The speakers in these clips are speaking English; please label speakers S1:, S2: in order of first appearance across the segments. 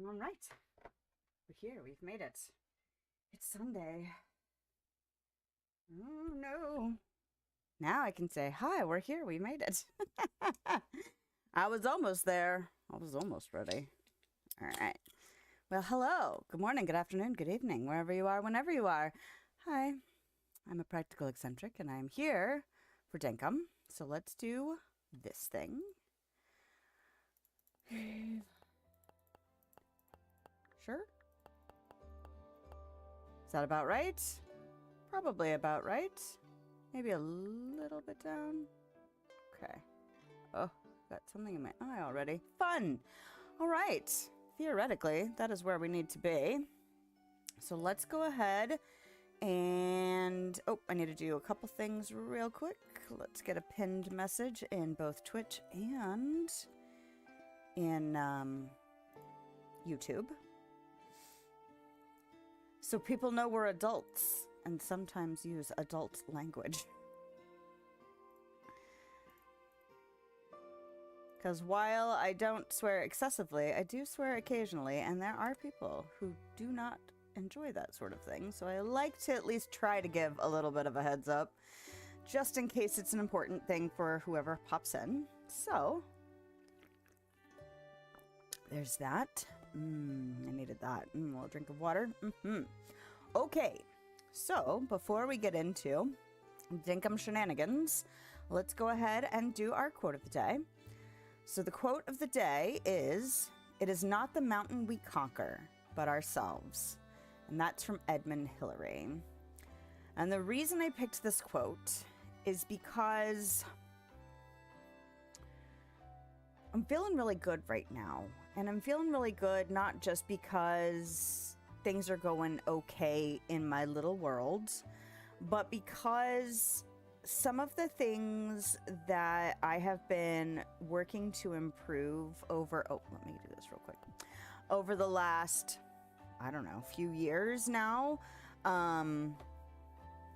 S1: All right. We're here. We've made it. It's Sunday. Oh, no. Now I can say, hi, we're here. We made it. I was almost there. I was almost ready. All right. Well, hello. Good morning, good afternoon, good evening, wherever you are, whenever you are. Hi. I'm a practical eccentric, and I'm here for Dinkum. So let's do this thing. Sure. Is that about right? Probably about right. Maybe a little bit down. Okay. Oh, got something in my eye already. Fun! All right. Theoretically, that is where we need to be. So let's go ahead and... Oh, I need to do a couple things real quick. Let's get a pinned message in both Twitch and in YouTube. So people know we're adults and sometimes use adult language. Because while I don't swear excessively, I do swear occasionally, and there are people who do not enjoy that sort of thing. So I like to at least try to give a little bit of a heads up, just in case it's an important thing for whoever pops in. So, there's that. I needed that. A little drink of water. Okay, so before we get into Dinkum shenanigans, let's go ahead and do our quote of the day. So the quote of the day is, "It is not the mountain we conquer, but ourselves." And that's from Edmund Hillary. And the reason I picked this quote is because I'm feeling really good right now. And I'm feeling really good not just because things are going okay in my little world, but because some of the things that I have been working to improve over, let me do this real quick, over the last, I don't know, few years now, are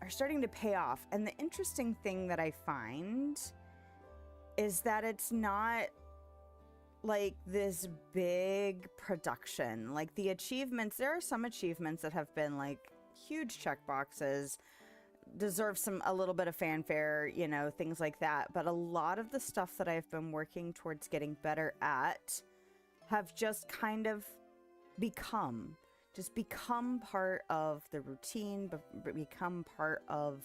S1: starting to pay off. And the interesting thing that I find is that it's not like this big production. Like the achievements, there are some achievements that have been like huge check boxes, deserve a little bit of fanfare, you know, things like that. But a lot of the stuff that I've been working towards getting better at have just kind of become part of the routine, become part of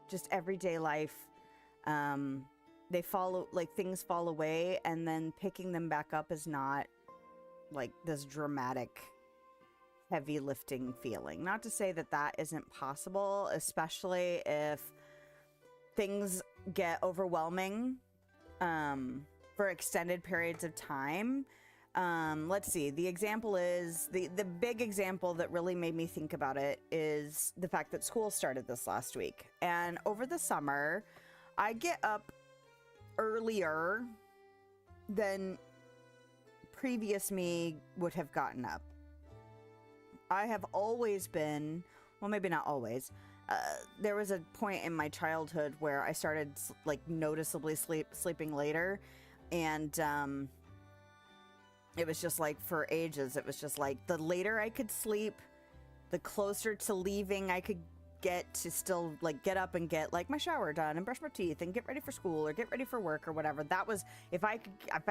S1: just everyday life. They follow, like things fall away, and then picking them back up is not like this dramatic heavy lifting feeling. Not to say that that isn't possible, especially if things get overwhelming for extended periods of time. Let's see, the example is, the big example that really made me think about it is the fact that school started this last week. And over the summer, I get up earlier than previous me would have gotten up. I have always been, well, maybe not always. There was a point in my childhood where I started like noticeably sleeping later, and it was just like for ages. It was just like the later I could sleep, the closer to leaving I could get to still like get up and get like my shower done and brush my teeth and get ready for school or get ready for work or whatever. That was, if I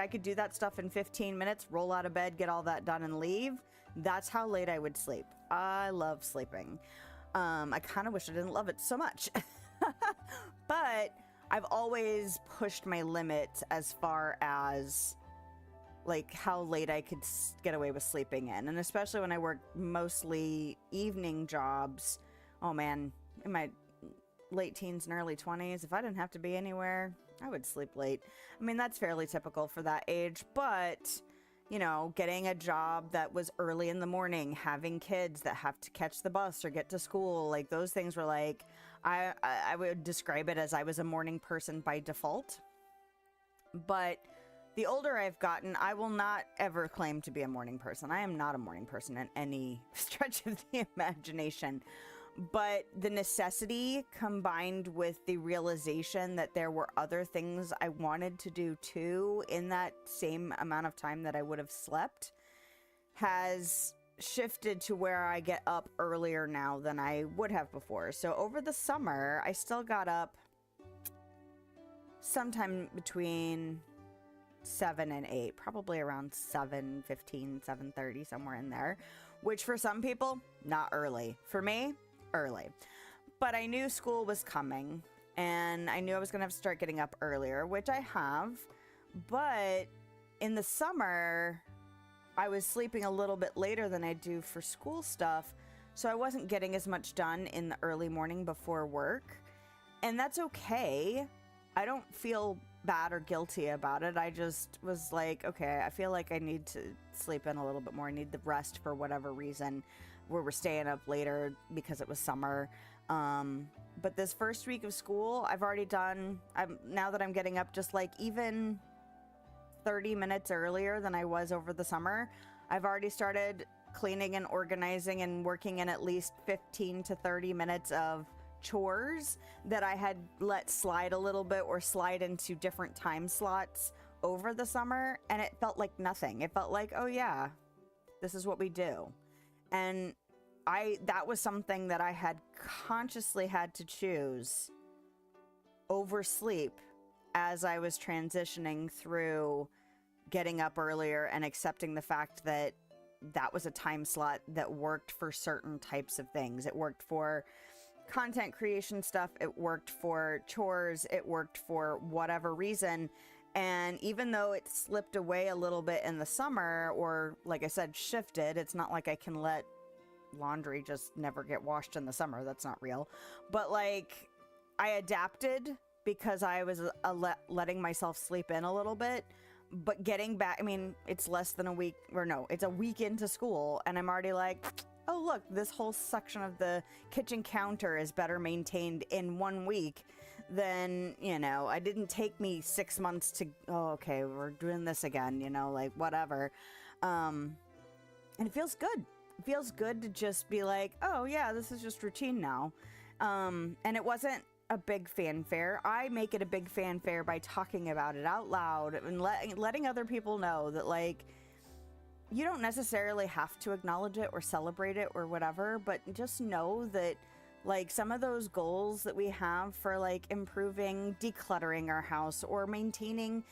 S1: could do that stuff in 15 minutes, roll out of bed, get all that done and leave, that's how late I would sleep. I love sleeping. I kind of wish I didn't love it so much. But I've always pushed my limit as far as like how late I could get away with sleeping in. And especially when I worked mostly evening jobs, oh man, in my late teens and early 20s, if I didn't have to be anywhere, I would sleep late. I mean, that's fairly typical for that age, but, you know, getting a job that was early in the morning, having kids that have to catch the bus or get to school, like those things were like, I would describe it as I was a morning person by default. But the older I've gotten, I will not ever claim to be a morning person. I am not a morning person in any stretch of the imagination. But the necessity combined with the realization that there were other things I wanted to do too in that same amount of time that I would have slept has shifted to where I get up earlier now than I would have before. So over the summer, I still got up sometime between 7 and 8, probably around 7:15, 7:30, somewhere in there, which for some people, not early. For me, early. But I knew school was coming, and I knew I was going to have to start getting up earlier, which I have. But in the summer, I was sleeping a little bit later than I do for school stuff, so I wasn't getting as much done in the early morning before work. And that's okay. I don't feel bad or guilty about it. I just was like, okay, I feel like I need to sleep in a little bit more. I need the rest for whatever reason, where we're staying up later because it was summer. But this first week of school, I've already done, now that I'm getting up just like even 30 minutes earlier than I was over the summer, I've already started cleaning and organizing and working in at least 15 to 30 minutes of chores that I had let slide a little bit or slide into different time slots over the summer, and it felt like nothing. It felt like, oh yeah, this is what we do. And that was something that I had consciously had to choose over sleep as I was transitioning through getting up earlier and accepting the fact that that was a time slot that worked for certain types of things. It worked for content creation stuff, it worked for chores, it worked for whatever reason. And even though it slipped away a little bit in the summer, or like I said, shifted, it's not like I can let laundry just never get washed in the summer. That's not real. But like, I adapted because I was letting myself sleep in a little bit. But getting back, I mean, it's less than a week, or no, it's a week into school, and I'm already like, oh, look, this whole section of the kitchen counter is better maintained in 1 week than, you know, it didn't take me 6 months to, oh, okay, we're doing this again, you know, like whatever. And it feels good. It feels good to just be like, oh, yeah, this is just routine now. And it wasn't a big fanfare. I make it a big fanfare by talking about it out loud and letting other people know that, like, you don't necessarily have to acknowledge it or celebrate it or whatever, but just know that, like, some of those goals that we have for, like, improving, decluttering our house or maintaining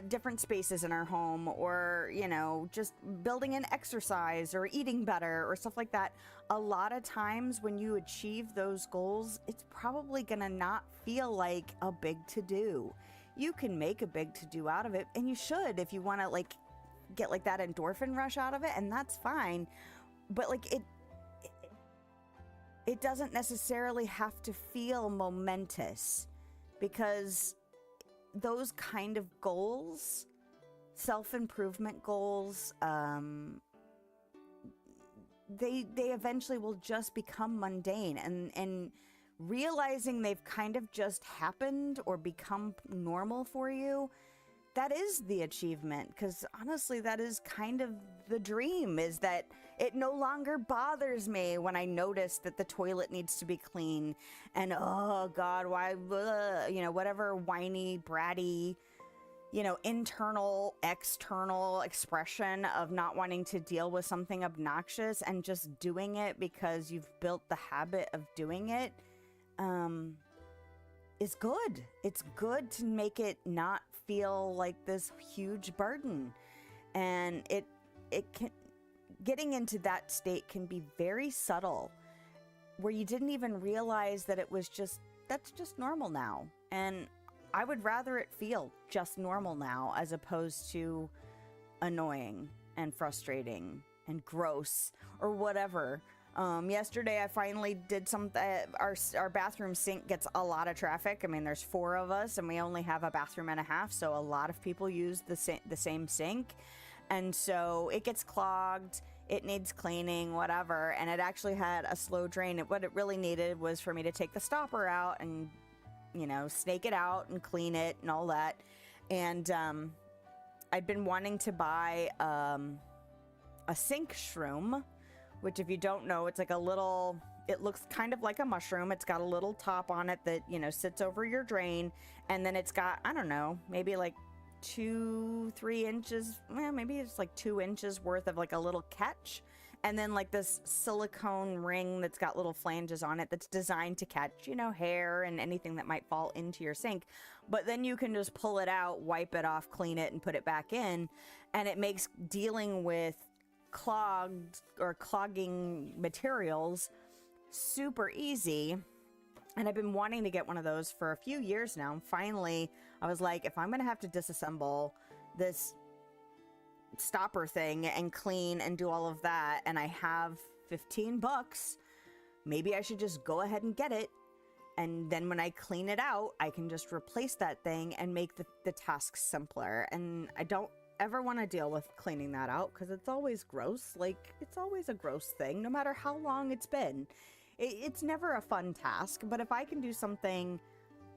S1: different spaces in our home, or, you know, just building in exercise or eating better or stuff like that. A lot of times when you achieve those goals, it's probably gonna not feel like a big to-do. You can make a big to-do out of it, and you should if you want to, like, get like that endorphin rush out of it, and that's fine. But like it doesn't necessarily have to feel momentous, because those kind of goals, self-improvement goals, they eventually will just become mundane, and realizing they've kind of just happened or become normal for you, that is the achievement. Because honestly, that is kind of the dream, is that it no longer bothers me when I notice that the toilet needs to be clean, and oh God, why, you know, whatever whiny, bratty, you know, internal, external expression of not wanting to deal with something obnoxious and just doing it because you've built the habit of doing it, is good. It's good to make it not feel like this huge burden. And it can, getting into that state can be very subtle, where you didn't even realize that it was just, that's just normal now. And I would rather it feel just normal now, as opposed to annoying and frustrating and gross or whatever. Yesterday I finally did something. Our bathroom sink gets a lot of traffic. I mean, there's 4 of us and we only have a bathroom and a half, so a lot of people use the same sink, and so it gets clogged. It needs cleaning, whatever, and it actually had a slow drain. What it really needed was for me to take the stopper out and, you know, snake it out and clean it and all that. And I'd been wanting to buy a sink shroom, which, if you don't know, it's like a little it looks kind of like a mushroom. It's got a little top on it that, you know, sits over your drain. And then it's got, I don't know, maybe like 2-3 inches, well, maybe it's like 2 inches worth of like a little catch. And then like this silicone ring that's got little flanges on it that's designed to catch, you know, hair and anything that might fall into your sink. But then you can just pull it out, wipe it off, clean it, and put it back in. And it makes dealing with clogged or clogging materials super easy. And I've been wanting to get one of those for a few years now. And finally, I was like, if I'm going to have to disassemble this stopper thing and clean and do all of that, and I have $15, maybe I should just go ahead and get it. And then when I clean it out, I can just replace that thing and make the task simpler. And I don't ever want to deal with cleaning that out because it's always gross. Like, it's always a gross thing, no matter how long it's been. It's never a fun task, but if I can do something,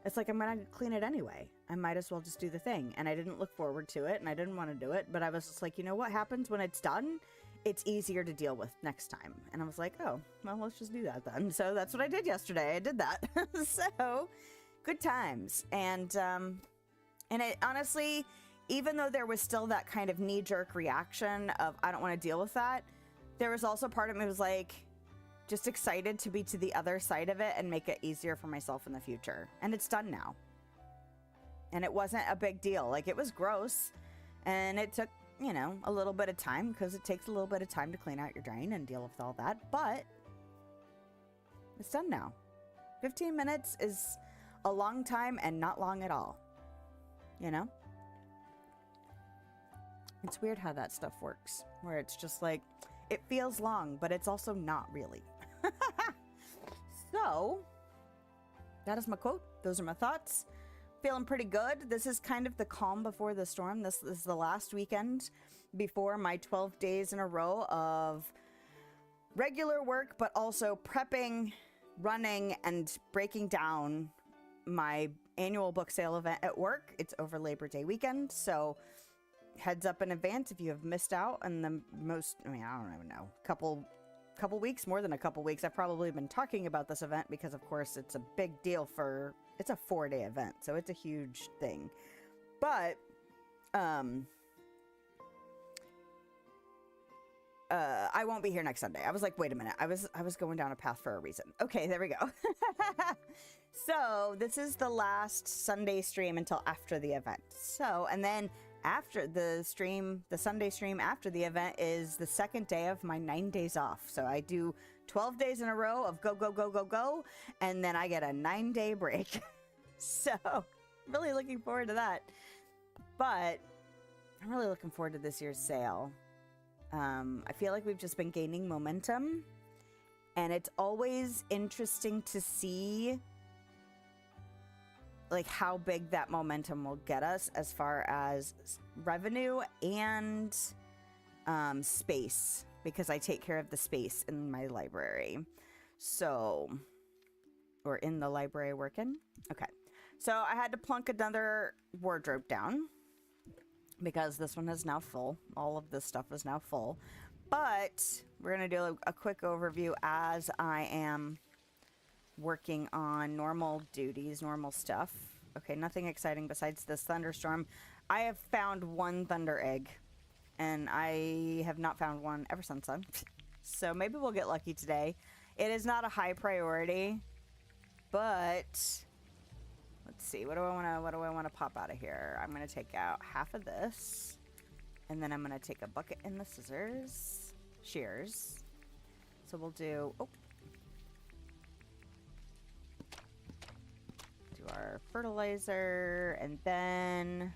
S1: it's like I'm going to clean it anyway. I might as well just do the thing. And I didn't look forward to it, and I didn't want to do it, but I was just like, you know what happens when it's done? It's easier to deal with next time. And I was like, oh, well, let's just do that then. So that's what I did yesterday. I did that. So good times. And it honestly, even though there was still that kind of knee-jerk reaction of, I don't want to deal with that, there was also part of me was like, just excited to be to the other side of it and make it easier for myself in the future. And it's done now. And it wasn't a big deal. Like, it was gross. And it took, you know, a little bit of time because it takes a little bit of time to clean out your drain and deal with all that. But it's done now. 15 minutes is a long time and not long at all. You know? It's weird how that stuff works. Where it's just like, it feels long, but it's also not really. So, that is my quote. Those are my thoughts. Feeling pretty good. This is kind of the calm before the storm. This is the last weekend before my 12 days in a row of regular work, but also prepping, running, and breaking down my annual book sale event at work. It's over Labor Day weekend, so heads up in advance if you have missed out on the most, I mean, I don't even know, couple weeks, more than a couple weeks. I've probably been talking about this event because, of course, it's a big deal it's a 4-day event, so it's a huge thing. But, I won't be here next Sunday. I was like, wait a minute. I was going down a path for a reason. Okay, there we go. So, this is the last Sunday stream until after the event. So, and then after the stream, the Sunday stream after the event is the second day of my 9 days off. So I do 12 days in a row of go, go, go, go, go. And then I get a 9-day break. So really looking forward to that. But I'm really looking forward to this year's sale. I feel like we've just been gaining momentum. And it's always interesting to see like how big that momentum will get us as far as revenue and space, because I take care of the space in my library. So, or in the library I work in. Okay. So I had to plunk another wardrobe down because this one is now full. All of this stuff is now full. But we're going to do a quick overview as I am working on normal duties, normal stuff. Okay, nothing exciting besides this thunderstorm. I have found one thunder egg, and I have not found one ever since then. So maybe we'll get lucky today. It is not a high priority, but let's see. What do I want to pop out of here? I'm going to take out half of this, and then I'm going to take a bucket and the shears. So we'll do our fertilizer, and then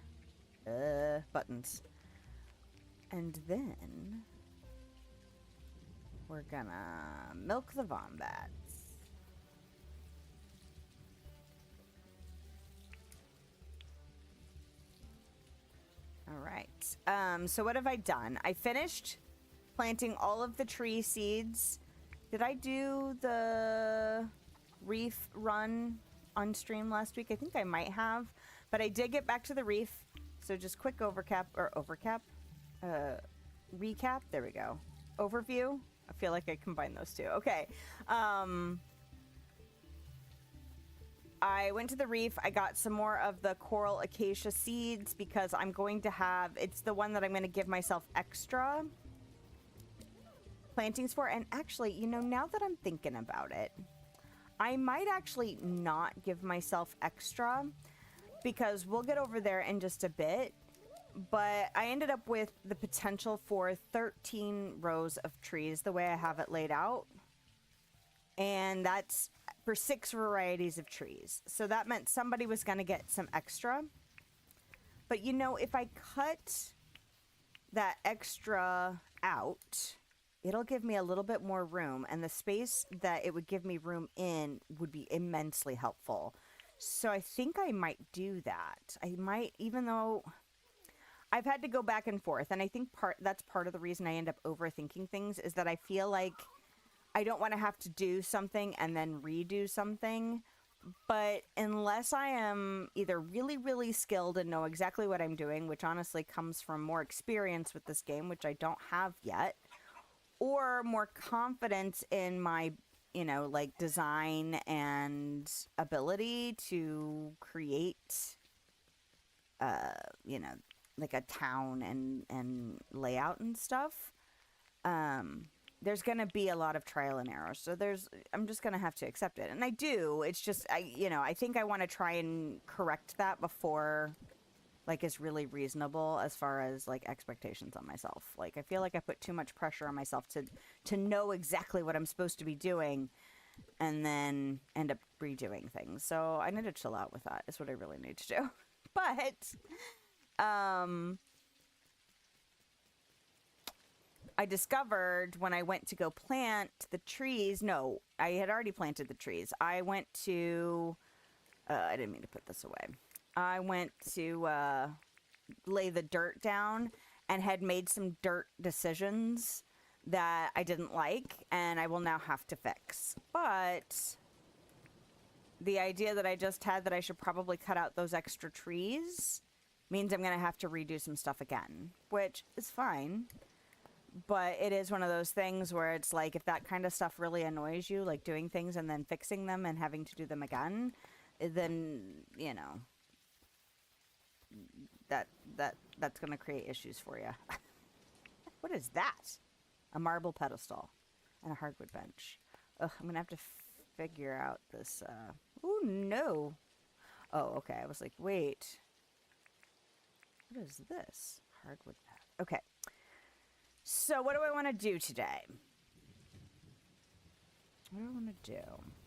S1: buttons, and then we're gonna milk the wombats. All right. So what have I done? I finished planting all of the tree seeds. Did I do the reef run on stream last week? I think I might have, but I did get back to the reef. So just quick recap. There we go. Overview. I feel like I combined those two. Okay. I went to the reef. I got some more of the coral acacia seeds because I'm going to have, it's the one that I'm going to give myself extra plantings for. And actually, you know, now that I'm thinking about it, I might actually not give myself extra because we'll get over there in just a bit. But I ended up with the potential for 13 rows of trees the way I have it laid out. And that's for 6 varieties of trees. So that meant somebody was going to get some extra. But you know, if I cut that extra out, it'll give me a little bit more room. And the space that it would give me room in would be immensely helpful. So I think I might do that. I might, even though I've had to go back and forth. And I think that's part of the reason I end up overthinking things is that I feel like I don't want to have to do something and then redo something. But unless I am either really, really skilled and know exactly what I'm doing, which honestly comes from more experience with this game, which I don't have yet, or more confidence in my, you know, like design and ability to create, you know, like a town and layout and stuff, there's going to be a lot of trial and error. So I'm just going to have to accept it. And I do. It's just, you know, I think I want to try and correct that before, like, it's really reasonable as far as, like, expectations on myself. Like, I feel like I put too much pressure on myself to know exactly what I'm supposed to be doing and then end up redoing things. So I need to chill out with that is what I really need to do. But, I discovered when I went to go plant the trees, no, I had already planted the trees. I went to, I didn't mean to put this away. I went to lay the dirt down and had made some dirt decisions that I didn't like and I will now have to fix. But the idea that I just had that I should probably cut out those extra trees means I'm going to have to redo some stuff again, which is fine. But it is one of those things where it's like, if that kind of stuff really annoys you, like doing things and then fixing them and having to do them again, then, you know, that's going to create issues for you. What is that? A marble pedestal and a hardwood bench. Ugh, I'm going to have to figure out this. Oh, no. Oh, okay. I was like, wait. What is this? Hardwood pad. Okay. So what do I want to do today? What do I want to do?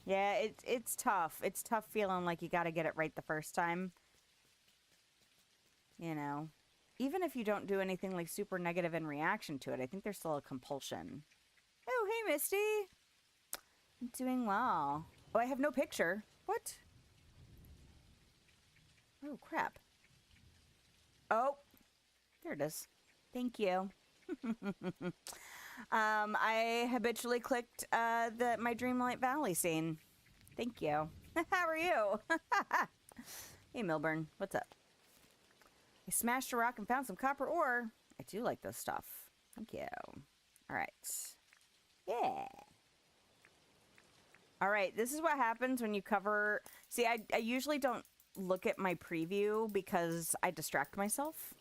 S1: Yeah, it's tough. It's tough feeling like you got to get it right the first time. You know, even if you don't do anything like super negative in reaction to it, I think there's still a compulsion. Oh, hey, Misty. I'm doing well. Oh, I have no picture. What? Oh, crap. Oh, there it is. Thank you. I habitually clicked my Dreamlight Valley scene. Thank you. How are you? Hey, Milburn. What's up? I smashed a rock and found some copper ore. I do like this stuff. Thank you. All right. Yeah. All right. This is what happens when you cover... See, I usually don't look at my preview because I distract myself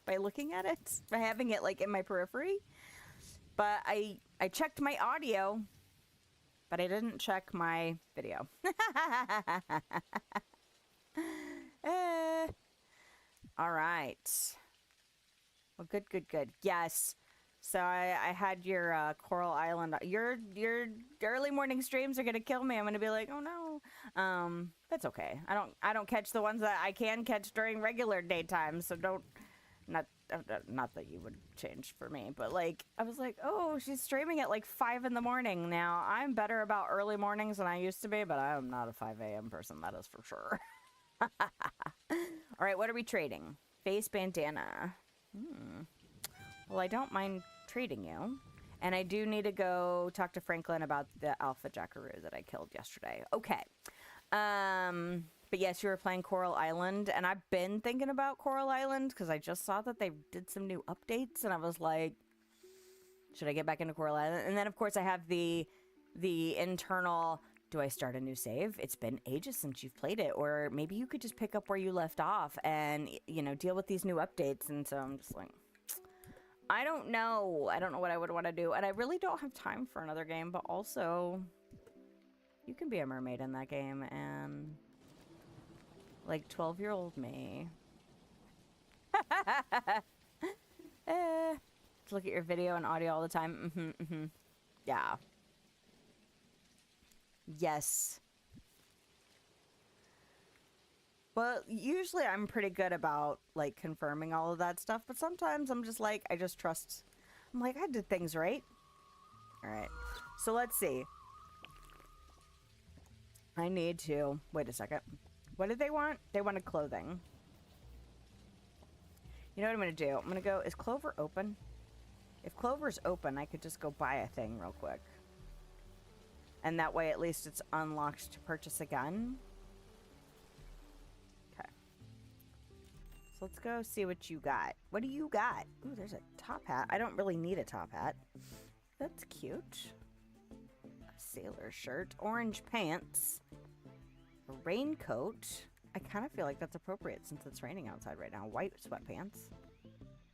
S1: by looking at it, by having it like in my periphery. But I checked my audio, but I didn't check my video. All right. Well, good. Yes. So I had your Coral Island. Your early morning streams are gonna kill me. I'm gonna be like, oh no. That's okay. I don't catch the ones that I can catch during regular daytime. So don't. Not that you would change for me, but like I was like, oh, she's streaming at like 5 in the morning now. I'm better about early mornings than I used to be, but I'm not a 5 a.m. person, that is for sure. All right, what are we trading? Face bandana. Well, I don't mind trading you, and I do need to go talk to Franklin about the alpha jackaroo that I killed yesterday. Okay. But yes, you were playing Coral Island, and I've been thinking about Coral Island because I just saw that they did some new updates, and I was like, Should I get back into Coral Island? And then, of course, I have the internal, do I start a new save? It's been ages since you've played it. Or maybe you could just pick up where you left off and, you know, deal with these new updates. And so I'm just like, I don't know. I don't know what I would want to do. And I really don't have time for another game. But also, you can be a mermaid in that game. And, like, 12-year-old me. Look at your video and audio all the time. Yeah. Yes. But usually I'm pretty good about, like, confirming all of that stuff. But sometimes I'm just like, I just trust. I'm like, I did things right. All right. So let's see. I need to... Wait a second. What did they want? They wanted clothing. You know what I'm going to do? I'm going to go... Is Clover open? If Clover's open, I could just go buy a thing real quick. And that way, at least it's unlocked to purchase again. Okay. So let's go see what you got. What do you got? Ooh, there's a top hat. I don't really need a top hat. That's cute. A sailor shirt. Orange pants. A raincoat. I kind of feel like that's appropriate since it's raining outside right now. White sweatpants.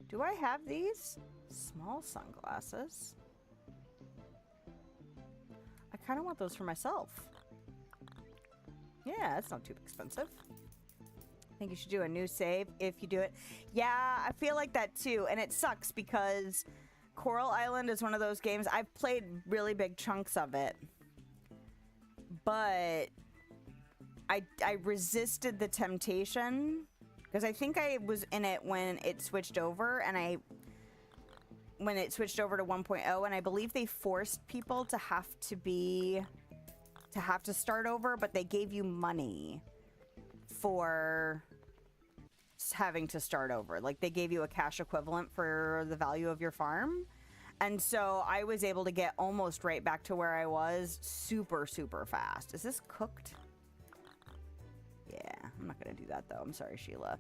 S1: Do I have these? Small sunglasses. I kind of want those for myself. Yeah, that's not too expensive. I think you should do a new save if you do it. Yeah, I feel like that too. And it sucks because Coral Island is one of those games. I've played really big chunks of it. But I resisted the temptation. Because I think I was in it when it switched over. And when it switched over to 1.0, and I believe they forced people to have to start over, but they gave you money for having to start over. Like, they gave you a cash equivalent for the value of your farm. And so I was able to get almost right back to where I was super, super fast. Is this cooked? Yeah, I'm not gonna do that though. I'm sorry, Sheila.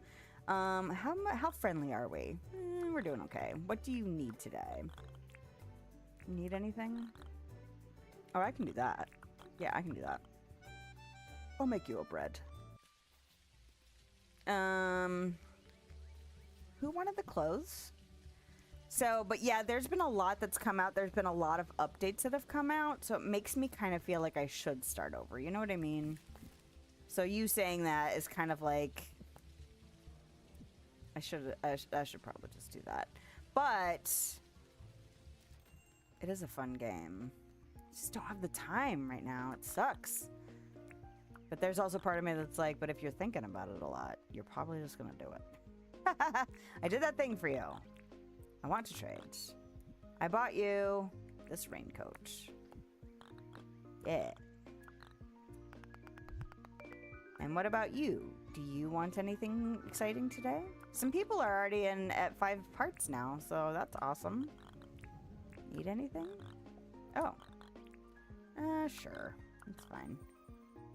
S1: How friendly are we? We're doing okay. What do you need today? Need anything? Oh, I can do that. Yeah, I can do that. I'll make you a bread. Who wanted the clothes? So, but yeah, there's been a lot that's come out. There's been a lot of updates that have come out. So it makes me kind of feel like I should start over. You know what I mean? So you saying that is kind of like... I should probably just do that. But it is a fun game. I just don't have the time right now. It sucks. But there's also part of me that's like, but if you're thinking about it a lot, you're probably just gonna do it. I did that thing for you. I want to trade. I bought you this raincoat. Yeah. And what about you? Do you want anything exciting today? Some people are already at 5 parts now, so that's awesome. Need anything? Oh. Sure. It's fine.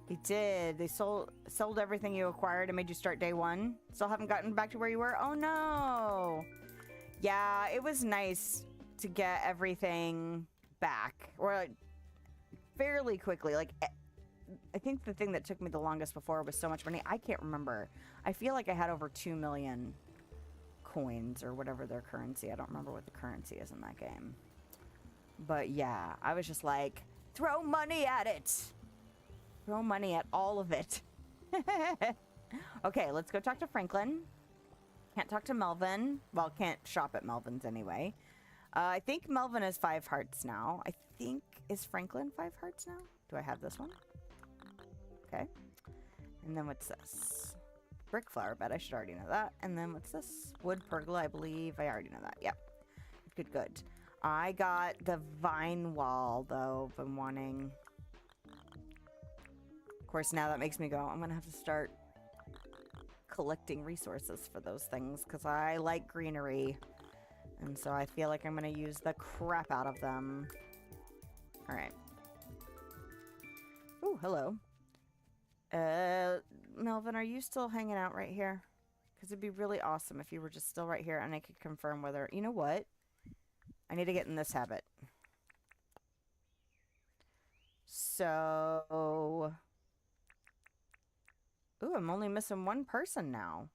S1: They did. They sold everything you acquired and made you start day 1. Still haven't gotten back to where you were? Oh, no. Yeah, it was nice to get everything back. Or, like, fairly quickly. Like, I think the thing that took me the longest before was so much money. I can't remember. I feel like I had over 2 million coins or whatever their currency. I don't remember what the currency is in that game. But yeah, I was just like, throw money at it. Throw money at all of it. Okay, let's go talk to Franklin. Can't talk to Melvin. Well, can't shop at Melvin's anyway. I think Melvin is 5 hearts now. I think, is Franklin 5 hearts now? Do I have this one? Okay. And then what's this? Brick flower bed. I should already know that. And then what's this? Wood pergola, I believe. I already know that. Yep. Good, good. I got the vine wall, though. I've been wanting. Of course, now that makes me go, I'm going to have to start collecting resources for those things because I like greenery. And so I feel like I'm going to use the crap out of them. All right. Oh, hello. Melvin, are you still hanging out right here? Because it'd be really awesome if you were just still right here and I could confirm whether... You know what? I need to get in this habit. So... Ooh, I'm only missing one person now.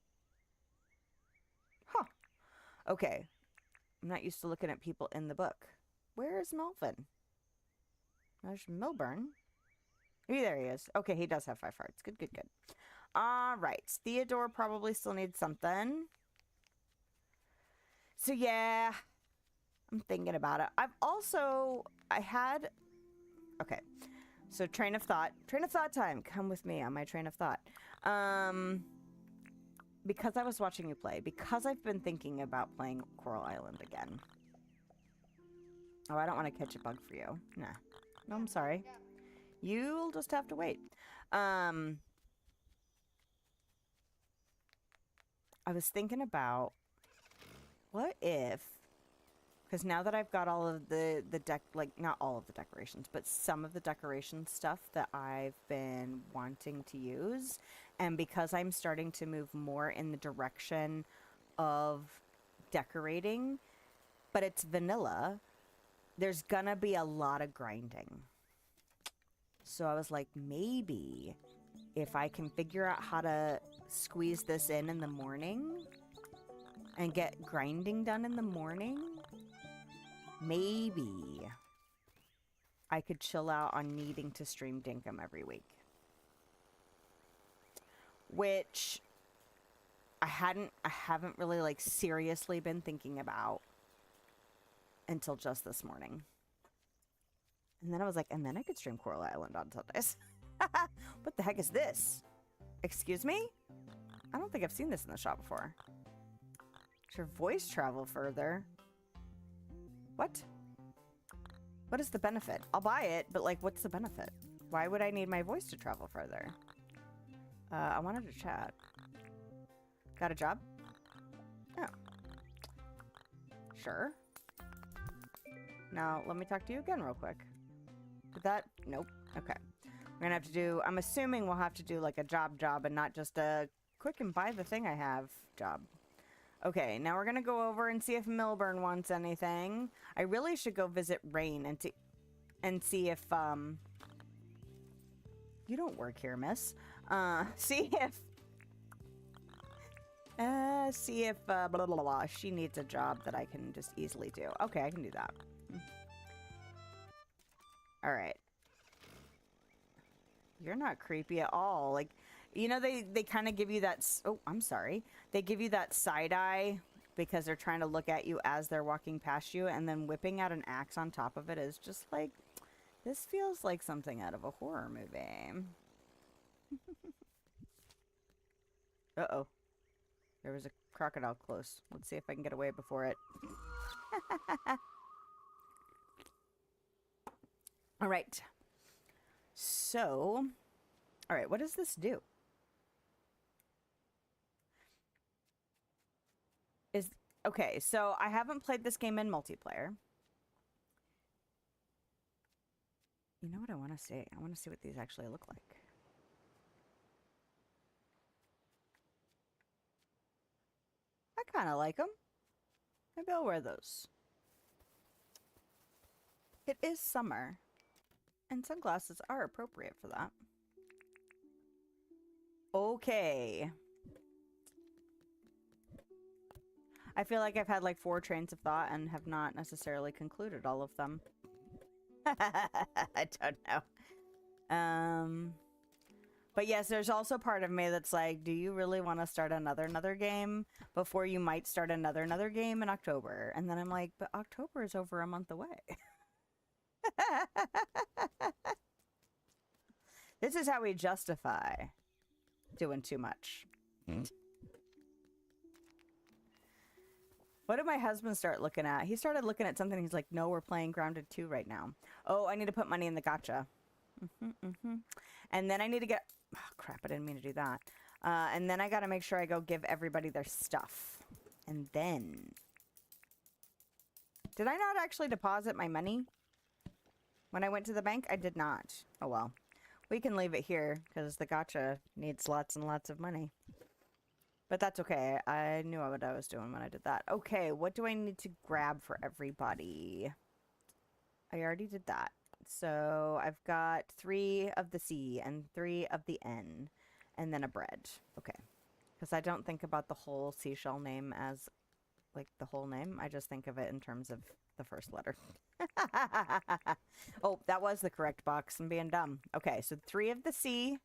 S1: Huh. Okay. I'm not used to looking at people in the book. Where is Melvin? There's Milburn. Hey, there he is. Okay, he does have 5 hearts. Good, good, good. All right. Theodore probably still needs something. So, yeah. I'm thinking about it. I had... Okay. So, train of thought. Train of thought time. Come with me on my train of thought. Because I was watching you play. Because I've been thinking about playing Coral Island again. Oh, I don't want to catch a bug for you. Nah. No, I'm sorry. You'll just have to wait. I was thinking about... What if... Because now that I've got all of the like, not all of the decorations, but some of the decoration stuff that I've been wanting to use, and because I'm starting to move more in the direction of decorating, but it's vanilla, there's gonna be a lot of grinding. So I was like, maybe if I can figure out how to squeeze this in the morning and get grinding done in the morning, maybe I could chill out on needing to stream Dinkum every week. Which I haven't really like seriously been thinking about until just this morning. And then I was like, and then I could stream Coral Island on Sundays. What the heck is this? Excuse me? I don't think I've seen this in the shop before. Does your voice travel further? What? What is the benefit? I'll buy it, but like, what's the benefit? Why would I need my voice to travel further? I wanted to chat. Got a job? Oh. Sure. Now, let me talk to you again real quick. Did that? Nope. Okay. We're gonna have to do, I'm assuming we'll have to do like a job and not just a quick and buy the thing I have job. Okay, now we're gonna go over and see if Milburn wants anything. I really should go visit Rain and see if, you don't work here, miss. See if, blah, blah, blah, blah, she needs a job that I can just easily do. Okay, I can do that. All right. You're not creepy at all. Like, you know, they kind of give you that... Oh, I'm sorry. They give you that side eye because they're trying to look at you as they're walking past you, and then whipping out an axe on top of it is just like... This feels like something out of a horror movie. Uh-oh. There was a crocodile close. Let's see if I can get away before it. All right. So... All right, what does this do? Okay, so I haven't played this game in multiplayer. You know what I want to see? I want to see what these actually look like. I kind of like them. Maybe I'll wear those. It is summer, and sunglasses are appropriate for that. Okay. I feel like I've had like 4 trains of thought and have not necessarily concluded all of them. I don't know. But yes, there's also part of me that's like, do you really want to start another game before you might start another game in October? And then I'm like, but October is over a month away. This is how we justify doing too much. What did my husband start looking at? He started looking at something. He's like, no, we're playing Grounded 2 right now. Oh, I need to put money in the gacha. And then I need to get... Oh, crap, I didn't mean to do that. And then I got to make sure I go give everybody their stuff. And then... Did I not actually deposit my money? When I went to the bank? I did not. Oh, well. We can leave it here, because the gacha needs lots and lots of money. But that's okay. I knew what I was doing when I did that. Okay, what do I need to grab for everybody? I already did that. So I've got 3 of the C and 3 of the N. And then a bread. Okay. Because I don't think about the whole seashell name as, like, the whole name. I just think of it in terms of the first letter. Oh, that was the correct box. I'm being dumb. Okay, so 3 of the C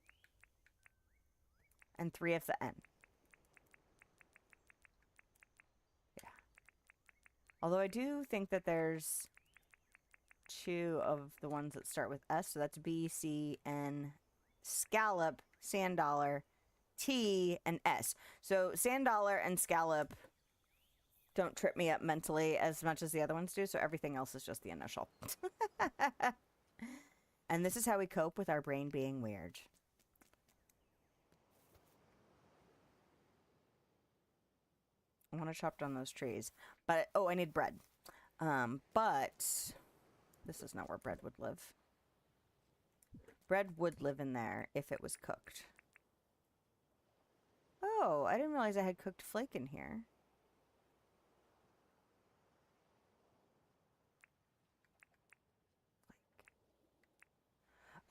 S1: and 3 of the N. Yeah. Although I do think that there's 2 of the ones that start with S. So that's B, C, N, scallop, sand dollar, T, and S. So sand dollar and scallop don't trip me up mentally as much as the other ones do, so everything else is just the initial. And this is how we cope with our brain being weird. I want to chop down those trees. But, oh, I need bread. But this is not where bread would live. Bread would live in there if it was cooked. Oh, I didn't realize I had cooked flake in here.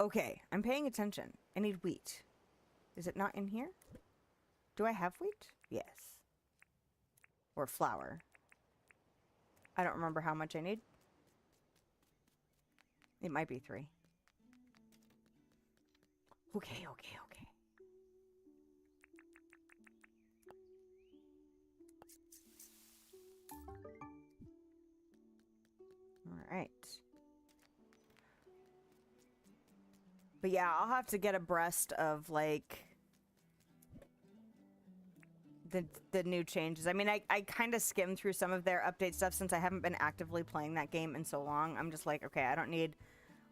S1: Okay, I'm paying attention. I need wheat. Is it not in here? Do I have wheat? Yes. Or flour. I don't remember how much I need. It might be 3. Okay. All right. But yeah, I'll have to get abreast of, like, the new changes. I mean, I kind of skimmed through some of their update stuff since I haven't been actively playing that game in so long. I'm just like, okay, I don't need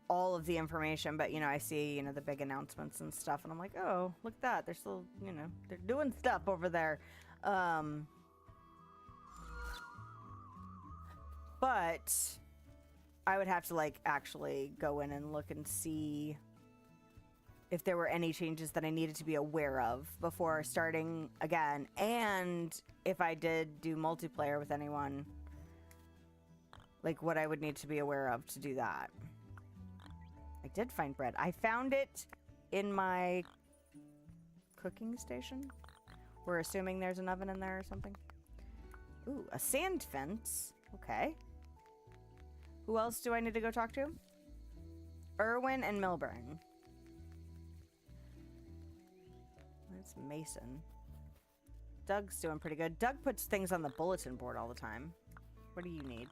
S1: all of the information, but, you know, I see, you know, the big announcements and stuff, and I'm like, oh, look at that. They're still, you know, they're doing stuff over there. But I would have to, like, actually go in and look and see if there were any changes that I needed to be aware of before starting again. And if I did do multiplayer with anyone, like, what I would need to be aware of to do that. I did find bread. I found it in my cooking station. We're assuming there's an oven in there or something. Ooh, a sand fence. Okay. Who else do I need to go talk to? Irwin and Milburn. That's Mason. Doug's doing pretty good. Doug puts things on the bulletin board all the time. What do you need?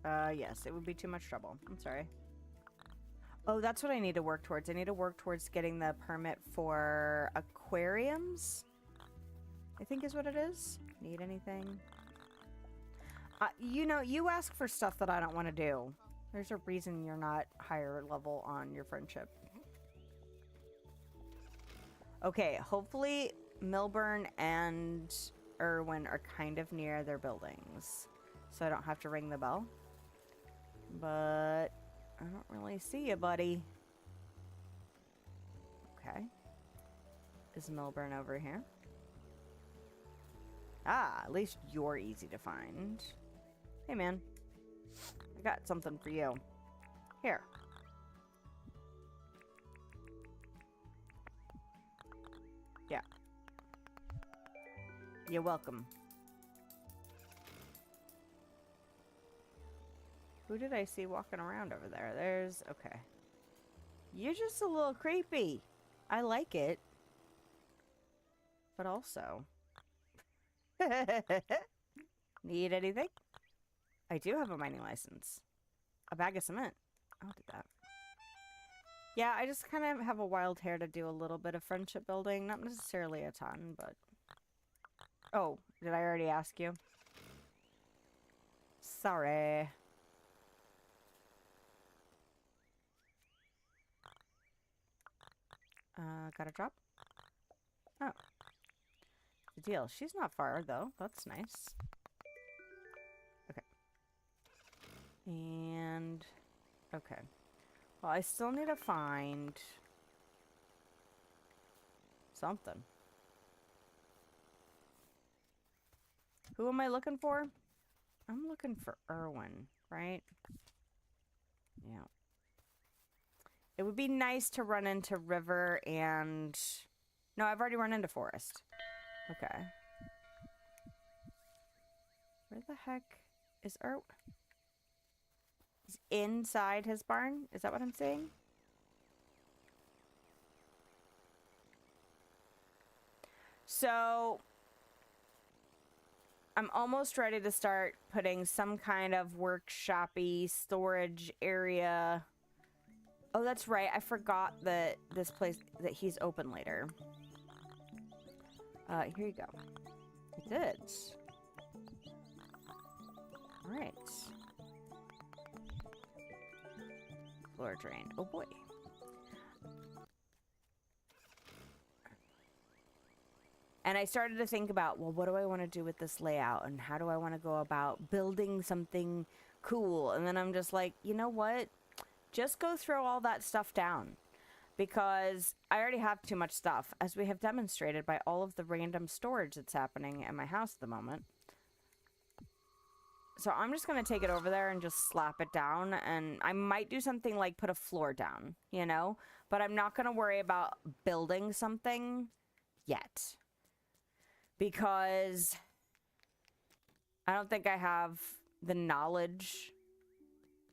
S1: Yes, it would be too much trouble. I'm sorry. Oh, that's what I need to work towards. I need to work towards getting the permit for aquariums, I think is what it is. Need anything? You know, you ask for stuff that I don't want to do. There's a reason you're not higher level on your friendship. Okay, hopefully Milburn and Irwin are kind of near their buildings, so I don't have to ring the bell. But I don't really see you, buddy. Okay. Is Milburn over here? Ah, at least you're easy to find. Hey, man. I got something for you. Here. Yeah. You're welcome. Who did I see walking around over there? There's... Okay. You're just a little creepy. I like it. But also... Need anything? I do have a mining license. A bag of cement. I'll do that. Yeah, I just kind of have a wild hair to do a little bit of friendship building. Not necessarily a ton, but... Oh, did I already ask you? Sorry. Got a drop? Oh. The deal. She's not far, though. That's nice. Okay. And... Okay. Well, I still need to find... something. Who am I looking for? I'm looking for Erwin, right? Yeah. It would be nice to run into River and... No, I've already run into Forest. Okay. Where the heck is Erwin? He's inside his barn? Is that what I'm saying? So... I'm almost ready to start putting some kind of workshop-y storage area. Oh, that's right. I forgot that this place, that he's open later. Here you go. I did. All right. Floor drain. Oh, boy. And I started to think about, well, what do I want to do with this layout? And how do I want to go about building something cool? And then I'm just like, you know what? Just go throw all that stuff down. Because I already have too much stuff, as we have demonstrated by all of the random storage that's happening at my house at the moment. So I'm just going to take it over there and just slap it down. And I might do something like put a floor down, you know? But I'm not going to worry about building something yet. Because I don't think I have the knowledge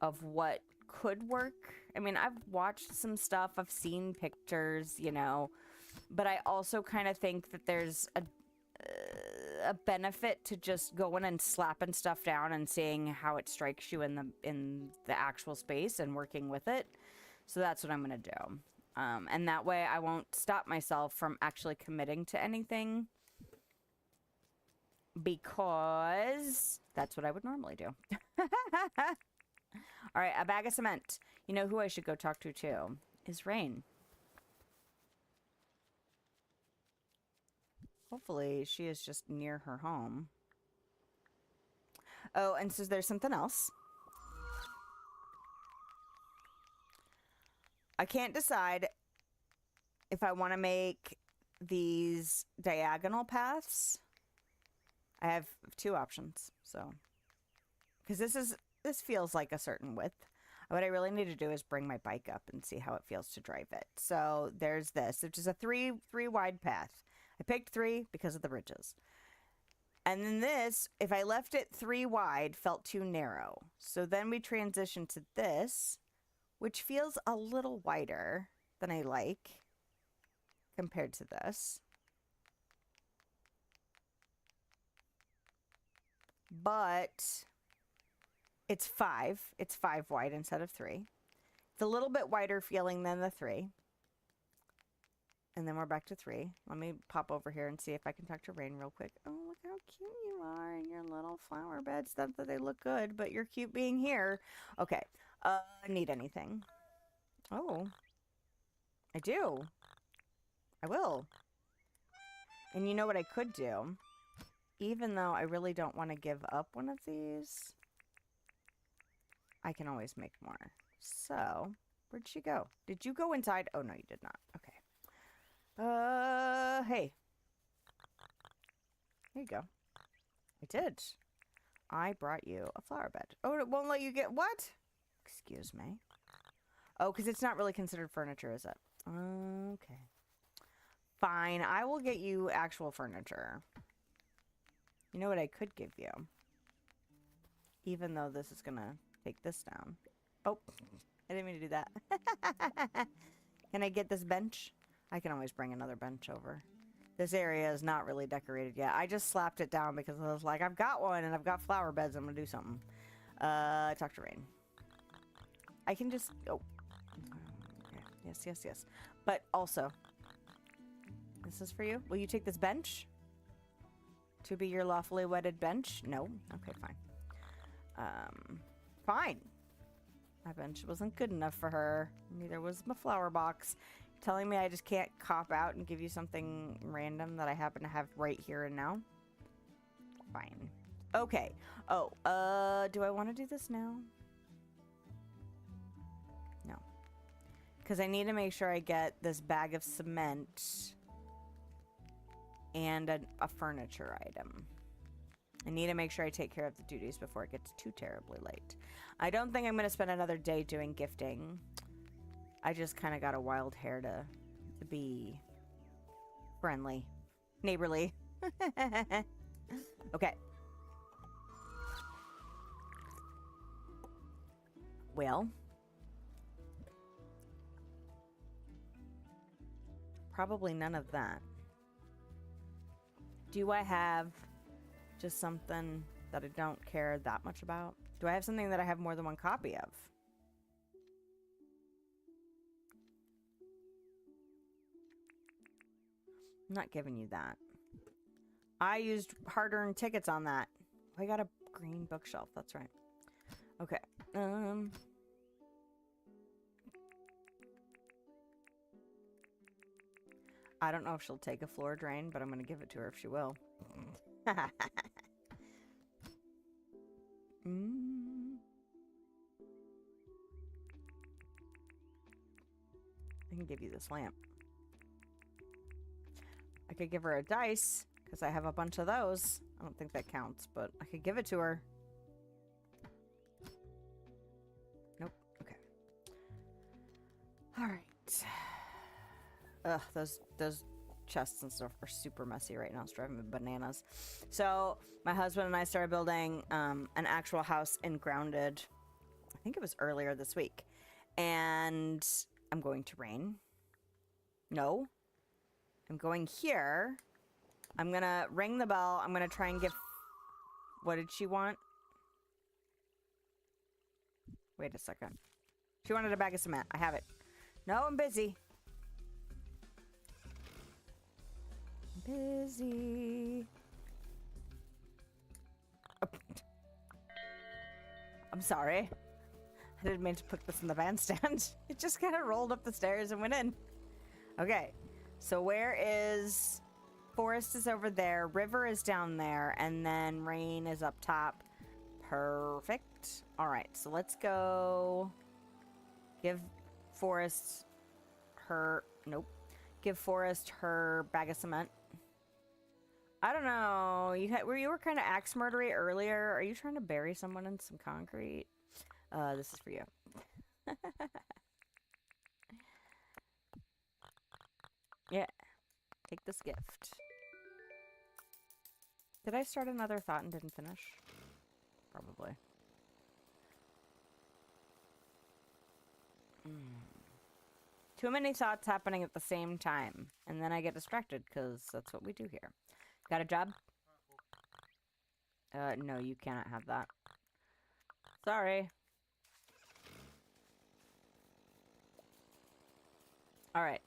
S1: of what could work. I mean, I've watched some stuff, I've seen pictures, you know, but I also kind of think that there's a benefit to just going and slapping stuff down and seeing how it strikes you in the actual space and working with it. So that's what I'm going to do. And that way I won't stop myself from actually committing to anything. Because that's what I would normally do. All right, a bag of cement. You know who I should go talk to too? Is Rain. Hopefully she is just near her home. Oh, and so there's something else. I can't decide if I want to make these diagonal paths. I have two options, so. Because this feels like a certain width. What I really need to do is bring my bike up and see how it feels to drive it. So there's this, which is a three wide path. I picked 3 because of the ridges. And then this, if I left it 3 wide, felt too narrow. So then we transitioned to this, which feels a little wider than I like compared to this. But it's 5. It's 5 wide instead of 3. It's a little bit wider feeling than the 3. And then we're back to 3. Let me pop over here and see if I can talk to Rain real quick. Oh, look how cute you are in your little flower beds. Not that they look good, but you're cute being here. Okay. Need anything? Oh. I do. I will. And you know what I could do? Even though I really don't want to give up one of these, I can always make more. So, where'd she go? Did you go inside? Oh, no, you did not. Okay. Hey. There you go. I did. I brought you a flower bed. Oh, it won't let you get... What? Excuse me. Oh, because it's not really considered furniture, is it? Okay. Fine. I will get you actual furniture. You know what I could give you? Even though this is gonna take this down. Oh, I didn't mean to do that. Can I get this bench? I can always bring another bench over. This area is not really decorated yet. I just slapped it down because I was like, I've got one and I've got flower beds. I'm gonna do something. Talk to Rain. I can just... Oh. Okay. Yes, yes, yes. But also... This is for you. Will you take this bench? To be your lawfully wedded bench? No? Okay, fine. Fine. My bench wasn't good enough for her. Neither was my flower box. You're telling me I just can't cop out and give you something random that I happen to have right here and now? Fine. Okay. Oh, do I want to do this now? No. Because I need to make sure I get this bag of cement and a furniture item. I need to make sure I take care of the duties before it gets too terribly late. I don't think I'm going to spend another day doing gifting. I just kind of got a wild hair to be friendly, neighborly. Okay. Well, probably none of that. Do I have just something that I don't care that much about? Do I have something that I have more than one copy of? I'm not giving you that. I used hard-earned tickets on that. I got a green bookshelf. That's right. Okay. I don't know if she'll take a floor drain, but I'm going to give it to her if she will. I can give you this lamp. I could give her a dice, because I have a bunch of those. I don't think that counts, but I could give it to her. Nope. Okay. All right. Ugh, those chests and stuff are super messy right now. It's driving me bananas. So my husband and I started building an actual house in Grounded. I think it was earlier this week. And I'm going to Rain. No. I'm going here. I'm going to ring the bell. I'm going to try and give... What did she want? Wait a second. She wanted a bag of cement. I have it. No, I'm busy. Busy. Oh. I'm sorry. I didn't mean to put this in the bandstand. It just kind of rolled up the stairs and went in. Okay. So where is... Forest is over there. River is down there. And then Rain is up top. Perfect. All right. So let's go... Give Forest her... Nope. Give Forest her bag of cement. I don't know. You were kind of axe murdery earlier. Are you trying to bury someone in some concrete? This is for you. Yeah. Take this gift. Did I start another thought and didn't finish? Probably. Too many thoughts happening at the same time. And then I get distracted because that's what we do here. Got a job? No, you cannot have that. Sorry. Alright.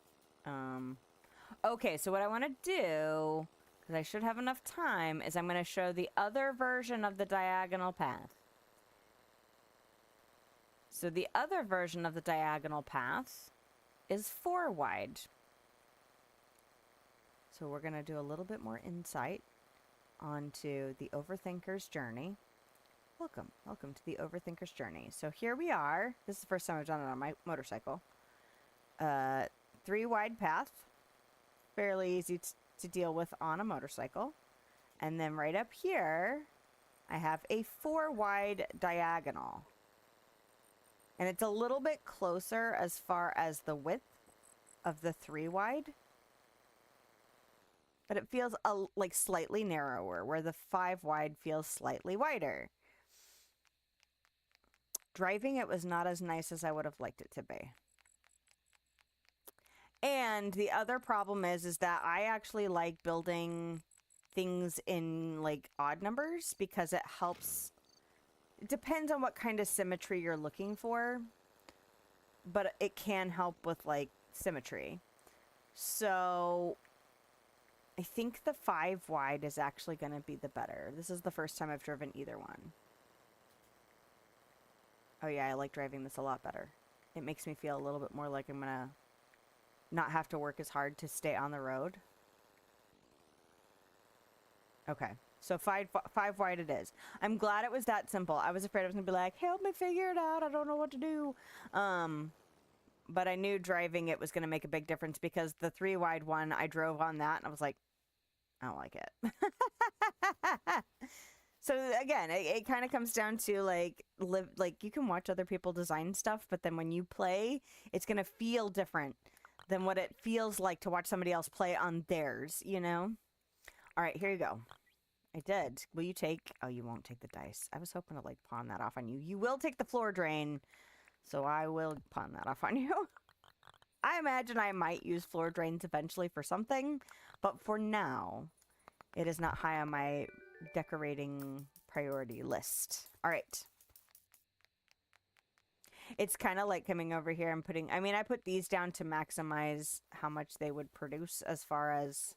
S1: Okay, so what I want to do, because I should have enough time, is I'm going to show the other version of the diagonal path. So the other version of the diagonal path is 4 wide. So we're going to do a little bit more insight onto the Overthinker's journey. Welcome. Welcome to the Overthinker's journey. So here we are. This is the first time I've done it on my motorcycle. 3 wide path. Fairly easy to deal with on a motorcycle. And then right up here, I have a 4 wide diagonal. And it's a little bit closer as far as the width of the 3 wide. But it feels like slightly narrower, where the 5 wide feels slightly wider. Driving it was not as nice as I would have liked it to be. And the other problem is that I actually like building things in like odd numbers because it helps. It depends on what kind of symmetry you're looking for, but it can help with like symmetry. So I think the 5 wide is actually going to be the better. This is the first time I've driven either one. Oh yeah, I like driving this a lot better. It makes me feel a little bit more like I'm going to not have to work as hard to stay on the road. Okay, so 5 wide it is. I'm glad it was that simple. I was afraid I was going to be like, help me figure it out. I don't know what to do. But I knew driving it was going to make a big difference because the 3 wide one, I drove on that and I was like, I don't like it. So again, it kind of comes down to like you can watch other people design stuff, but then when you play, it's gonna feel different than what it feels like to watch somebody else play on theirs, you know? All right, here you go. I did. Will you take... Oh, you won't take the dice. I was hoping to, like, pawn that off on you. You will take the floor drain, so I will pawn that off on you. I imagine I might use floor drains eventually for something, but for now, it is not high on my decorating priority list. All right. It's kind of like coming over here and putting... I mean, I put these down to maximize how much they would produce as far as...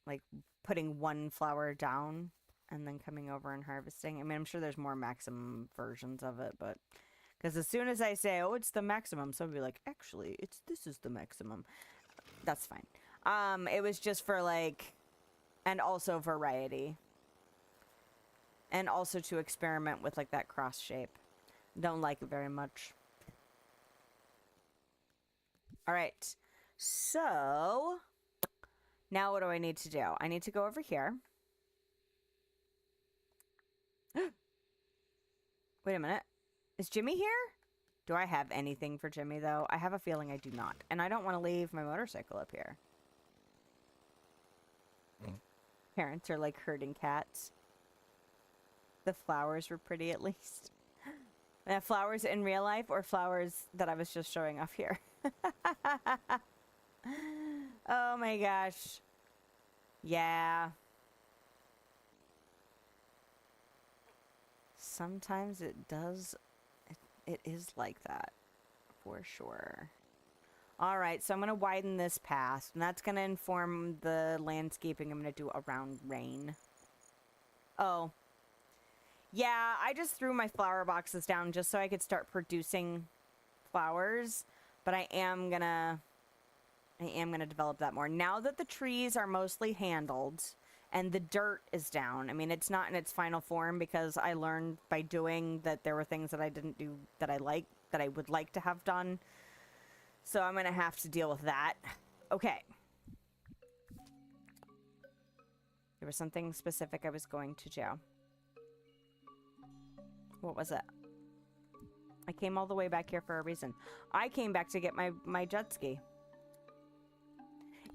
S1: like putting one flower down and then coming over and harvesting. I mean, I'm sure there's more maximum versions of it, but because as soon as I say, oh, it's the maximum, somebody will be like, actually, this is the maximum. That's fine. It was just for like, and also variety. And also to experiment with like that cross shape. Don't like it very much. All right. So now what do I need to do? I need to go over here. Wait a minute. Is Jimmy here? Do I have anything for Jimmy, though? I have a feeling I do not. And I don't want to leave my motorcycle up here. Parents are like herding cats. The flowers were pretty, at least. Flowers in real life or flowers that I was just showing off here? Oh my gosh. Yeah. Sometimes it does. It is like that. For sure. Alright, so I'm going to widen this path. And that's going to inform the landscaping I'm going to do around rain. Oh. Yeah, I just threw my flower boxes down just so I could start producing flowers. But I am going to develop that more. Now that the trees are mostly handled and the dirt is down. I mean, it's not in its final form because I learned by doing that there were things that I didn't do that I would like to have done. So I'm going to have to deal with that. Okay. There was something specific I was going to do. What was it? I came all the way back here for a reason. I came back to get my jet ski.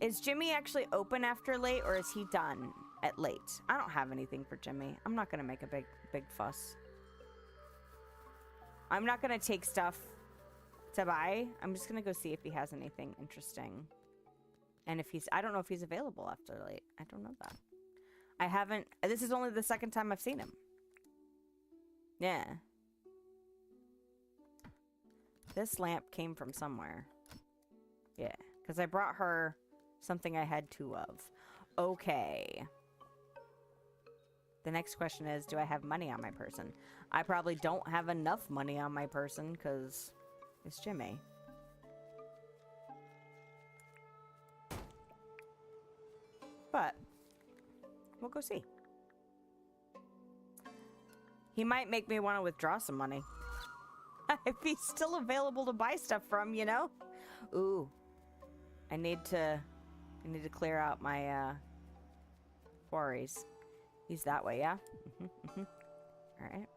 S1: Is Jimmy actually open after late, or is he done at late? I don't have anything for Jimmy. I'm not going to make a big fuss. I'm not going to take stuff to buy. I'm just going to go see if he has anything interesting. And if he's... I don't know if he's available after late. I don't know that. I haven't... This is only the second time I've seen him. Yeah. This lamp came from somewhere. Yeah. Because I brought her something I had two of. Okay. The next question is, do I have money on my person? I probably don't have enough money on my person because it's Jimmy. But we'll go see. He might make me want to withdraw some money. If he's still available to buy stuff from, you know? Ooh. I need to clear out my quarries. He's that way, yeah? Alright.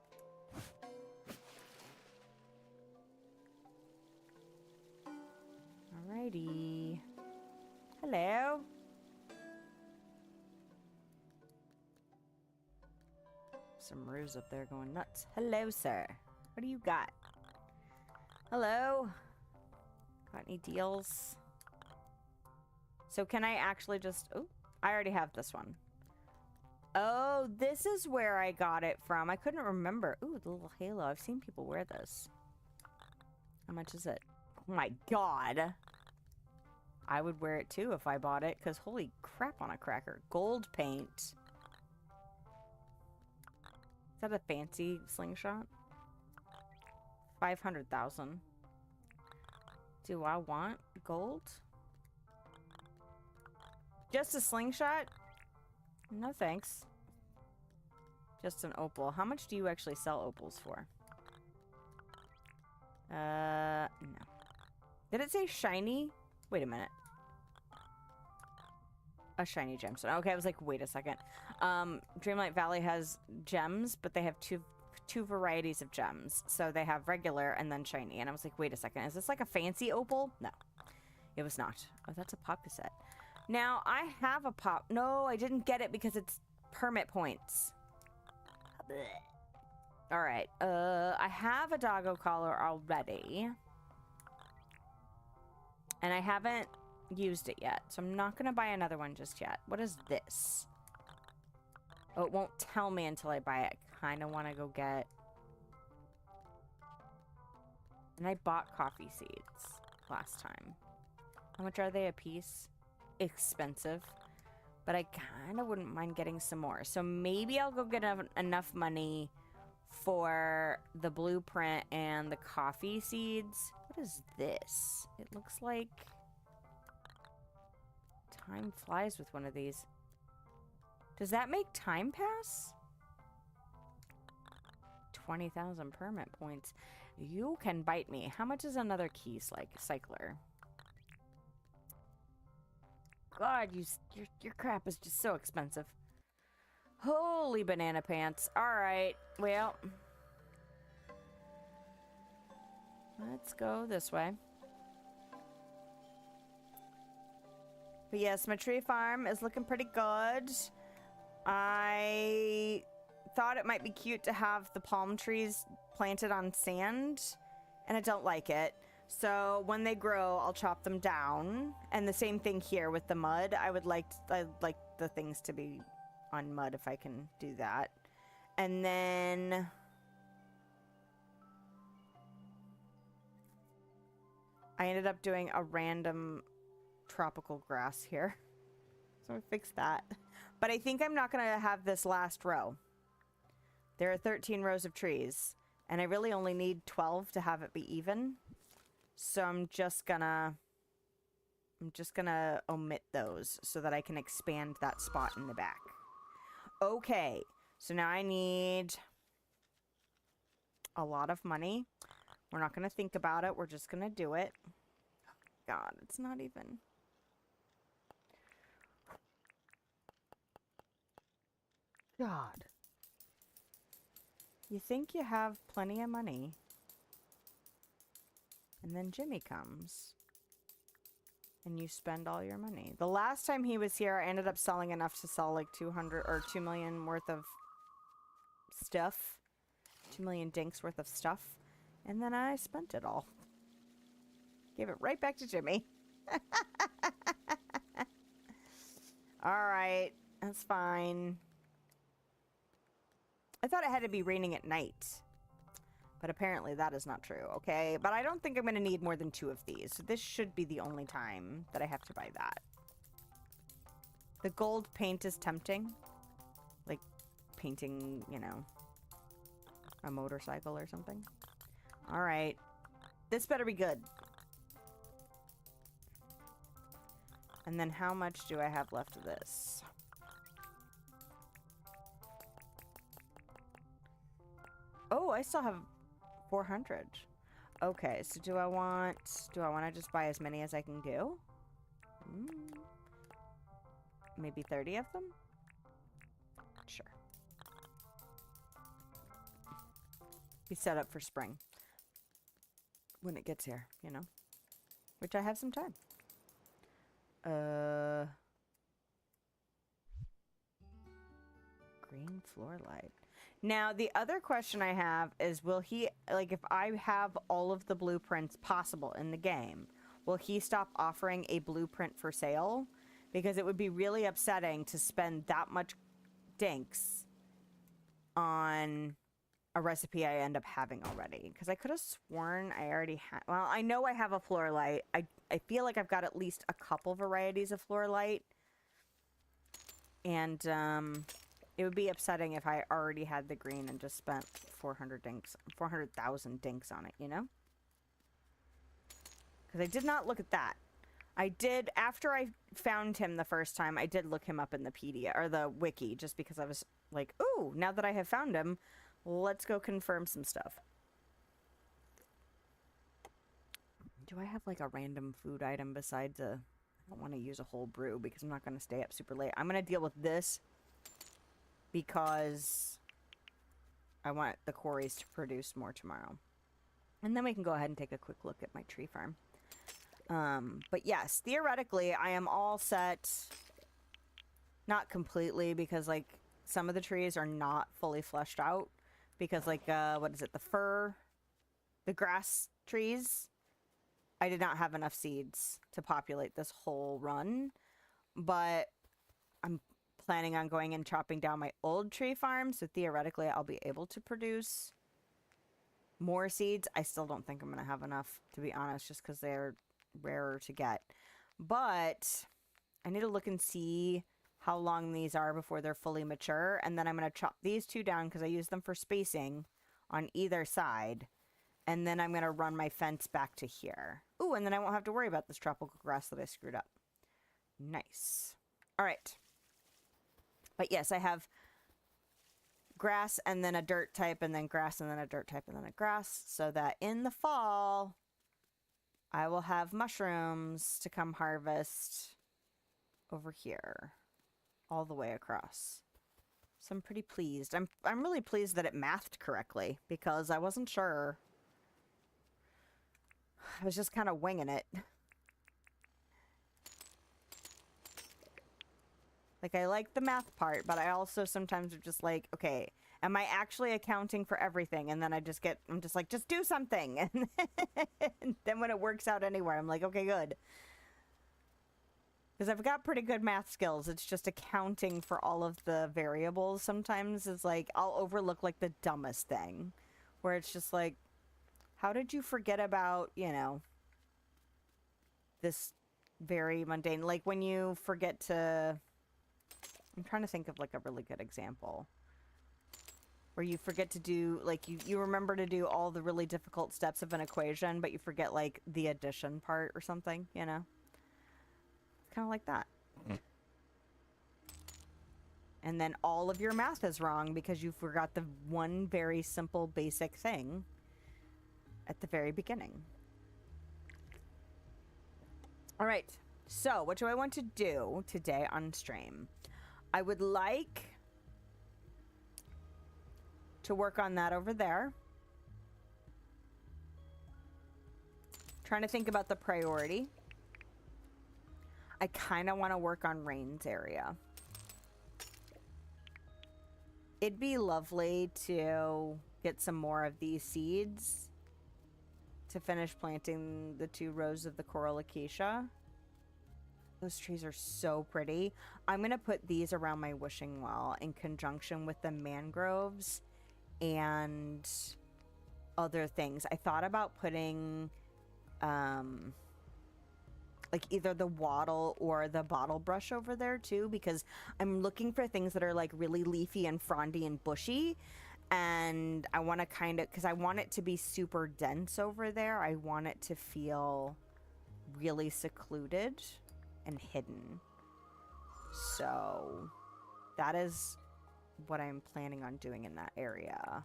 S1: Alrighty. Hello. Some roos up there going nuts. Hello, sir. What do you got? Hello? Got any deals? So can I actually just... Oh, I already have this one. Oh, this is where I got it from. I couldn't remember. Ooh, the little halo. I've seen people wear this. How much is it? Oh my god. I would wear it too if I bought it, because holy crap on a cracker. Gold paint. Is that a fancy slingshot? 500,000. Do I want gold? Just a slingshot? No thanks. Just an opal. How much do you actually sell opals for? No. Did it say shiny? Wait a minute. A shiny gemstone. Okay, I was like, wait a second. Dreamlight Valley has gems, but they have two varieties of gems. So they have regular and then shiny. And I was like, wait a second. Is this like a fancy opal? No, it was not. Oh, that's a poppy set. Now, I have a pop. No, I didn't get it because it's permit points. All right. I have a doggo collar already. And I haven't used it yet, so I'm not gonna buy another one just yet. What is this? Oh, it won't tell me until I buy it. I kind of want to go get... And I bought coffee seeds last time. How much are they a piece? Expensive. But I kind of wouldn't mind getting some more. So maybe I'll go get enough money for the blueprint and the coffee seeds. What is this? It looks like... Time flies with one of these. Does that make time pass? 20,000 permit points. You can bite me. How much is another key cycler? God, your crap is just so expensive. Holy banana pants. Alright, well. Let's go this way. But yes, my tree farm is looking pretty good. I thought it might be cute to have the palm trees planted on sand, and I don't like it. So when they grow, I'll chop them down. And the same thing here with the mud. I'd like the things to be on mud if I can do that. And then I ended up doing a random tropical grass here. So I fixed that. But I think I'm not going to have this last row. There are 13 rows of trees. And I really only need 12 to have it be even. So I'm just gonna omit those so that I can expand that spot in the back. Okay. So now I need a lot of money. We're not going to think about it. We're just going to do it. God, it's not even... God. You think you have plenty of money. And then Jimmy comes. And you spend all your money. The last time he was here, I ended up selling enough to sell like 200 or 2 million worth of stuff. 2 million dinks worth of stuff. And then I spent it all. Gave it right back to Jimmy. Alright. That's fine. I thought it had to be raining at night. But apparently that is not true, okay? But I don't think I'm going to need more than 2 of these. So this should be the only time that I have to buy that. The gold paint is tempting. Like painting, you know, a motorcycle or something. Alright. This better be good. And then how much do I have left of this? Oh, I still have 400. Okay, so do I want to just buy as many as I can do? Maybe 30 of them? Sure. Be set up for spring. When it gets here, you know? Which I have some time. Green floor light. Now, the other question I have is, will he, like, if I have all of the blueprints possible in the game, will he stop offering a blueprint for sale? Because it would be really upsetting to spend that much dinks on a recipe I end up having already. Because I could have sworn I already had, well, I know I have a floor light. I feel like I've got at least a couple varieties of floor light. And, it would be upsetting if I already had the green and just spent 400,000 dinks on it, you know? Because I did not look at that. I did, after I found him the first time, I did look him up in the pedia, or the wiki, just because I was like, ooh, now that I have found him, let's go confirm some stuff. Do I have like a random food item besides a I don't want to use a whole brew because I'm not going to stay up super late. I'm going to deal with this because I want the quarries to produce more tomorrow. And then we can go ahead and take a quick look at my tree farm. But yes, theoretically, I am all set. Not completely, because, like, some of the trees are not fully fleshed out. Because, like, what is it? The grass trees. I did not have enough seeds to populate this whole run. But I'm planning on going and chopping down my old tree farm. So theoretically, I'll be able to produce more seeds. I still don't think I'm going to have enough, to be honest, just because they're rarer to get. But I need to look and see how long these are before they're fully mature. And then I'm going to chop these two down because I use them for spacing on either side. And then I'm going to run my fence back to here. Ooh, and then I won't have to worry about this tropical grass that I screwed up. Nice. All right. But yes, I have grass and then a dirt type and then grass and then a dirt type and then a grass, so that in the fall I will have mushrooms to come harvest over here all the way across. So I'm pretty pleased. I'm really pleased that it mathed correctly because I wasn't sure. I was just kind of winging it. Like, I like the math part, but I also sometimes am just like, okay, am I actually accounting for everything? And then I'm just like, just do something. And then when it works out anywhere, I'm like, okay, good. Because I've got pretty good math skills. It's just accounting for all of the variables sometimes is like, I'll overlook like the dumbest thing. Where it's just like, how did you forget about, you know, this very mundane, like when you forget to... I'm trying to think of like a really good example where you forget to do, like, you remember to do all the really difficult steps of an equation, but you forget like the addition part or something, you know? It's kind of like that. And then all of your math is wrong because you forgot the one very simple basic thing at the very beginning. All right. So what do I want to do today on stream? I would like to work on that over there. Trying to think about the priority. I kind of want to work on Rain's area. It'd be lovely to get some more of these seeds to finish planting the 2 rows of the coral acacia. Those trees are so pretty. I'm going to put these around my wishing well in conjunction with the mangroves and other things. I thought about putting like either the wattle or the bottle brush over there too, because I'm looking for things that are like really leafy and frondy and bushy. And I want to kind of, because I want it to be super dense over there. I want it to feel really secluded and hidden. So that is what I'm planning on doing in that area.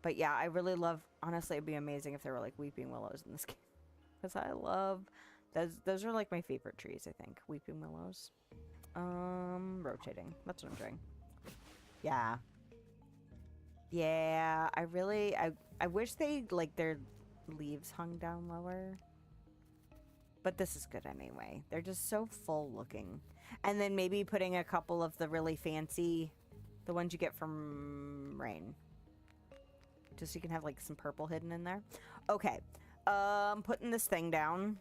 S1: But yeah, I really love, honestly, it'd be amazing if there were like weeping willows in this game. Because I love, those are like my favorite trees, I think. Weeping willows. Rotating. That's what I'm doing. Yeah. Yeah, I wish they, like, their leaves hung down lower. But this is good anyway. They're just so full looking. And then maybe putting a couple of the really fancy, the ones you get from Rain. Just so you can have like some purple hidden in there. Okay. Putting this thing down.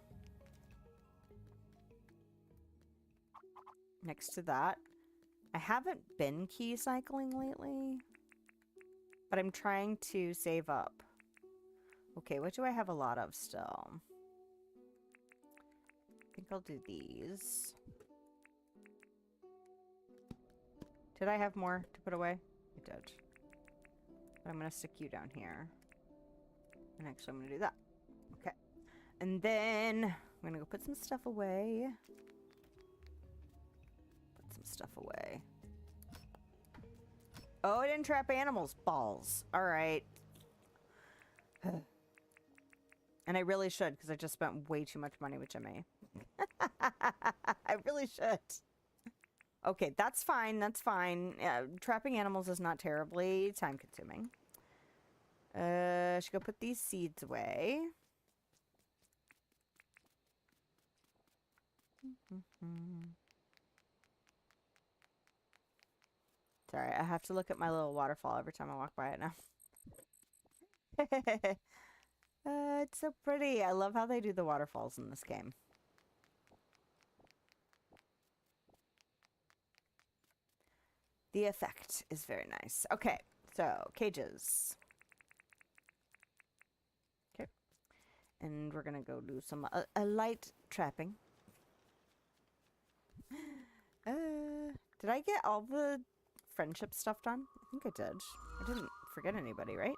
S1: Next to that. I haven't been key cycling lately. But I'm trying to save up. Okay, what do I have a lot of still? I think I'll do these. Did I have more to put away? I did. But I'm going to stick you down here. And actually I'm going to do that. Okay. And then I'm going to go put some stuff away. Put some stuff away. Oh, I didn't trap animals. Balls. All right. And I really should, because I just spent way too much money with Jimmy. I really should. Okay, that's fine. That's fine. Trapping animals is not terribly time consuming. I should go put these seeds away. Sorry, I have to look at my little waterfall every time I walk by it now. It's so pretty. I love how they do the waterfalls in this game. The effect is very nice. Okay, so cages. Okay. And we're gonna go do some a light trapping. Did I get all the friendship stuff done? I think I did. I didn't forget anybody, right?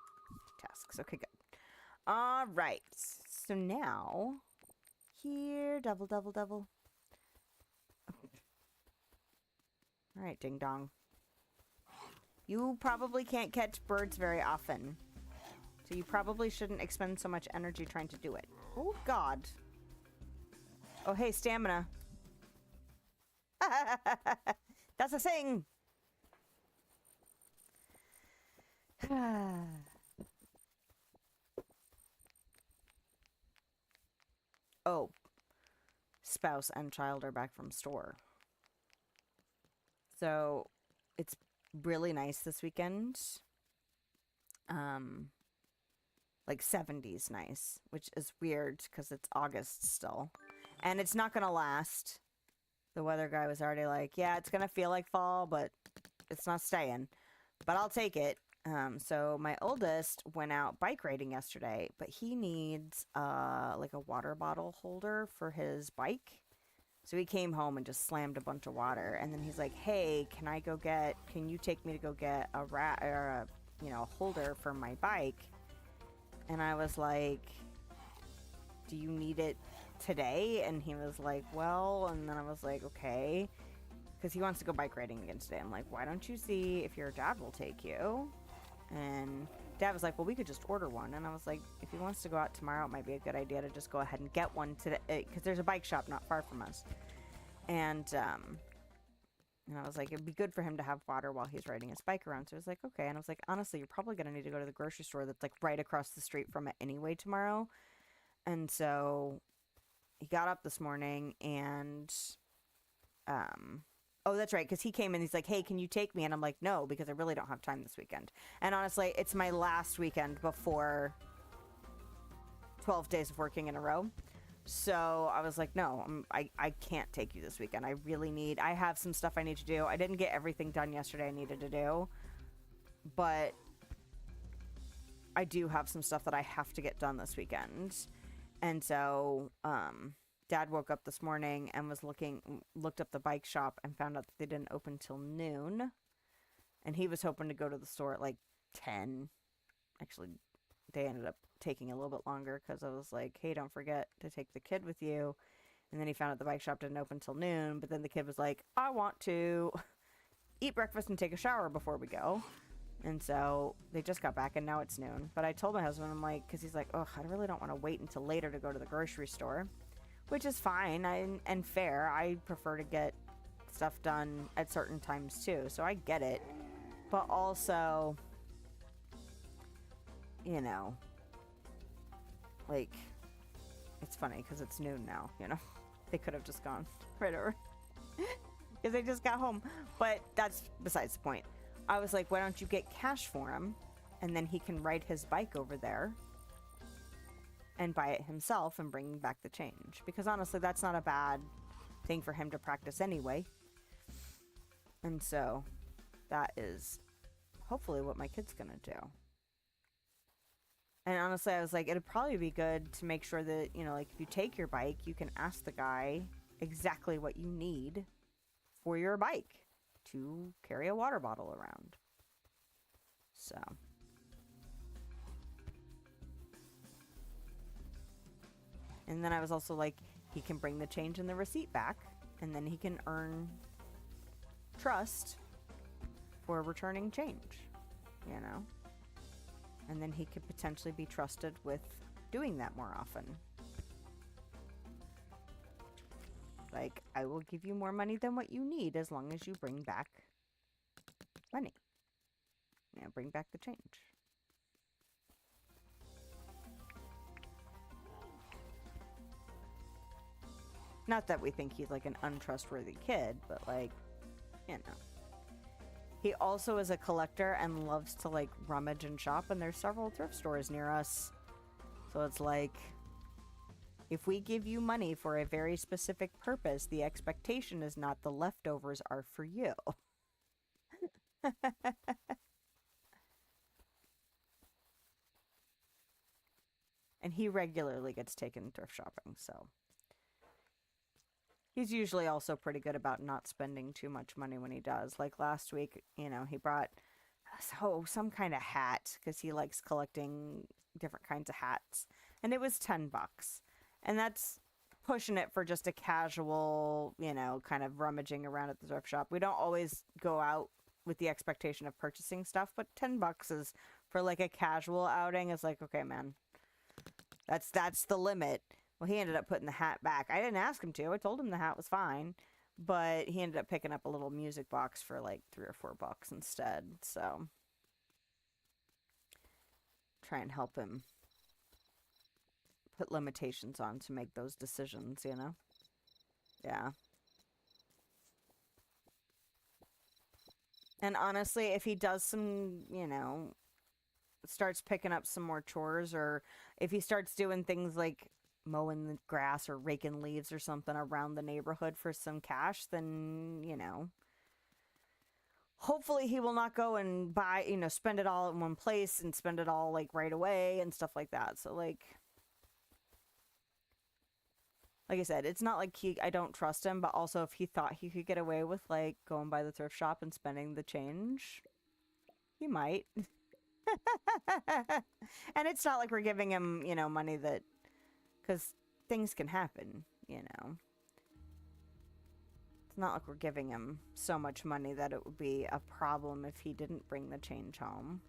S1: Tasks. Okay, good. All right. So now, here, double. All right, ding dong. You probably can't catch birds very often, so you probably shouldn't expend so much energy trying to do it. Oh, God. Oh, hey, stamina. That's a thing. Oh, spouse and child are back from store. So it's really nice this weekend. Like 70s nice, which is weird because it's August still. And it's not gonna last. The weather guy was already like, yeah, it's gonna feel like fall, but it's not staying. But I'll take it. So my oldest went out bike riding yesterday, but he needs like a water bottle holder for his bike. So he came home and just slammed a bunch of water, and then he's like, "Hey, can you take me to go get a holder for my bike?" And I was like, "Do you need it today?" And he was like, "Well," and then I was like, "Okay," because he wants to go bike riding again today. I'm like, "Why don't you see if your dad will take you?" And Dad was like, "Well, we could just order one." And I was like, "If he wants to go out tomorrow, it might be a good idea to just go ahead and get one today, because there's a bike shop not far from us." And I was like, it'd be good for him to have water while he's riding his bike around. So I was like, okay. And I was like, honestly, you're probably going to need to go to the grocery store that's like right across the street from it anyway tomorrow. And so he got up this morning and, oh, that's right. Because he came and he's like, "Hey, can you take me?" And I'm like, "No, because I really don't have time this weekend." And honestly, it's my last weekend before 12 days of working in a row. So I was like, "No, I can't take you this weekend. I have some stuff I need to do. I didn't get everything done yesterday I needed to do, but I do have some stuff that I have to get done this weekend." And so, Dad woke up this morning and looked up the bike shop and found out that they didn't open till noon. And he was hoping to go to the store at like 10. Actually, they ended up taking a little bit longer because I was like, "Hey, don't forget to take the kid with you." And then he found out the bike shop didn't open till noon. But then the kid was like, "I want to eat breakfast and take a shower before we go." And so they just got back and now it's noon. But I told my husband, I'm like, because he's like, "Oh, I really don't want to wait until later to go to the grocery store," which is fine and fair. I prefer to get stuff done at certain times too. So I get it. But also, you know, like, it's funny because it's noon now, you know. They could have just gone right over because they just got home. But that's besides the point. I was like, "Why don't you get cash for him? And then he can ride his bike over there and buy it himself and bring back the change." Because honestly, that's not a bad thing for him to practice anyway. And so that is hopefully what my kid's gonna do. And honestly, I was like, it'd probably be good to make sure that, you know, like if you take your bike, you can ask the guy exactly what you need for your bike to carry a water bottle around. So. And then I was also like, he can bring the change and the receipt back, and then he can earn trust for returning change, you know? And then he could potentially be trusted with doing that more often. Like, I will give you more money than what you need as long as you bring back money. Yeah, bring back the change. Not that we think he's like an untrustworthy kid, but like, you know. He also is a collector and loves to like rummage and shop, and there's several thrift stores near us. So it's like, if we give you money for a very specific purpose, the expectation is not the leftovers are for you. And he regularly gets taken thrift shopping, so he's usually also pretty good about not spending too much money when he does. Like last week, you know, he brought some kind of hat because he likes collecting different kinds of hats, and it was $10. And that's pushing it for just a casual, you know, kind of rummaging around at the thrift shop. We don't always go out with the expectation of purchasing stuff, but $10 is for like a casual outing is like, okay, man, that's the limit. Well, he ended up putting the hat back. I didn't ask him to. I told him the hat was fine, but he ended up picking up a little music box for like $3 or $4 instead. So try and help him put limitations on to make those decisions, you know? Yeah. And honestly, if he does some, you know, starts picking up some more chores, or if he starts doing things like mowing the grass or raking leaves or something around the neighborhood for some cash, then, you know, hopefully he will not go and buy, you know, spend it all in one place and spend it all like right away and stuff like that. So like I said, it's not like I don't trust him, but also if he thought he could get away with like going by the thrift shop and spending the change, he might. And it's not like we're giving him, you know, money that, because things can happen, you know. It's not like we're giving him so much money that it would be a problem if he didn't bring the change home.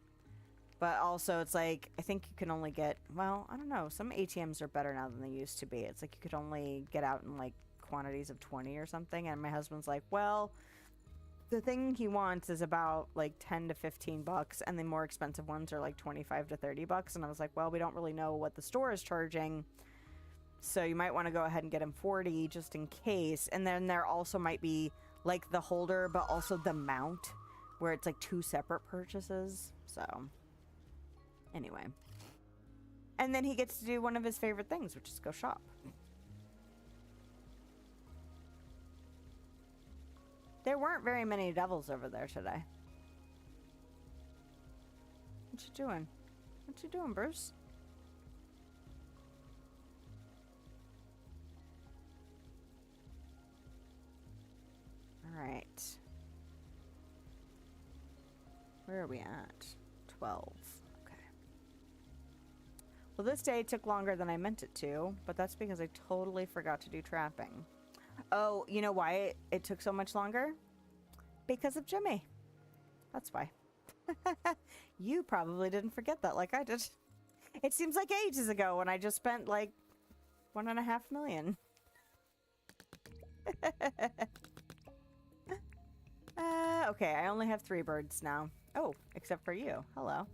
S1: But also, it's like, I think you can only get, well, I don't know. Some ATMs are better now than they used to be. It's like you could only get out in, like, quantities of 20 or something. And my husband's like, well, the thing he wants is about, like, 10 to 15 bucks. And the more expensive ones are, like, 25 to 30 bucks. And I was like, well, we don't really know what the store is charging. So you might want to go ahead and get him 40 just in case. And then there also might be, like, the holder, but also the mount, where it's, like, 2 separate purchases. So anyway, and then he gets to do one of his favorite things, which is go shop. There weren't very many devils over there today. What you doing? What you doing, Bruce? All right. Where are we at? 12. Well, this day took longer than I meant it to, but that's because I totally forgot to do trapping. Oh, you know why it took so much longer? Because of Jimmy. That's why. You probably didn't forget that like I did. It seems like ages ago when I just spent like $1.5 million. Okay, I only have 3 birds now. Oh, except for you. Hello.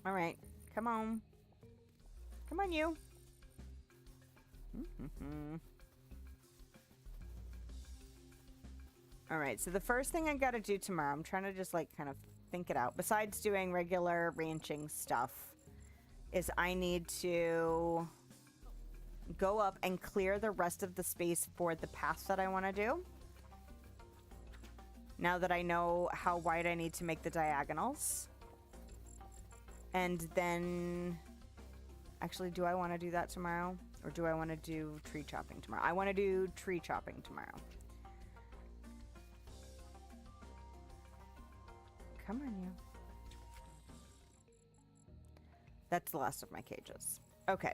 S1: All right, come on. Come on, you. All right, so the first thing I got to do tomorrow, I'm trying to just like kind of think it out. Besides doing regular ranching stuff, is I need to go up and clear the rest of the space for the path that I want to do. Now that I know how wide I need to make the diagonals. And then, actually, do I want to do that tomorrow? Or do I want to do tree chopping tomorrow? I want to do tree chopping tomorrow. Come on, you. That's the last of my cages. Okay,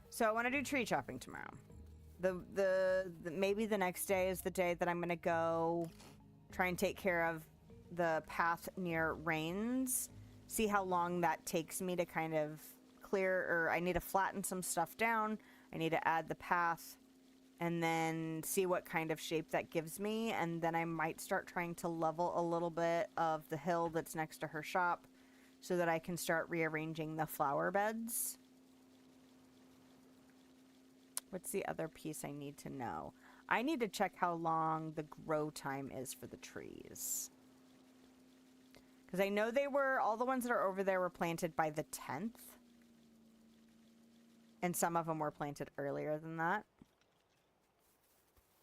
S1: so I want to do tree chopping tomorrow. Maybe the next day is the day that I'm going to go try and take care of the path near Rains. See how long that takes me to kind of clear, or I need to flatten some stuff down. I need to add the path and then see what kind of shape that gives me. And then I might start trying to level a little bit of the hill that's next to her shop so that I can start rearranging the flower beds. What's the other piece I need to know? I need to check how long the grow time is for the trees. Because I know they were, all the ones that are over there were planted by the 10th. And some of them were planted earlier than that.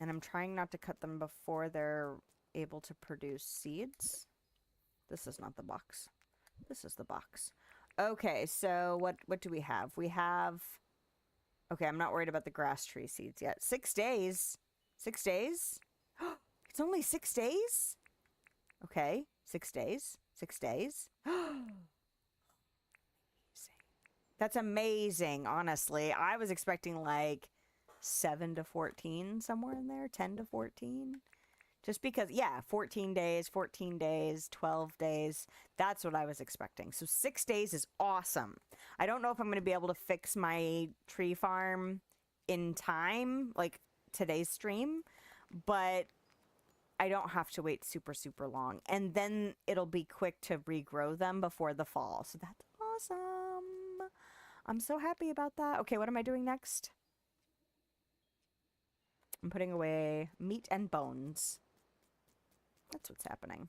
S1: And I'm trying not to cut them before they're able to produce seeds. This is not the box. This is the box. Okay, so what do we have? We have... Okay, I'm not worried about the grass tree seeds yet. 6 days. 6 days? It's only 6 days? Okay, 6 days. 6 days. That's amazing, honestly. I was expecting like 7 to 14, somewhere in there. 10 to 14. Just because, yeah, 14 days, 12 days. That's what I was expecting. So 6 days is awesome. I don't know if I'm going to be able to fix my tree farm in time, like today's stream, but I don't have to wait super, super long. And then it'll be quick to regrow them before the fall. So that's awesome. I'm so happy about that. Okay, what am I doing next? I'm putting away meat and bones. That's what's happening.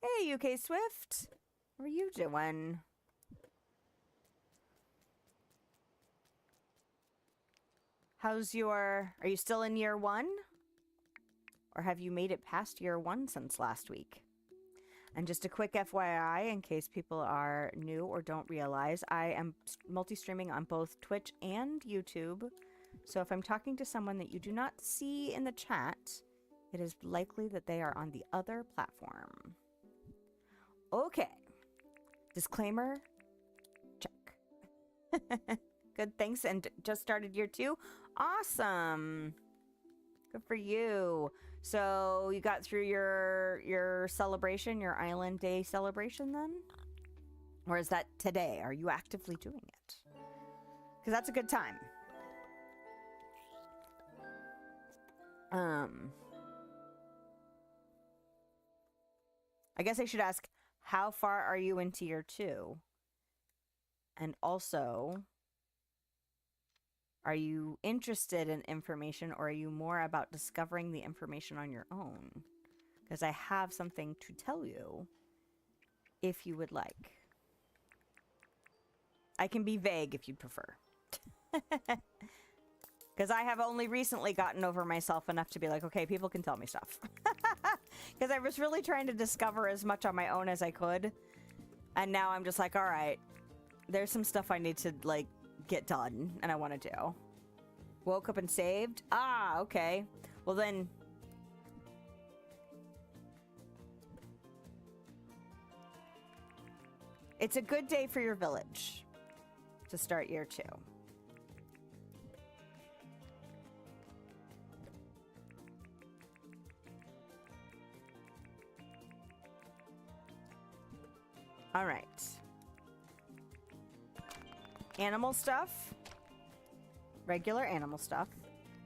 S1: Hey, UK Swift. What are you doing? How's your... Are you still in year 1? Or have you made it past year 1 since last week? And just a quick FYI, in case people are new or don't realize, I am multi-streaming on both Twitch and YouTube. So if I'm talking to someone that you do not see in the chat, it is likely that they are on the other platform. Okay. Disclaimer, check. Good, thanks. And just started year 2? Awesome. Good for you. So you got through your celebration, your Island Day celebration then? Or is that today? Are you actively doing it? Because that's a good time. I guess I should ask, how far are you into year 2? And also, are you interested in information, or are you more about discovering the information on your own? Because I have something to tell you, if you would like. I can be vague if you'd prefer. Because I have only recently gotten over myself enough to be like, okay, people can tell me stuff. Because I was really trying to discover as much on my own as I could. And now I'm just like, all right, there's some stuff I need to, like, get done, and I want to do. Woke up and saved? Ah, okay. Well then... It's a good day for your village to start year 2. All right. Animal stuff. Regular animal stuff.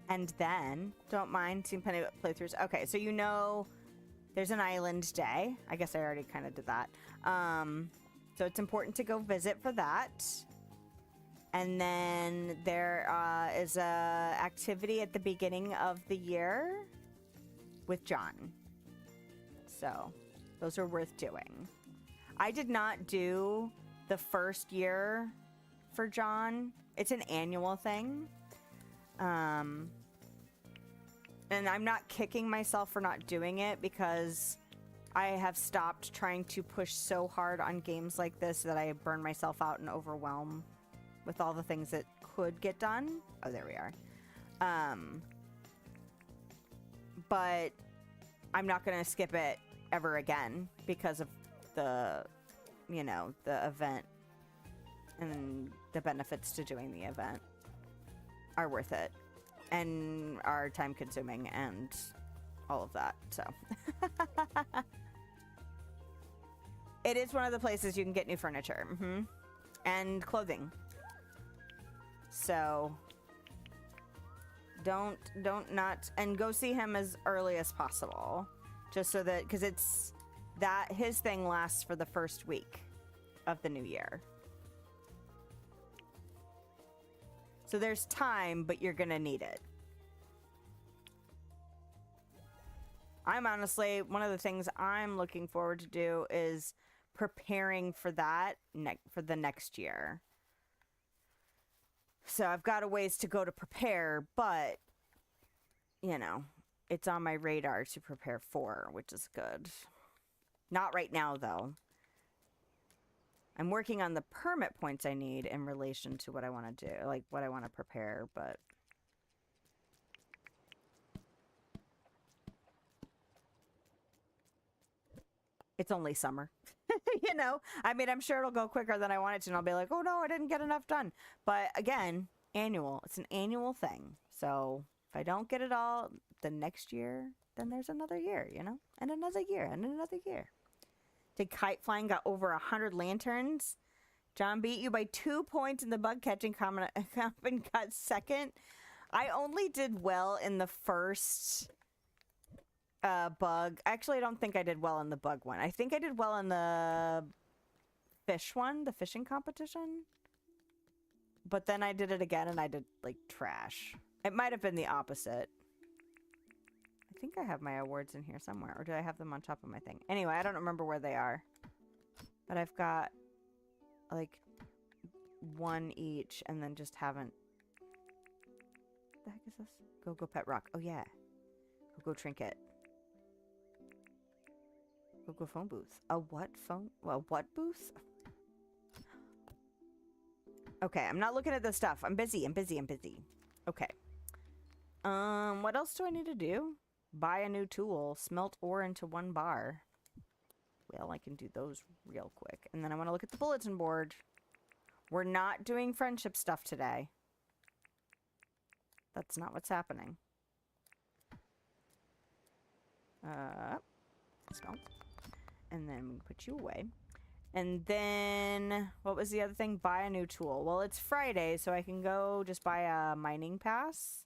S1: And then, don't mind seeing plenty of playthroughs. Okay, so you know there's an island day. I guess I already kind of did that. So it's important to go visit for that. And then there is a activity at the beginning of the year with John. So those are worth doing. I did not do the first year for John. It's an annual thing. And I'm not kicking myself for not doing it, because I have stopped trying to push so hard on games like this that I burn myself out and overwhelm with all the things that could get done. Oh, there we are. But I'm not going to skip it ever again because of the, you know, the event, and the benefits to doing the event are worth it and are time consuming and all of that. So it is one of the places you can get new furniture and clothing So don't not, and go see him as early as possible, just so that, because it's that his thing lasts for the first week of the new year. So there's time, but you're gonna need it. I'm honestly, one of the things I'm looking forward to do is preparing for that for the next year. So I've got a ways to go to prepare, but, you know, it's on my radar to prepare for, which is good. Not right now, though. I'm working on the permit points I need in relation to what I want to do, like what I want to prepare, but... It's only summer. You know? I mean, I'm sure it'll go quicker than I want it to, and I'll be like, oh no, I didn't get enough done. But again, annual. It's an annual thing. So if I don't get it all the next year, then there's another year, you know? And another year, and another year. Did kite flying got over 100 lanterns? John beat you by 2 points in the bug catching comment and got second. I only did well in the first bug. Actually, I don't think I did well in the bug one. I think I did well in the fish one, the fishing competition. But then I did it again and I did like trash. It might have been the opposite. I think I have my awards in here somewhere, or do I have them on top of my thing? Anyway, I don't remember where they are. But I've got like one each and then just haven't. What the heck is this? Go Pet Rock. Oh yeah. Go Trinket. Go phone booth. A what phone? Well, what booth? Okay, I'm not looking at this stuff. I'm busy. Okay. What else do I need to do? Buy a new tool. Smelt ore into 1 bar. Well, I can do those real quick. And then I want to look at the bulletin board. We're not doing friendship stuff today. That's not what's happening. Smelt. And then we put you away. And then, what was the other thing? Buy a new tool. Well, it's Friday, so I can go just buy a mining pass.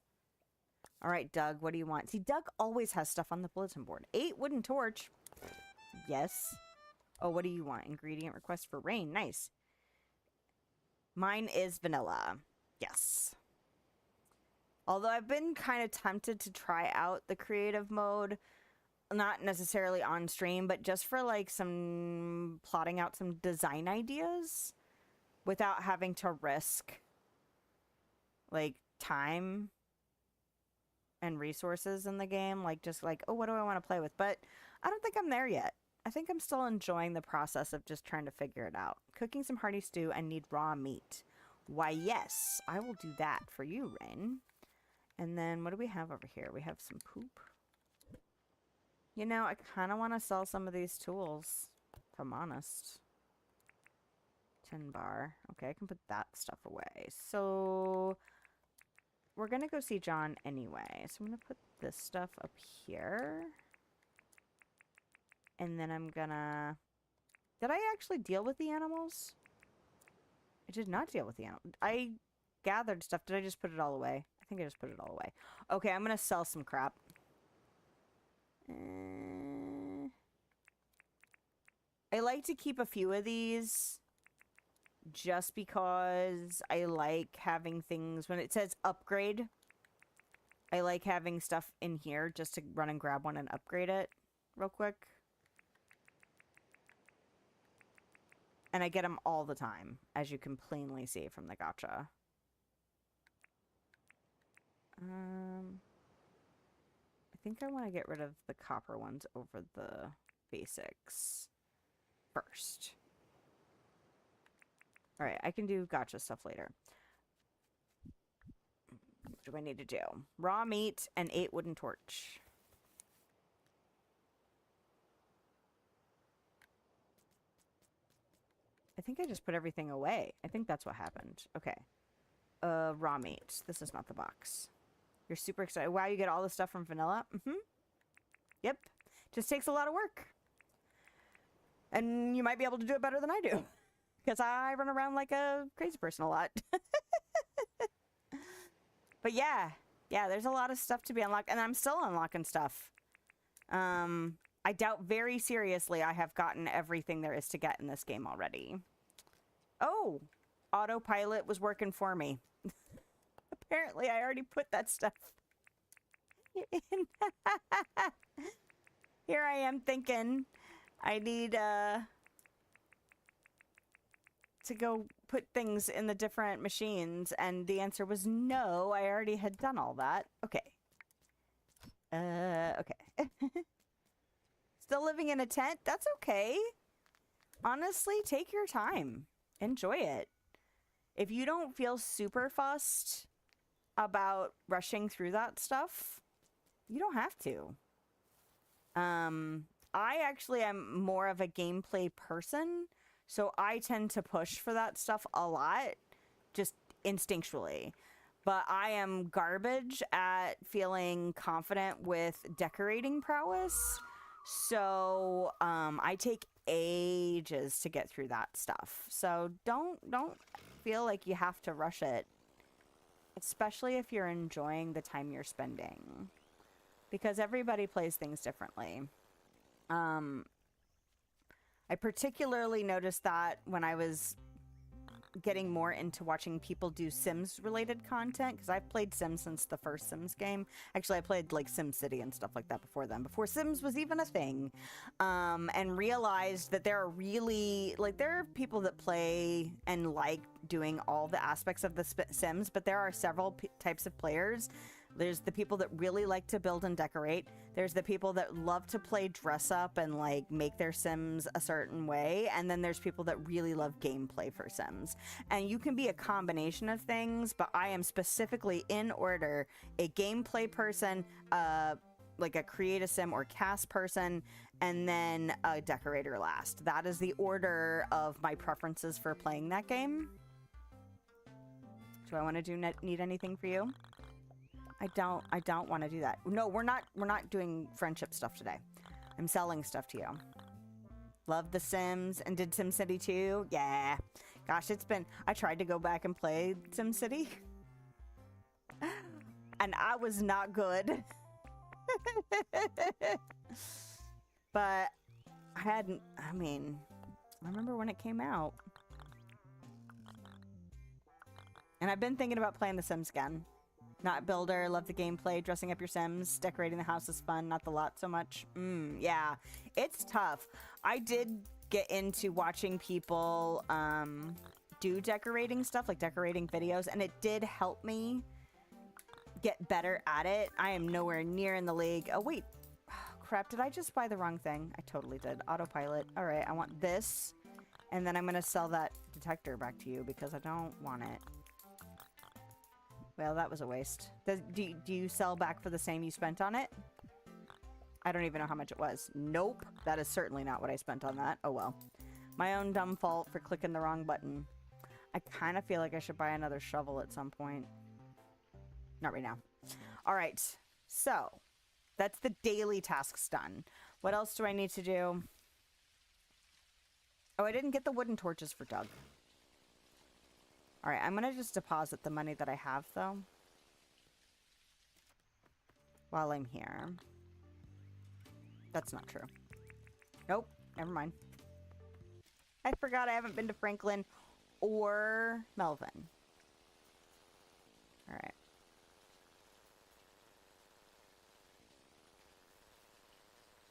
S1: All right, Doug, what do you want? See, Doug always has stuff on the bulletin board. 8 wooden torch. Yes. Oh, what do you want? Ingredient request for rain. Nice. Mine is vanilla. Yes. Although I've been kind of tempted to try out the creative mode. Not necessarily on stream, but just for like some plotting out some design ideas without having to risk like time and resources in the game. Like just like, oh, what do I want to play with? But I don't think I'm there yet. I think I'm still enjoying the process of just trying to figure it out. Cooking some hearty stew and need raw meat. Why, yes, I will do that for you, Rain. And then what do we have over here? We have some poop. You know, I kind of want to sell some of these tools, if I'm honest. 10 bar. Okay, I can put that stuff away. So, we're going to go see John anyway. So, I'm going to put this stuff up here. And then I'm going to... Did I actually deal with the animals? I did not deal with the animals. I gathered stuff. Did I just put it all away? I think I just put it all away. Okay, I'm going to sell some crap. I like to keep a few of these just because I like having things when it says upgrade. I like having stuff in here just to run and grab one and upgrade it real quick. And I get them all the time, as you can plainly see from the gacha. I think I want to get rid of the copper ones over the basics first. Alright, I can do gacha stuff later. What do I need to do? Raw meat and 8 wooden torch. I think I just put everything away. I think that's what happened. Okay. Raw meat. This is not the box. You're super excited. Wow, you get all the stuff from vanilla? Mm-hmm. Yep. Just takes a lot of work. And you might be able to do it better than I do. Because I run around like a crazy person a lot. But yeah, there's a lot of stuff to be unlocked, and I'm still unlocking stuff. I doubt very seriously I have gotten everything there is to get in this game already. Oh, autopilot was working for me. Apparently, I already put that stuff in. Here I am thinking I need to go put things in the different machines, and the answer was no, I already had done all that. Okay. Okay. Still living in a tent? That's okay. Honestly, take your time. Enjoy it. If you don't feel super fussed about rushing through that stuff, you don't have to. I actually am more of a gameplay person, so I tend to push for that stuff a lot, just instinctually. But I am garbage at feeling confident with decorating prowess, so I take ages to get through that stuff. So don't feel like you have to rush it, especially if you're enjoying the time you're spending, because everybody plays things differently. I particularly noticed that when I was getting more into watching people do Sims related content, because I've played Sims since the first Sims game. Actually, I played like SimCity and stuff like that before then, before Sims was even a thing, and realized that there are really, like, there are people that play and like doing all the aspects of the Sims, but there are several types of players. There's the people that really like to build and decorate. There's the people that love to play dress up and like make their Sims a certain way. And then there's people that really love gameplay for Sims. And you can be a combination of things, but I am specifically in order a gameplay person, like a create a sim or cast person, and then a decorator last. That is the order of my preferences for playing that game. Do I want to need anything for you? I don't want to do that. No, we're not doing friendship stuff today. I'm selling stuff to you. Love The Sims and did SimCity 2. Yeah. Gosh, I tried to go back and play SimCity. And I was not good. But I remember when it came out. And I've been thinking about playing The Sims again. Not builder, love the gameplay, dressing up your Sims, decorating the house is fun, not the lot so much. Yeah, it's tough. I did get into watching people do decorating stuff, like decorating videos, and it did help me get better at it. I am nowhere near in the league. Oh, wait. Crap, did I just buy the wrong thing? I totally did. Autopilot. All right, I want this, and then I'm going to sell that detector back to you because I don't want it. Well, that was a waste. Do you sell back for the same you spent on it? I don't even know how much it was. Nope. That is certainly not what I spent on that. Oh, well. My own dumb fault for clicking the wrong button. I kind of feel like I should buy another shovel at some point. Not right now. All right. So, that's the daily tasks done. What else do I need to do? Oh, I didn't get the wooden torches for Doug. All right, I'm going to just deposit the money that I have, though, while I'm here. That's not true. Nope, never mind. I forgot I haven't been to Franklin or Melvin. All right.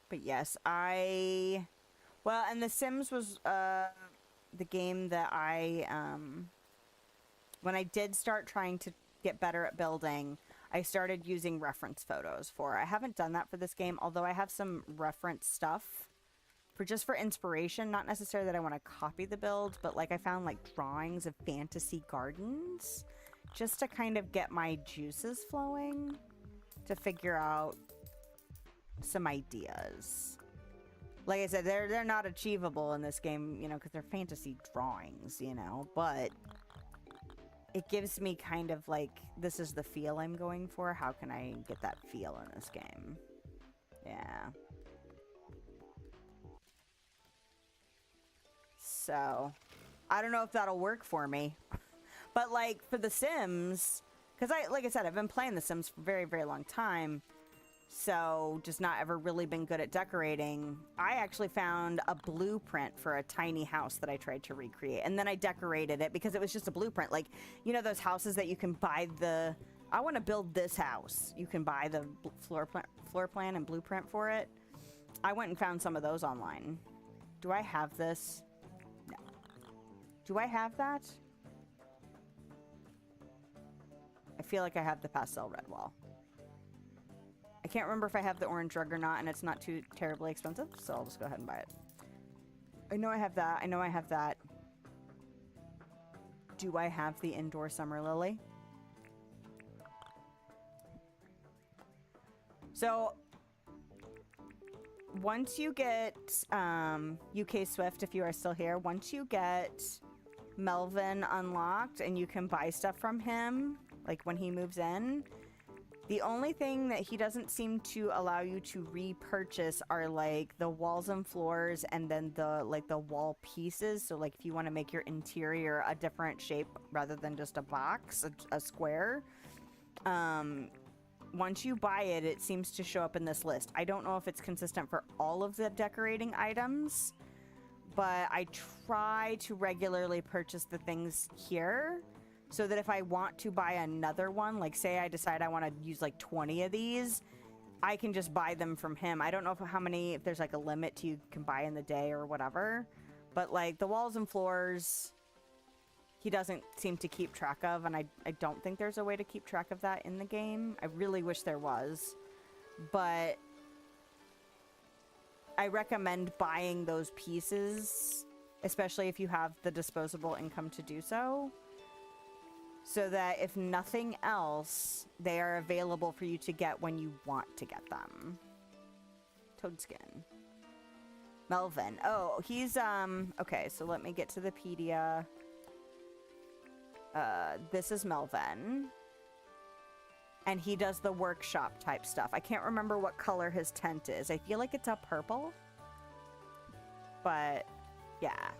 S1: But yes, well, and The Sims was the game that when I did start trying to get better at building, I started using reference photos for. I haven't done that for this game, although I have some reference stuff for inspiration. Not necessarily that I want to copy the build, but like I found like drawings of fantasy gardens just to kind of get my juices flowing to figure out some ideas. Like I said, they're not achievable in this game, you know, because they're fantasy drawings, you know, but it gives me kind of like, this is the feel I'm going for. How can I get that feel in this game? Yeah. So, I don't know if that'll work for me. But like, for The Sims, Because like I said, I've been playing The Sims for a very, very long time. So just not ever really been good at decorating. I actually found a blueprint for a tiny house that I tried to recreate. And then I decorated it because it was just a blueprint. Like, you know, those houses that you can buy the... I want to build this house. You can buy the floor plan and blueprint for it. I went and found some of those online. Do I have this? No. Do I have that? I feel like I have the pastel red wall. I can't remember if I have the orange rug or not, and it's not too terribly expensive, so I'll just go ahead and buy it. I know I have that. I know I have that. Do I have the indoor summer lily? So, once you get UK Swift, if you are still here, once you get Melvin unlocked and you can buy stuff from him, like when he moves in, the only thing that he doesn't seem to allow you to repurchase are like the walls and floors and then the like the wall pieces. So like if you want to make your interior a different shape rather than just a box, a square, once you buy it, it seems to show up in this list. I don't know if it's consistent for all of the decorating items, but I try to regularly purchase the things here so that if I want to buy another one, like say I decide I want to use like 20 of these, I can just buy them from him. I don't know if there's like a limit to you can buy in the day or whatever, but like the walls and floors, he doesn't seem to keep track of, and I don't think there's a way to keep track of that in the game. I really wish there was, but I recommend buying those pieces, especially if you have the disposable income to do so, so that if nothing else, they are available for you to get when you want to get them. Toadskin. Melvin. Oh, he's, okay, so let me get to the pedia. This is Melvin. And he does the workshop type stuff. I can't remember what color his tent is. I feel like it's a purple. But, yeah.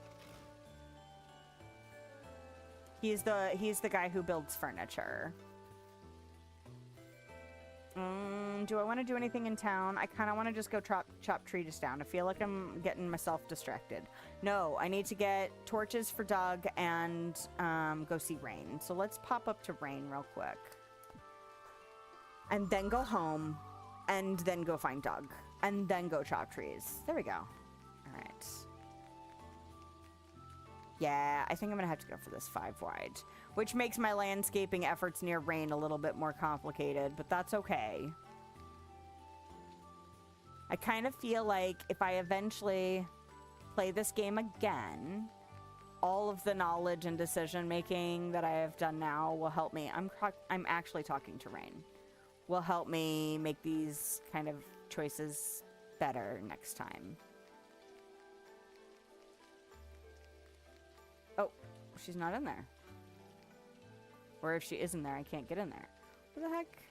S1: He's the guy who builds furniture. Do I want to do anything in town? I kind of want to just go chop trees down. I feel like I'm getting myself distracted. No, I need to get torches for Doug and go see Rain. So let's pop up to Rain real quick. And then go home. And then go find Doug. And then go chop trees. There we go. All right. Yeah, I think I'm going to have to go for this 5 wide. Which makes my landscaping efforts near Rain a little bit more complicated. But that's okay. I kind of feel like if I eventually play this game again, all of the knowledge and decision making that I have done now will help me. I'm actually talking to Rain. Will help me make these kind of choices better next time. Oh, she's not in there. Or if she is in there, I can't get in there. What the heck?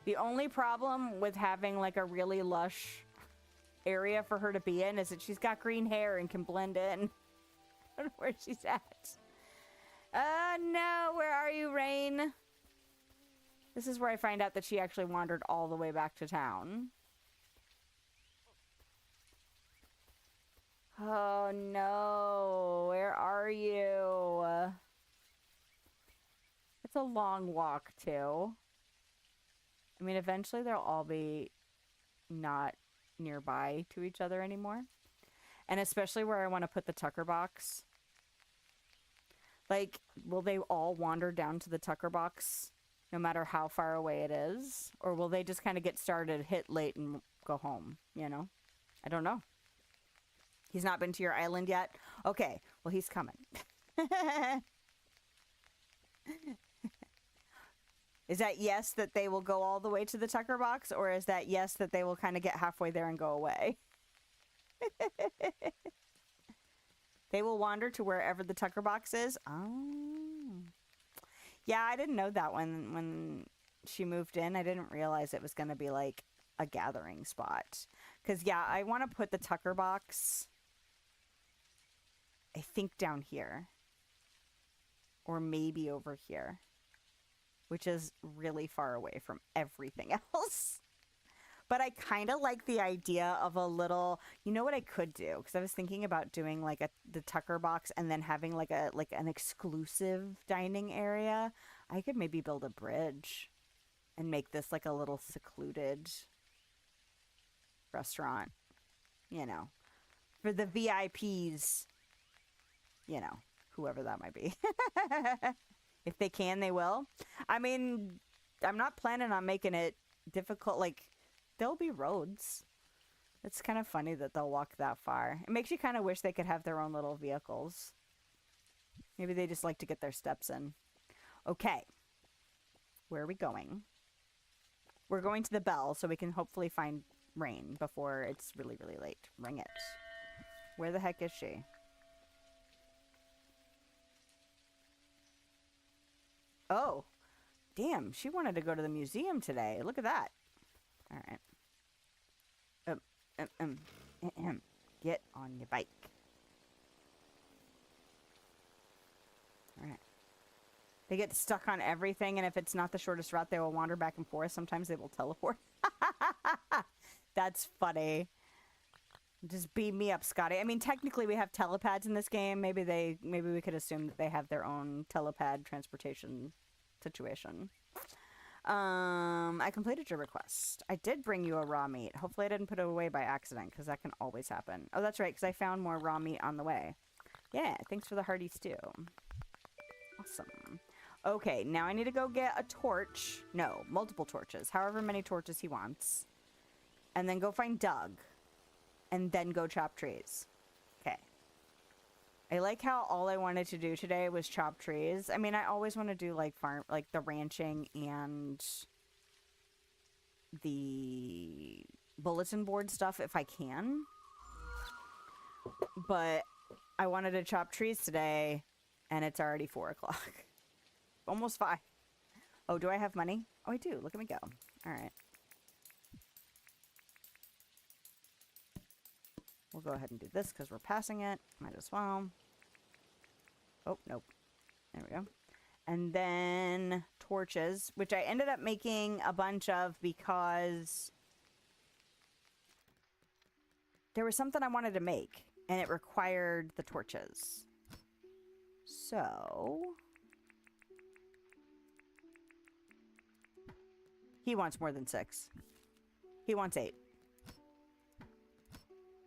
S1: The only problem with having like a really lush area for her to be in is that she's got green hair and can blend in. I don't know where she's at. No, where are you, Rain? This is where I find out that she actually wandered all the way back to town. Oh no, where are you? It's a long walk too. I mean, eventually they'll all be not nearby to each other anymore. And especially where I want to put the Tucker box. Like, will they all wander down to the Tucker box no matter how far away it is? Or will they just kind of get started, hit late, and go home, you know? I don't know. He's not been to your island yet? Okay, well, he's coming. Is that yes that they will go all the way to the Tucker box, or is that yes that they will kind of get halfway there and go away? They will wander to wherever the Tucker box is? Oh. Yeah, I didn't know that when she moved in. I didn't realize it was going to be like a gathering spot. Because, yeah, I want to put the Tucker box, I think, down here. Or maybe over here. which is really far away from everything else. But I kind of like the idea of a little, you know what I could do? Because I was thinking about doing like the Tucker box and then having like an exclusive dining area. I could maybe build a bridge and make this like a little secluded restaurant, you know, for the VIPs, you know, whoever that might be. If they can, they will. I mean, I'm not planning on making it difficult. Like, there'll be roads. It's kind of funny that they'll walk that far. It makes you kind of wish they could have their own little vehicles. Maybe they just like to get their steps in. Okay. Where are we going? We're going to the bell so we can hopefully find Rain before it's really, really late. Ring it. Where the heck is she? Oh. Damn, she wanted to go to the museum today. Look at that. All right. Get on your bike. All right. They get stuck on everything, and if it's not the shortest route, they will wander back and forth. Sometimes they will teleport. That's funny. Just beam me up, Scotty. I mean, technically we have telepads in this game. Maybe we could assume that they have their own telepad transportation situation. I completed your request. I did bring you a raw meat. Hopefully I didn't put it away by accident, because that can always happen. Oh, that's right, because I found more raw meat on the way. Yeah, thanks for the hearty stew. Awesome. Okay, now I need to go get a torch. No, multiple torches. However many torches he wants. And then go find Doug. And then go chop trees. Okay. I like how all I wanted to do today was chop trees. I mean, I always want to do like the ranching and the bulletin board stuff if I can. But I wanted to chop trees today, and it's already 4 o'clock. Almost 5. Oh, do I have money? Oh, I do. Look at me go. All right. We'll go ahead and do this because we're passing it. Might as well. Oh, nope. There we go. And then torches, which I ended up making a bunch of because there was something I wanted to make, and it required the torches. So he wants more than 6. He wants 8.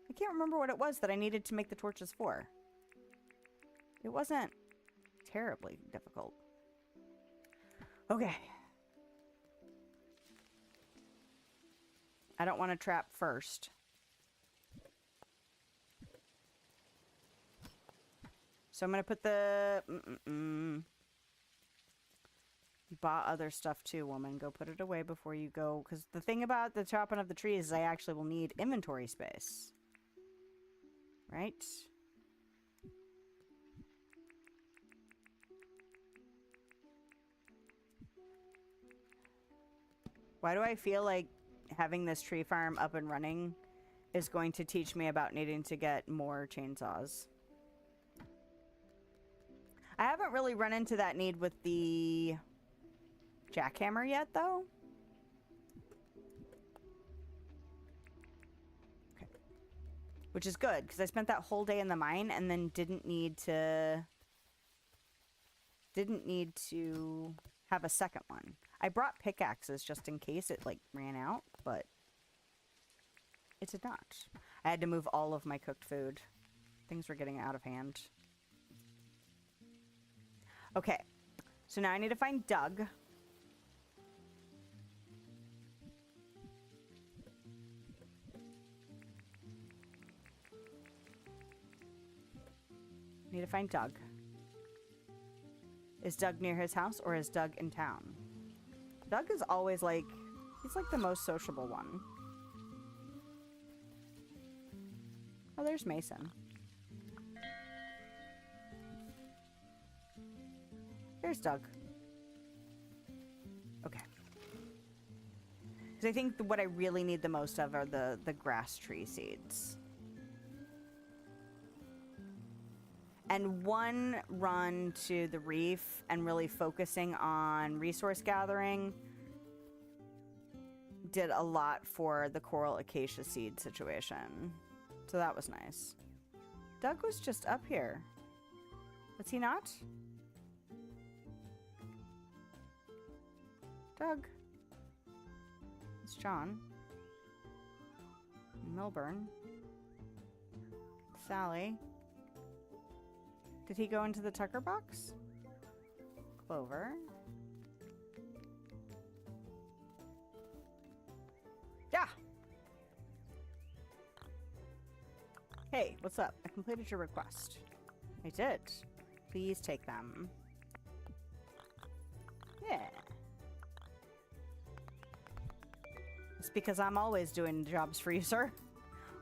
S1: I can't remember what it was that I needed to make the torches for. It wasn't terribly difficult. Okay. I don't want to trap first. So I'm going to put the... You bought other stuff too, woman. Go put it away before you go. Because the thing about the chopping of the trees is I actually will need inventory space. Right? Why do I feel like having this tree farm up and running is going to teach me about needing to get more chainsaws? I haven't really run into that need with the jackhammer yet, though. Okay. Which is good, because I spent that whole day in the mine and then didn't need to have a second one. I brought pickaxes just in case it, like, ran out, but it did not. I had to move all of my cooked food. Things were getting out of hand. Okay, so now I need to find Doug. Need to find Doug. Is Doug near his house, or is Doug in town? Doug is always like, he's like the most sociable one. Oh, there's Mason. There's Doug. Okay. Because I think what I really need the most of are the grass tree seeds. and one run to the reef and really focusing on resource gathering did a lot for the coral acacia seed situation. So that was nice. Doug was just up here. Was he not? Doug. It's John. Milburn. Sally. Did he go into the Tucker box? Clover. Yeah! Hey, what's up? I completed your request. I did. Please take them. Yeah. It's because I'm always doing jobs for you, sir.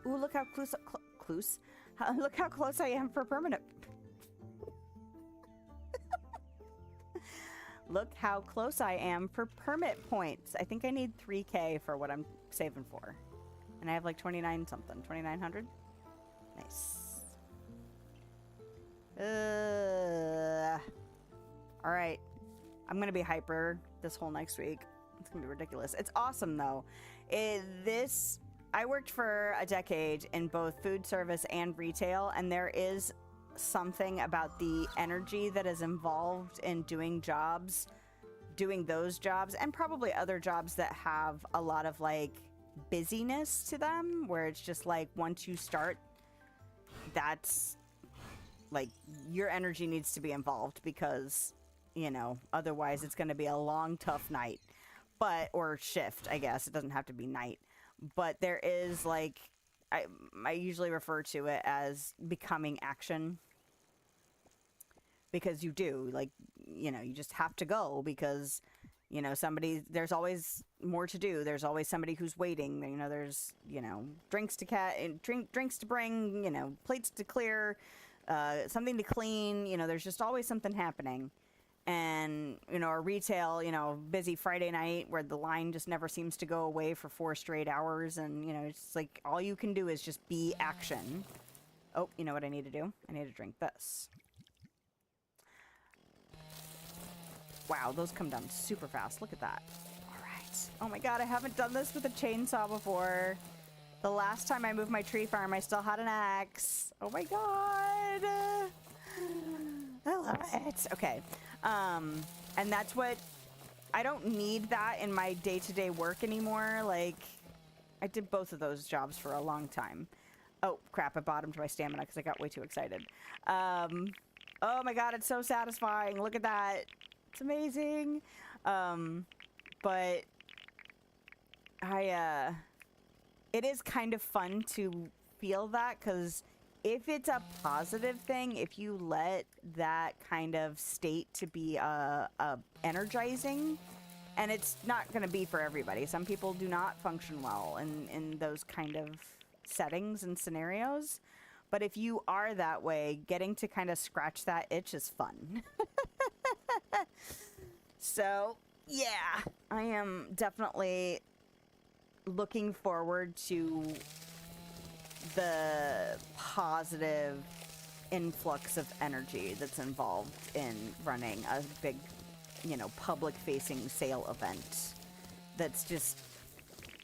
S1: Ooh, look how close look how close I am for permanent. Look how close I am for permit points. I think I need 3K for what I'm saving for. And I have like 29 something, 2,900. Nice. All right. I'm going to be hyper this whole next week. It's going to be ridiculous. It's awesome though. I worked for a decade in both food service and retail, and there is something about the energy that is involved in doing those jobs, and probably other jobs that have a lot of like busyness to them, where it's just like once you start, that's like your energy needs to be involved, because you know otherwise it's going to be a long tough night, or shift. I guess it doesn't have to be night, but there is like I usually refer to it as becoming action. Because you do, like, you know, you just have to go because, you know, there's always more to do. There's always somebody who's waiting. You know, there's, you know, drinks to bring, you know, plates to clear, something to clean. You know, there's just always something happening. And, you know, our retail, you know, busy Friday night where the line just never seems to go away for 4 straight hours. And, you know, it's like all you can do is just be action. Oh, you know what I need to do? I need to drink this. Wow, those come down super fast. Look at that. All right. Oh my god, I haven't done this with a chainsaw before. The last time I moved my tree farm, I still had an axe. Oh my god. I love it. Okay. And that's what... I don't need that in my day-to-day work anymore. Like, I did both of those jobs for a long time. Oh, crap. I bottomed my stamina because I got way too excited. Oh my god, it's so satisfying. Look at that. It's amazing. But it is kind of fun to feel that, because if it's a positive thing, if you let that kind of state to be energizing, and it's not going to be for everybody. Some people do not function well in those kind of settings and scenarios. But if you are that way, getting to kind of scratch that itch is fun. So, yeah, I am definitely looking forward to the positive influx of energy that's involved in running a big, you know, public-facing sale event. That's just,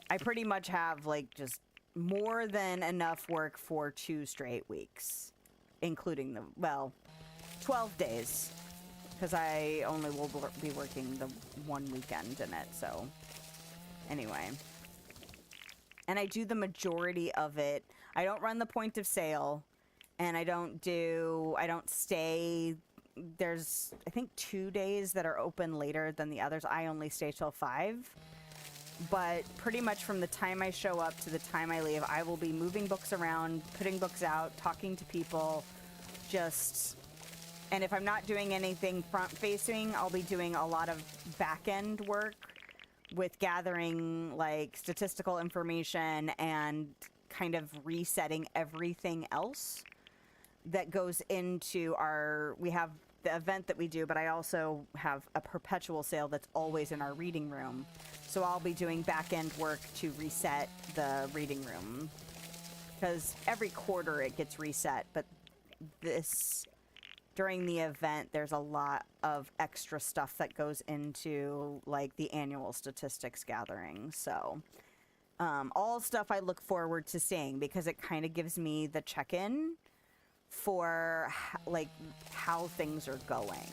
S1: I pretty much have, like, just more than enough work for 2 straight weeks, including 12 days. Because I only will be working the 1 weekend in it, so anyway. And I do the majority of it. I don't run the point of sale, and I don't stay. There's, I think, 2 days that are open later than the others. I only stay till 5. But pretty much from the time I show up to the time I leave, I will be moving books around, putting books out, talking to people, just... And if I'm not doing anything front-facing, I'll be doing a lot of back-end work with gathering, like, statistical information and kind of resetting everything else that goes into we have the event that we do, but I also have a perpetual sale that's always in our reading room. So I'll be doing back-end work to reset the reading room. Because every quarter it gets reset, but this during the event, there's a lot of extra stuff that goes into like the annual statistics gathering. So all stuff I look forward to seeing because it kind of gives me the check-in for like how things are going.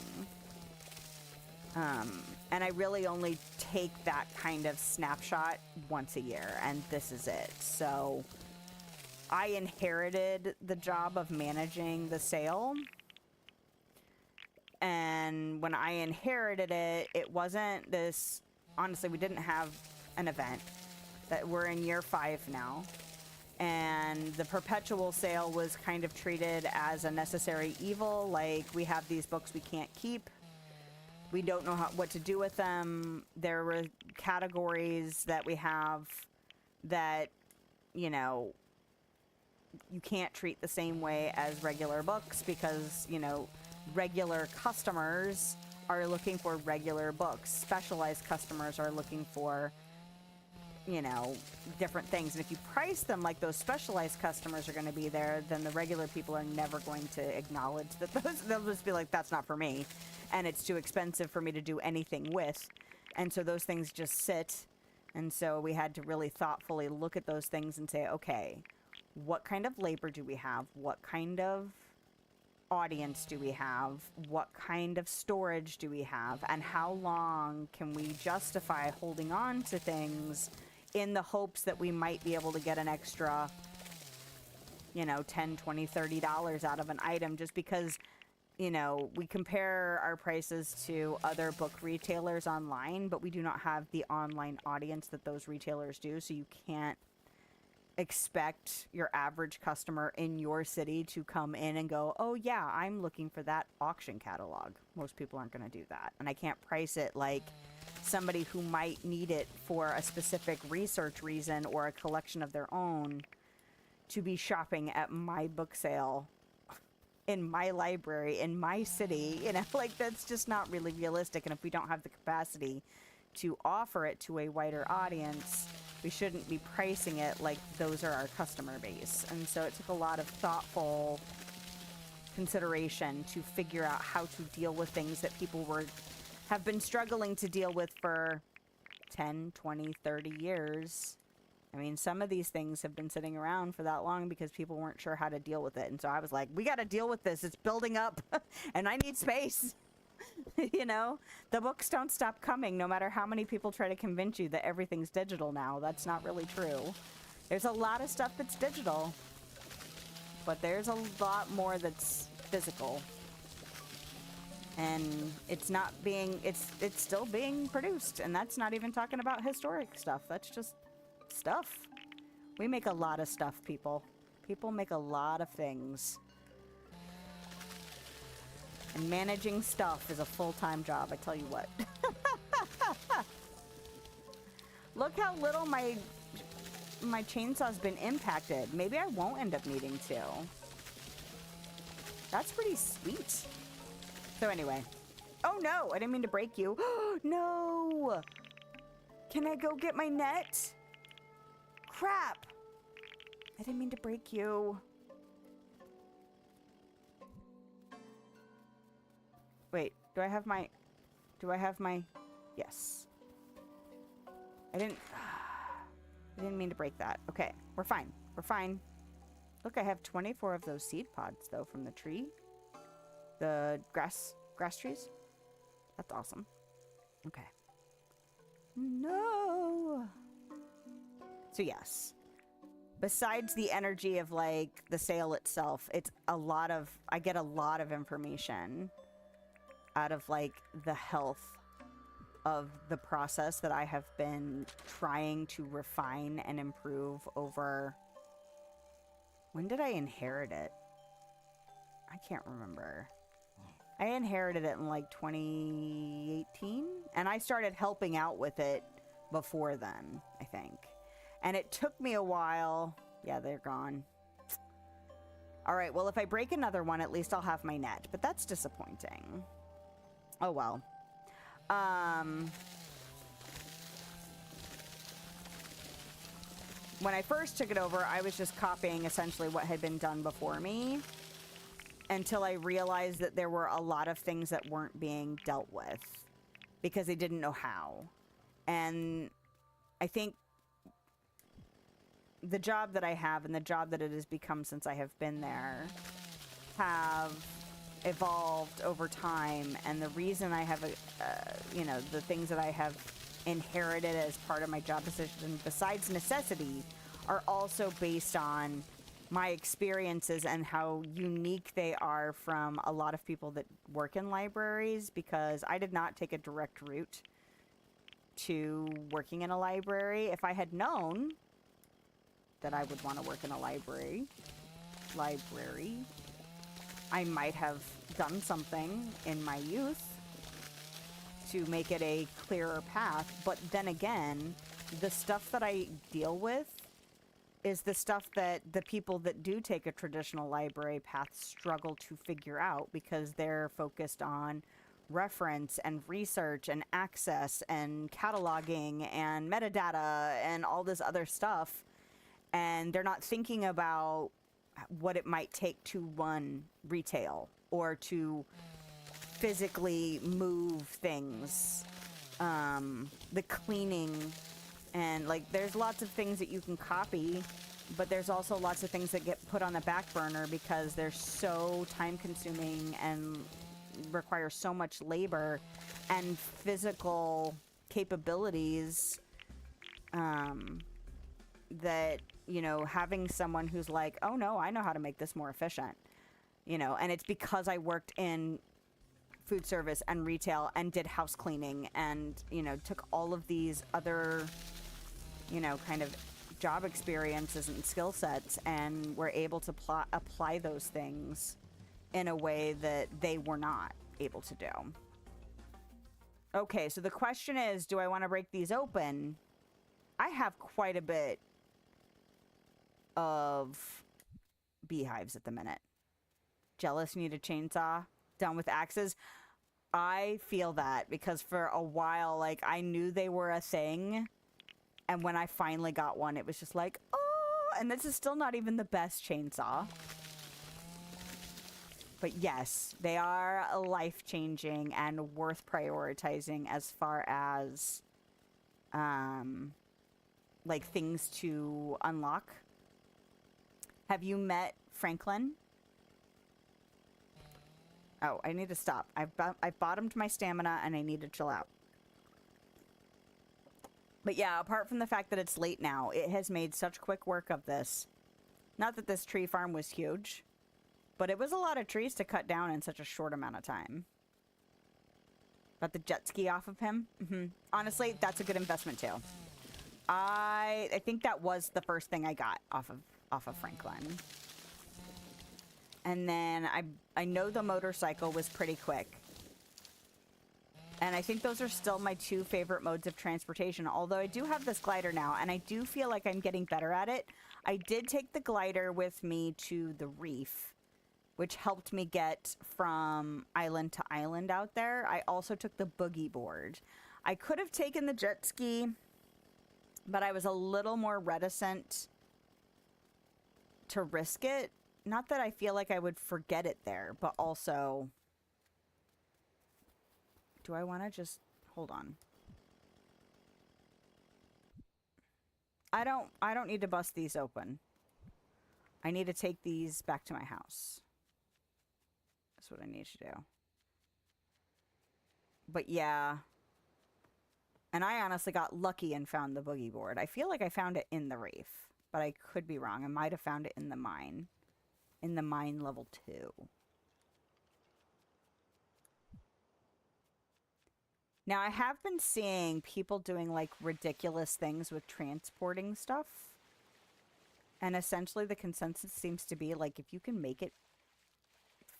S1: And I really only take that kind of snapshot once a year, and this is it. So I inherited the job of managing the sale. And when I inherited it, it wasn't this, honestly, we didn't have an event. That we're in year 5 now. And the perpetual sale was kind of treated as a necessary evil. Like, we have these books we can't keep. We don't know what to do with them. There were categories that we have that, you know, you can't treat the same way as regular books because, you know, regular customers are looking for regular books. Specialized customers are looking for, you know, different things. And if you price them like those specialized customers are going to be there, then the regular people are never going to acknowledge that those, they'll just be like, that's not for me. And it's too expensive for me to do anything with. And so those things just sit. And so we had to really thoughtfully look at those things and say, okay, what kind of labor do we have? What kind of audience do we have? What kind of storage do we have? And how long can we justify holding on to things in the hopes that we might be able to get an extra, you know, $10, $20, $30 out of an item just because, you know, we compare our prices to other book retailers online, but we do not have the online audience that those retailers do. So you can't expect your average customer in your city to come in and go, oh yeah, I'm looking for that auction catalog. Most people aren't going to do that. And I can't price it like somebody who might need it for a specific research reason or a collection of their own to be shopping at my book sale in my library in my city. You know, like that's just not really realistic. And if we don't have the capacity to offer it to a wider audience, we shouldn't be pricing it like those are our customer base. And so it took a lot of thoughtful consideration to figure out how to deal with things that people have been struggling to deal with for 10, 20, 30 years. I mean, some of these things have been sitting around for that long because people weren't sure how to deal with it. And so I was like, we got to deal with this. It's building up and I need space. You know, the books don't stop coming no matter how many people try to convince you that everything's digital now. That's not really true. There's a lot of stuff that's digital, but there's a lot more that's physical. And it's not being, it's still being produced. And that's not even talking about historic stuff. That's just stuff. We make a lot of stuff, people. People make a lot of things. And managing stuff is a full-time job, I tell you what. Look how little my chainsaw's been impacted. Maybe I won't end up needing to. That's pretty sweet. So anyway. Oh no, I didn't mean to break you. No! Can I go get my net? Crap! I didn't mean to break you. Wait, do I have my... Yes. I didn't mean to break that. Okay, we're fine. We're fine. Look, I have 24 of those seed pods, though, from the tree. The grass trees. That's awesome. Okay. No! So, yes. Besides the energy of, like, the sale itself, it's a lot of... I get a lot of information out of like the health of the process that I have been trying to refine and improve over. When did I inherit it? I can't remember. I inherited it in like 2018 and I started helping out with it before then, I think. And it took me a while. Yeah, they're gone. All right, well, if I break another one, at least I'll have my net, but that's disappointing. Oh, well. When I first took it over, I was just copying essentially what had been done before me. until I realized that there were a lot of things that weren't being dealt with because they didn't know how. And I think the job that I have and the job that it has become since I have been there have evolved over time. And the reason I have, you know, the things that I have inherited as part of my job position, besides necessity, are also based on my experiences and how unique they are from a lot of people that work in libraries, because I did not take a direct route to working in a library. If I had known that I would want to work in a library, I might have done something in my youth to make it a clearer path. But then again, the stuff that I deal with is the stuff that the people that do take a traditional library path struggle to figure out, because they're focused on reference and research and access and cataloging and metadata and all this other stuff. And they're not thinking about what it might take to run retail or to physically move things, the cleaning, and like there's lots of things that you can copy, but there's also lots of things that get put on the back burner because they're so time consuming and require so much labor and physical capabilities, that, you know, having someone who's like, oh no, I know how to make this more efficient, you know, and it's because I worked in food service and retail and did house cleaning and, you know, took all of these other, you know, kind of job experiences and skill sets and were able to apply those things in a way that they were not able to do. Okay, so the question is, do I want to break these open? I have quite a bit of beehives at the minute. Jealous, need a chainsaw? Done with axes? I feel that, because for a while, like, I knew they were a thing, and when I finally got one, it was just like, oh, and this is still not even the best chainsaw. But yes, they are life-changing and worth prioritizing as far as, like, things to unlock. Have you met Franklin? Oh, I need to stop. I've bottomed my stamina and I need to chill out. But yeah, apart from the fact that it's late now, it has made such quick work of this. Not that this tree farm was huge, but it was a lot of trees to cut down in such a short amount of time. Got the jet ski off of him. Honestly, that's a good investment too. I think that was the first thing I got off of Franklin. And then I know the motorcycle was pretty quick. And I think those are still my two favorite modes of transportation. Although I do have this glider now, and I do feel like I'm getting better at it. I did take the glider with me to the reef, which helped me get from island to island out there. I also took the boogie board. I could have taken the jet ski, but I was a little more reticent to risk it. Not that I feel like I would forget it there, but also, do I want to just hold on? I don't need to bust these open. I need to take these back to my house. That's what I need to do. But yeah. And I honestly got lucky and found the boogie board. I feel like I found it in the reef, but I could be wrong. I might have found it in the mine. In the mine level 2. Now, I have been seeing people doing, like, ridiculous things with transporting stuff. And essentially the consensus seems to be, like, if you can make it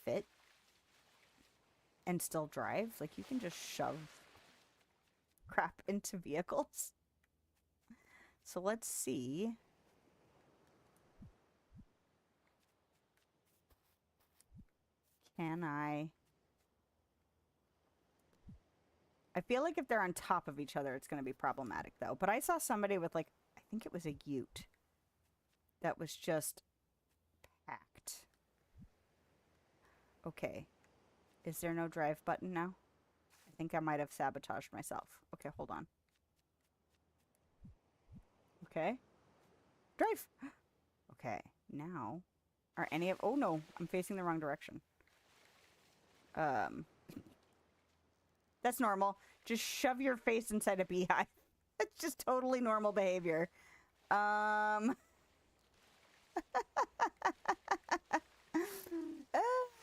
S1: fit and still drive, like, you can just shove crap into vehicles. So let's see. Can I feel like if they're on top of each other, it's going to be problematic, though. But I saw somebody with, like, I think it was a ute that was just packed. Okay. Is there no drive button now? I think I might have sabotaged myself. Okay, hold on. Okay. Drive! Okay, now... Are any of... Oh, no. I'm facing the wrong direction. That's normal. Just shove your face inside a beehive. That's just totally normal behavior. Oh,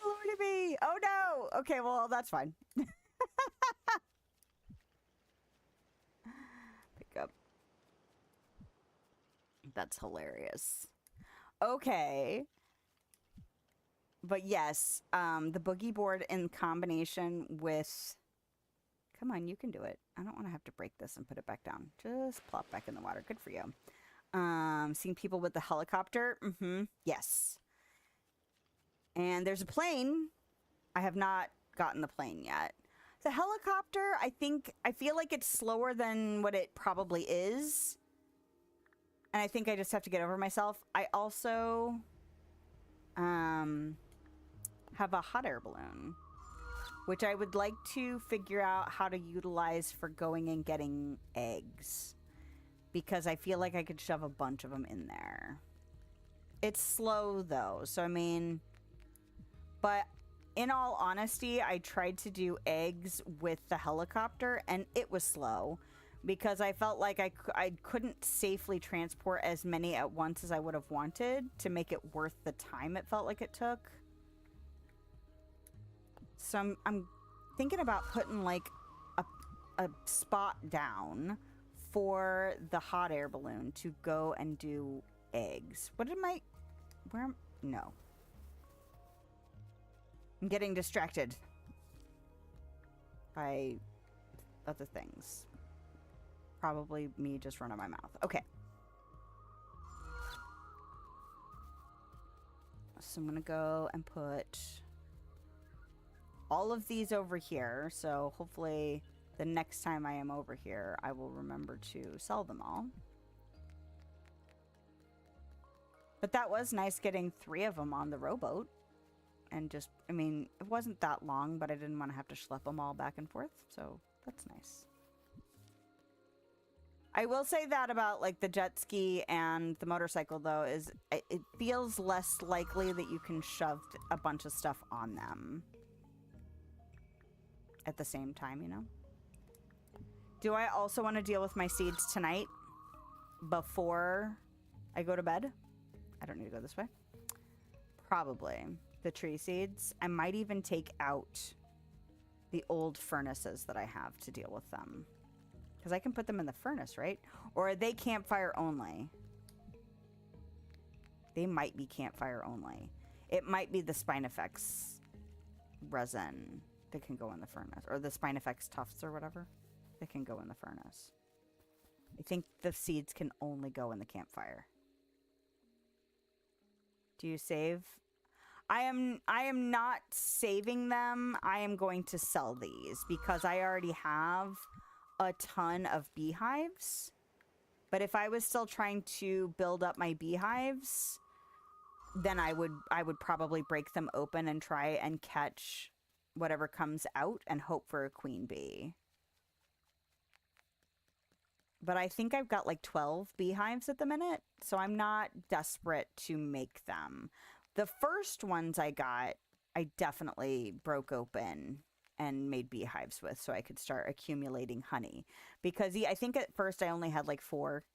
S1: Lordy me. Oh, no. Okay, well, that's fine. Pick up. That's hilarious. Okay. But yes, the boogie board in combination with... Come on, you can do it. I don't want to have to break this and put it back down. Just plop back in the water. Good for you. Seeing people with the helicopter. Yes. And there's a plane. I have not gotten the plane yet. The helicopter, I feel like it's slower than what it probably is. And I think I just have to get over myself. I also have a hot air balloon, which I would like to figure out how to utilize for going and getting eggs. Because I feel like I could shove a bunch of them in there. It's slow, though. So, I mean... But, in all honesty, I tried to do eggs with the helicopter, and it was slow. Because I felt like I couldn't safely transport as many at once as I would have wanted to make it worth the time it felt like it took. So I'm thinking about putting like a spot down for the hot air balloon to go and do eggs. What am I... Where... No. I'm getting distracted by other things. Probably me just running my mouth. Okay. So I'm gonna go and put all of these over here. So hopefully the next time I am over here, I will remember to sell them all. But that was nice getting 3 of them on the rowboat. And just, I mean, it wasn't that long, but I didn't want to have to schlep them all back and forth. So that's nice. I will say that about like the jet ski and the motorcycle, though, is it feels less likely that you can shove a bunch of stuff on them at the same time, you know? Do I also want to deal with my seeds tonight before I go to bed? I don't need to go this way. Probably. The tree seeds. I might even take out the old furnaces that I have to deal with them. Because I can put them in the furnace, right? Or are they campfire only? They might be campfire only. It might be the Spinifex resin that can go in the furnace. Or the Spinifex tufts or whatever that can go in the furnace. I think the seeds can only go in the campfire. Do you save? I am not saving them. I am going to sell these because I already have a ton of beehives. But if I was still trying to build up my beehives, then I would probably break them open and try and catch whatever comes out and hope for a queen bee. But I think I've got like 12 beehives at the minute, so I'm not desperate to make them. The first ones I got, I definitely broke open and made beehives with so I could start accumulating honey. Because I think at first I only had like 4,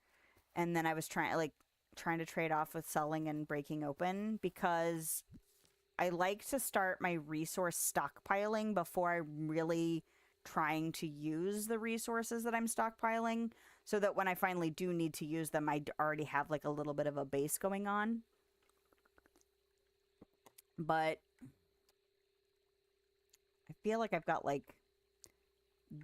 S1: and then I was trying to trade off with selling and breaking open because I like to start my resource stockpiling before I'm really trying to use the resources that I'm stockpiling, so that when I finally do need to use them, I already have like a little bit of a base going on. But I feel like I've got like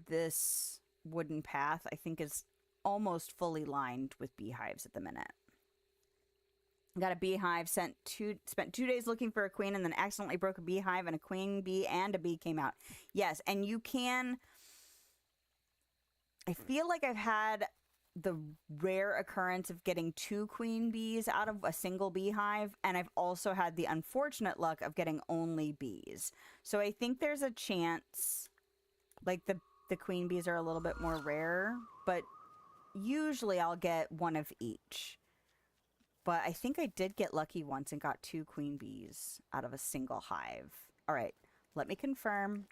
S1: this wooden path, I think is almost fully lined with beehives at the minute. Got a beehive, spent 2 days looking for a queen, and then accidentally broke a beehive, and a queen bee and a bee came out. Yes, and you can... I feel like I've had the rare occurrence of getting 2 queen bees out of a single beehive, and I've also had the unfortunate luck of getting only bees. So I think there's a chance, like the queen bees are a little bit more rare, but usually I'll get one of each. But I think I did get lucky once and got 2 queen bees out of a single hive. All right, let me confirm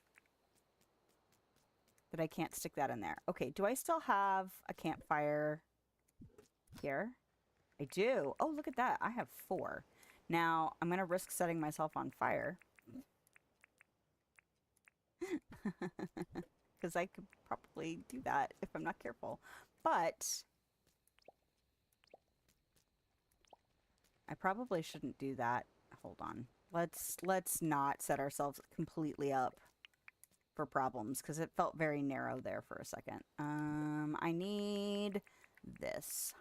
S1: that I can't stick that in there. Okay, do I still have a campfire here? I do. Oh, look at that. I have 4. Now, I'm going to risk setting myself on fire. Because I could probably do that if I'm not careful. But I probably shouldn't do that. Hold on. Let's not set ourselves completely up for problems, because it felt very narrow there for a second. I need this.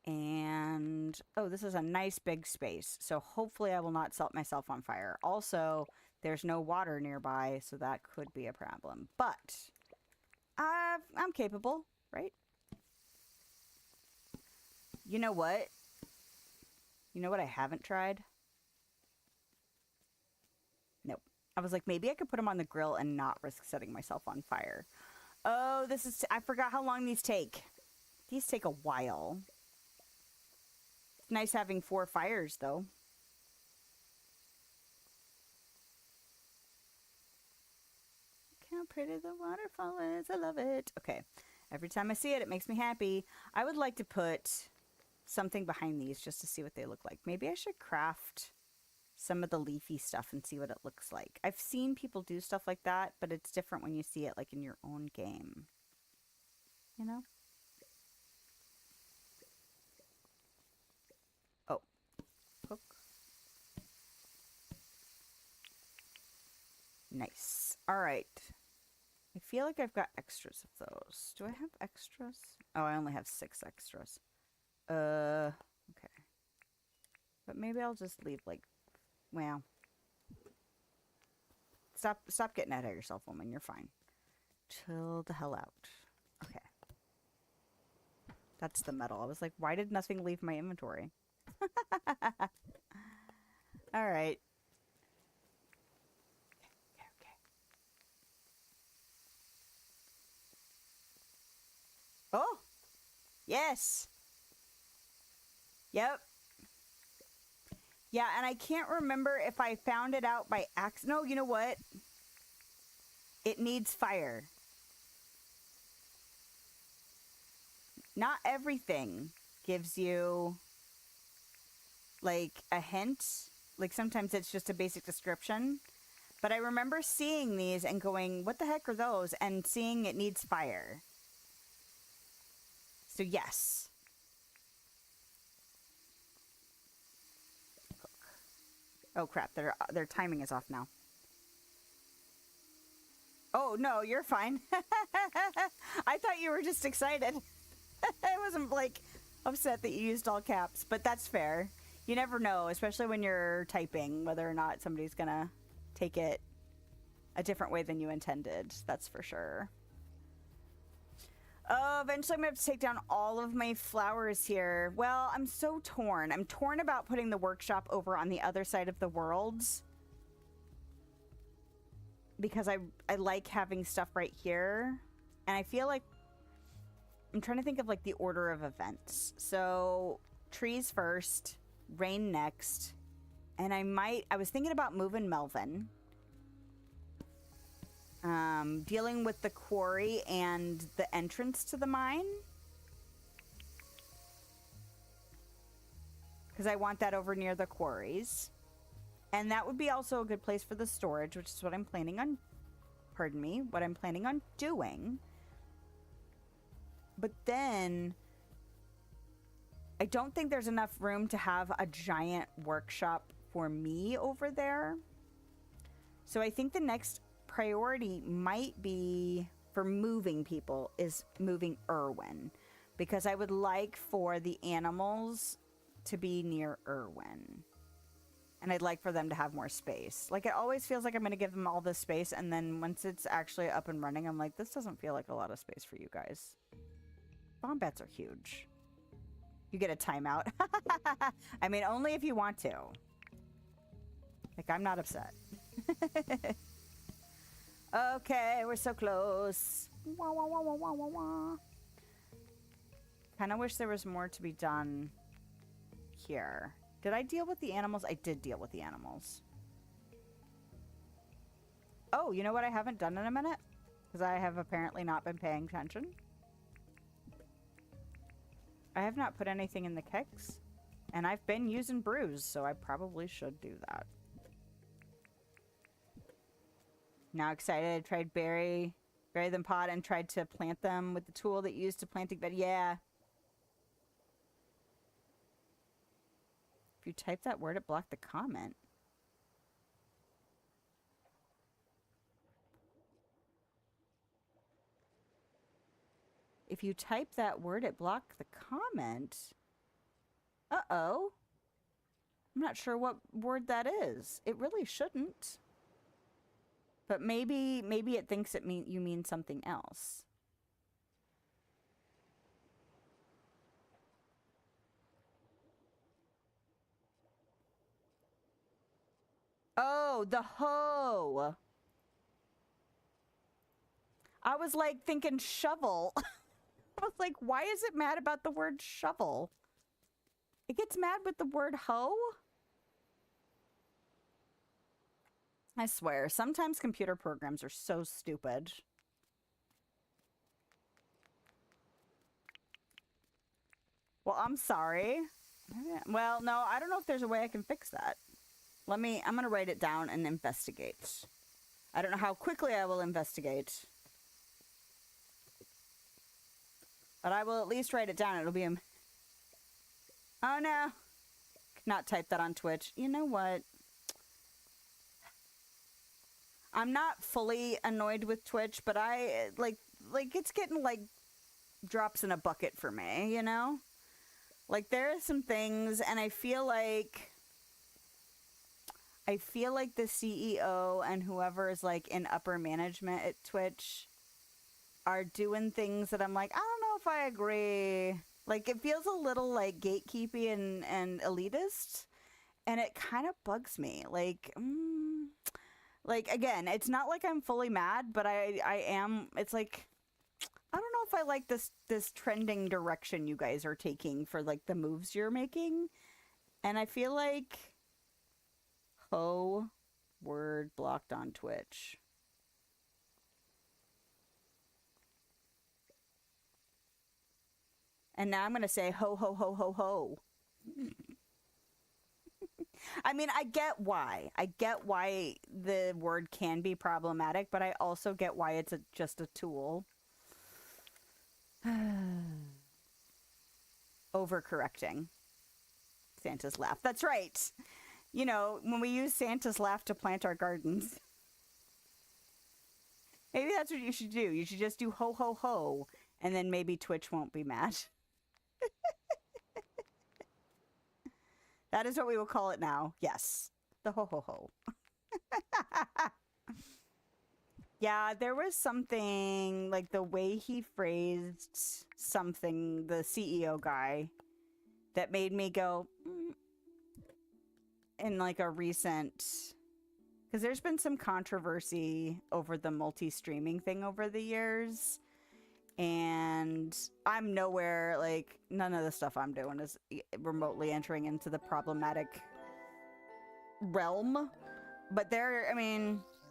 S1: And, oh, this is a nice big space. So hopefully I will not set myself on fire. Also, there's no water nearby, so that could be a problem. But I'm capable, right? You know what? You know what I haven't tried? Nope. I was like, maybe I could put them on the grill and not risk setting myself on fire. Oh, this is... I forgot how long these take. These take a while. It's nice having 4 fires, though. Look how pretty the waterfall is. I love it. Okay. Every time I see it, it makes me happy. I would like to put something behind these just to see what they look like. Maybe I should craft some of the leafy stuff and see what it looks like. I've seen people do stuff like that, but it's different when you see it like in your own game. You know? Oh. Hook. Nice. All right. I feel like I've got extras of those. Do I have extras? Oh, I only have 6 extras. Okay. But maybe I'll just leave, like, well. Stop getting ahead of yourself, woman. You're fine. Chill the hell out. Okay. That's the metal. I was like, why did nothing leave my inventory? All right. Okay. Oh! Yes! Yep. Yeah, and I can't remember if I found it out by accident. No, you know what? It needs fire. Not everything gives you, like, a hint. Like, sometimes it's just a basic description. But I remember seeing these and going, what the heck are those? And seeing it needs fire. So, yes. Oh crap, their timing is off now. Oh no, you're fine. I thought you were just excited. I wasn't like upset that you used all caps, but that's fair. You never know, especially when you're typing, whether or not somebody's gonna take it a different way than you intended. That's for sure. Oh, eventually I'm going to have to take down all of my flowers here. Well, I'm so torn. I'm torn about putting the workshop over on the other side of the worlds. Because I like having stuff right here. And I feel like... I'm trying to think of, like, the order of events. So, trees first, rain next. And I was thinking about moving Melvin. Dealing with the quarry and the entrance to the mine. Because I want that over near the quarries. And that would be also a good place for the storage, which is what I'm planning on, pardon me, what I'm planning on doing. But then, I don't think there's enough room to have a giant workshop for me over there. So I think the next priority might be for moving people is moving Irwin, because I would like for the animals to be near Irwin, and I'd like for them to have more space. Like, it always feels like I'm going to give them all this space, and then once it's actually up and running, I'm like, this doesn't feel like a lot of space for you guys. Wombats are huge. You get a timeout. I mean, only if you want to. Like, I'm not upset. Okay, we're so close. Wah, wah, wah, wah, wah, wah, wah. Kind of wish there was more to be done here. Did I deal with the animals? I did deal with the animals. Oh, you know what I haven't done in a minute? Because I have apparently not been paying attention. I have not put anything in the kegs. And I've been using brews, so I probably should do that. Now excited. Tried bury them pot and tried to plant them with the tool that you used to planting bed. Yeah. If you type that word, it blocked the comment. If you type that word, it blocked the comment. Uh-oh. I'm not sure what word that is. It really shouldn't. But maybe it thinks you mean something else. Oh, the hoe. I was like thinking shovel. I was like, why is it mad about the word shovel? It gets mad with the word hoe? I swear, sometimes computer programs are so stupid. Well, I'm sorry. Well, no, I don't know if there's a way I can fix that. I'm going to write it down and investigate. I don't know how quickly I will investigate. But I will at least write it down. It'll be a... Oh, no. Not type that on Twitch. You know what? I'm not fully annoyed with Twitch, but I, like it's getting, like, drops in a bucket for me, you know? Like, there are some things, and I feel like the CEO and whoever is, like, in upper management at Twitch are doing things that I'm like, I don't know if I agree. Like, it feels a little, like, gatekeepy and elitist, and it kind of bugs me. Like, again, it's not like I'm fully mad, but I am, it's like, I don't know if I like this trending direction you guys are taking for, like, the moves you're making. And I feel like ho word blocked on Twitch. And now I'm going to say ho, ho, ho, ho, ho. I mean, I get why. I get why the word can be problematic, but I also get why it's just a tool. Overcorrecting. Santa's laugh. That's right. You know, when we use Santa's laugh to plant our gardens. Maybe that's what you should do. You should just do ho, ho, ho. And then maybe Twitch won't be mad. That is what we will call it now. Yes. The ho, ho, ho. Yeah, there was something, like the way he phrased something, the CEO guy, that made me go, in like a recent, because there's been some controversy over the multi-streaming thing over the years, and I'm nowhere, like, none of the stuff I'm doing is remotely entering into the problematic realm, but there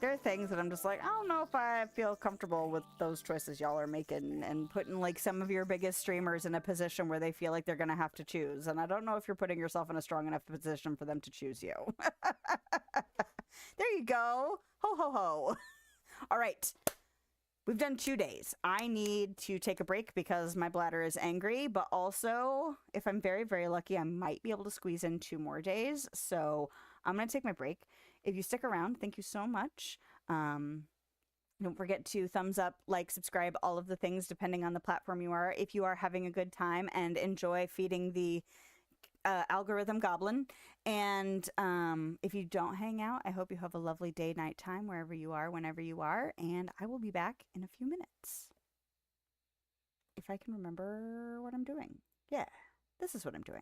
S1: are things that I'm just like, I don't know if I feel comfortable with those choices y'all are making and putting, like, some of your biggest streamers in a position where they feel like they're gonna have to choose, and I don't know if you're putting yourself in a strong enough position for them to choose you. There you go. Ho, ho, ho. All right. We've done 2 days. I need to take a break because my bladder is angry, but also, if I'm very, very lucky, I might be able to squeeze in 2 more days. So I'm going to take my break. If you stick around, thank you so much. Don't forget to thumbs up, like, subscribe, all of the things, depending on the platform you are. If you are having a good time and enjoy feeding the algorithm goblin. And if you don't hang out, I hope you have a lovely day, night time, wherever you are, whenever you are. And I will be back in a few minutes. If if I can remember what I'm doing. Yeah, this is what I'm doing.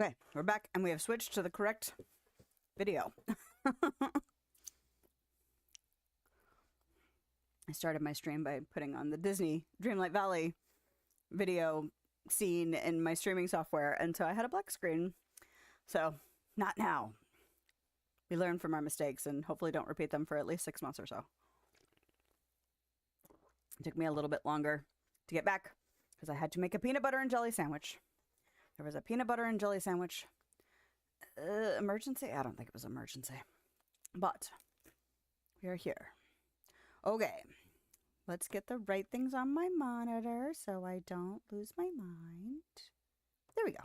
S1: Okay, we're back and we have switched to the correct video. I started my stream by putting on the Disney Dreamlight Valley video scene in my streaming software, and so I had a black screen. So, not now. We learn from our mistakes and hopefully don't repeat them for at least 6 months or so. It took me a little bit longer to get back because I had to make a peanut butter and jelly sandwich. There was a peanut butter and jelly sandwich. Emergency? I don't think it was emergency. But we are here. Okay. Let's get the right things on my monitor so I don't lose my mind. There we go.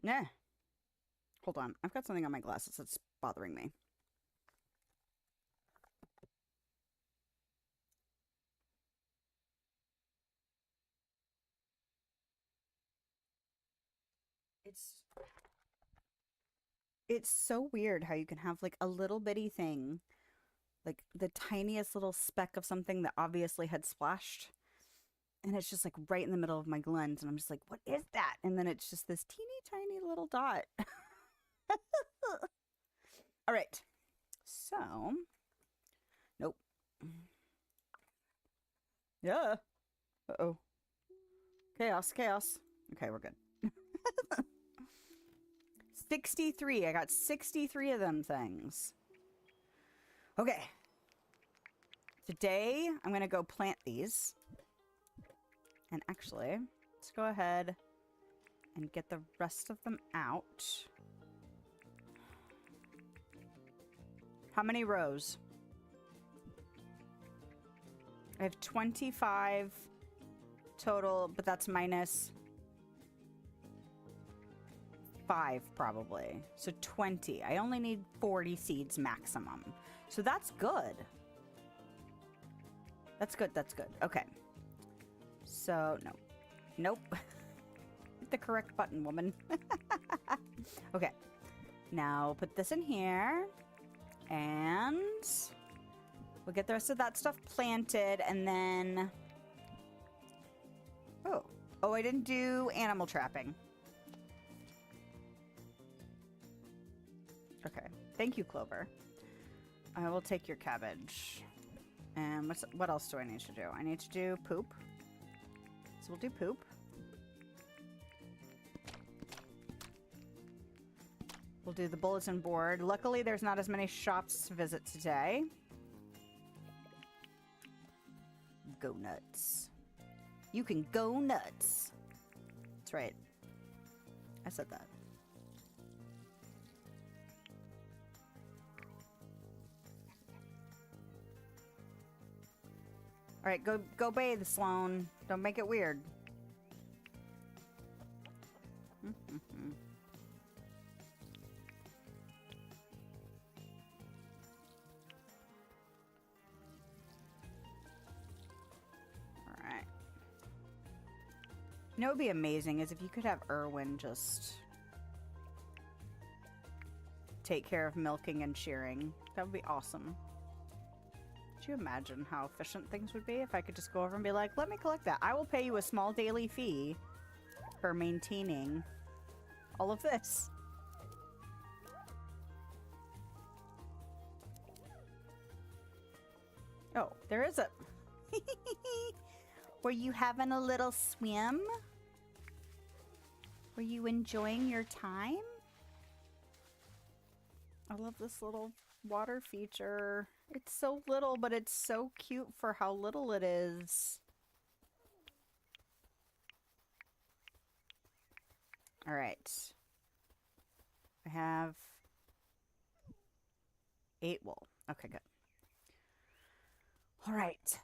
S1: Nah. Hold on. I've got something on my glasses that's bothering me. It's so weird how you can have like a little bitty thing, like the tiniest little speck of something that obviously had splashed, and it's just like right in the middle of my lens, and I'm just like, what is that? And then it's just this teeny tiny little dot. All right, so nope. Yeah. Uh-oh. Chaos. Okay, we're good. 63. I got 63 of them things. Okay. Today, I'm going to go plant these. And actually, let's go ahead and get the rest of them out. How many rows? I have 25 total, but that's minus 5 probably. So 20. I only need 40 seeds maximum. So that's good. That's good. Okay. So, no. Nope. Hit the correct button, woman. Okay. Now put this in here. And we'll get the rest of that stuff planted, and then... Oh, I didn't do animal trapping. Okay. Thank you, Clover. I will take your cabbage. And what else do I need to do? I need to do poop. So we'll do poop. We'll do the bulletin board. Luckily, there's not as many shops to visit today. Go nuts. You can go nuts. That's right. I said that. All right, go bathe, Sloan. Don't make it weird. All right. You know what would be amazing is if you could have Irwin just take care of milking and shearing. That would be awesome. Could you imagine how efficient things would be if I could just go over and be like, let me collect that. I will pay you a small daily fee for maintaining all of this. Oh, there is a... Were you having a little swim? Were you enjoying your time? I love this little water feature. It's so little, but it's so cute for how little it is. All right. I have 8 wool. Okay, good. All right.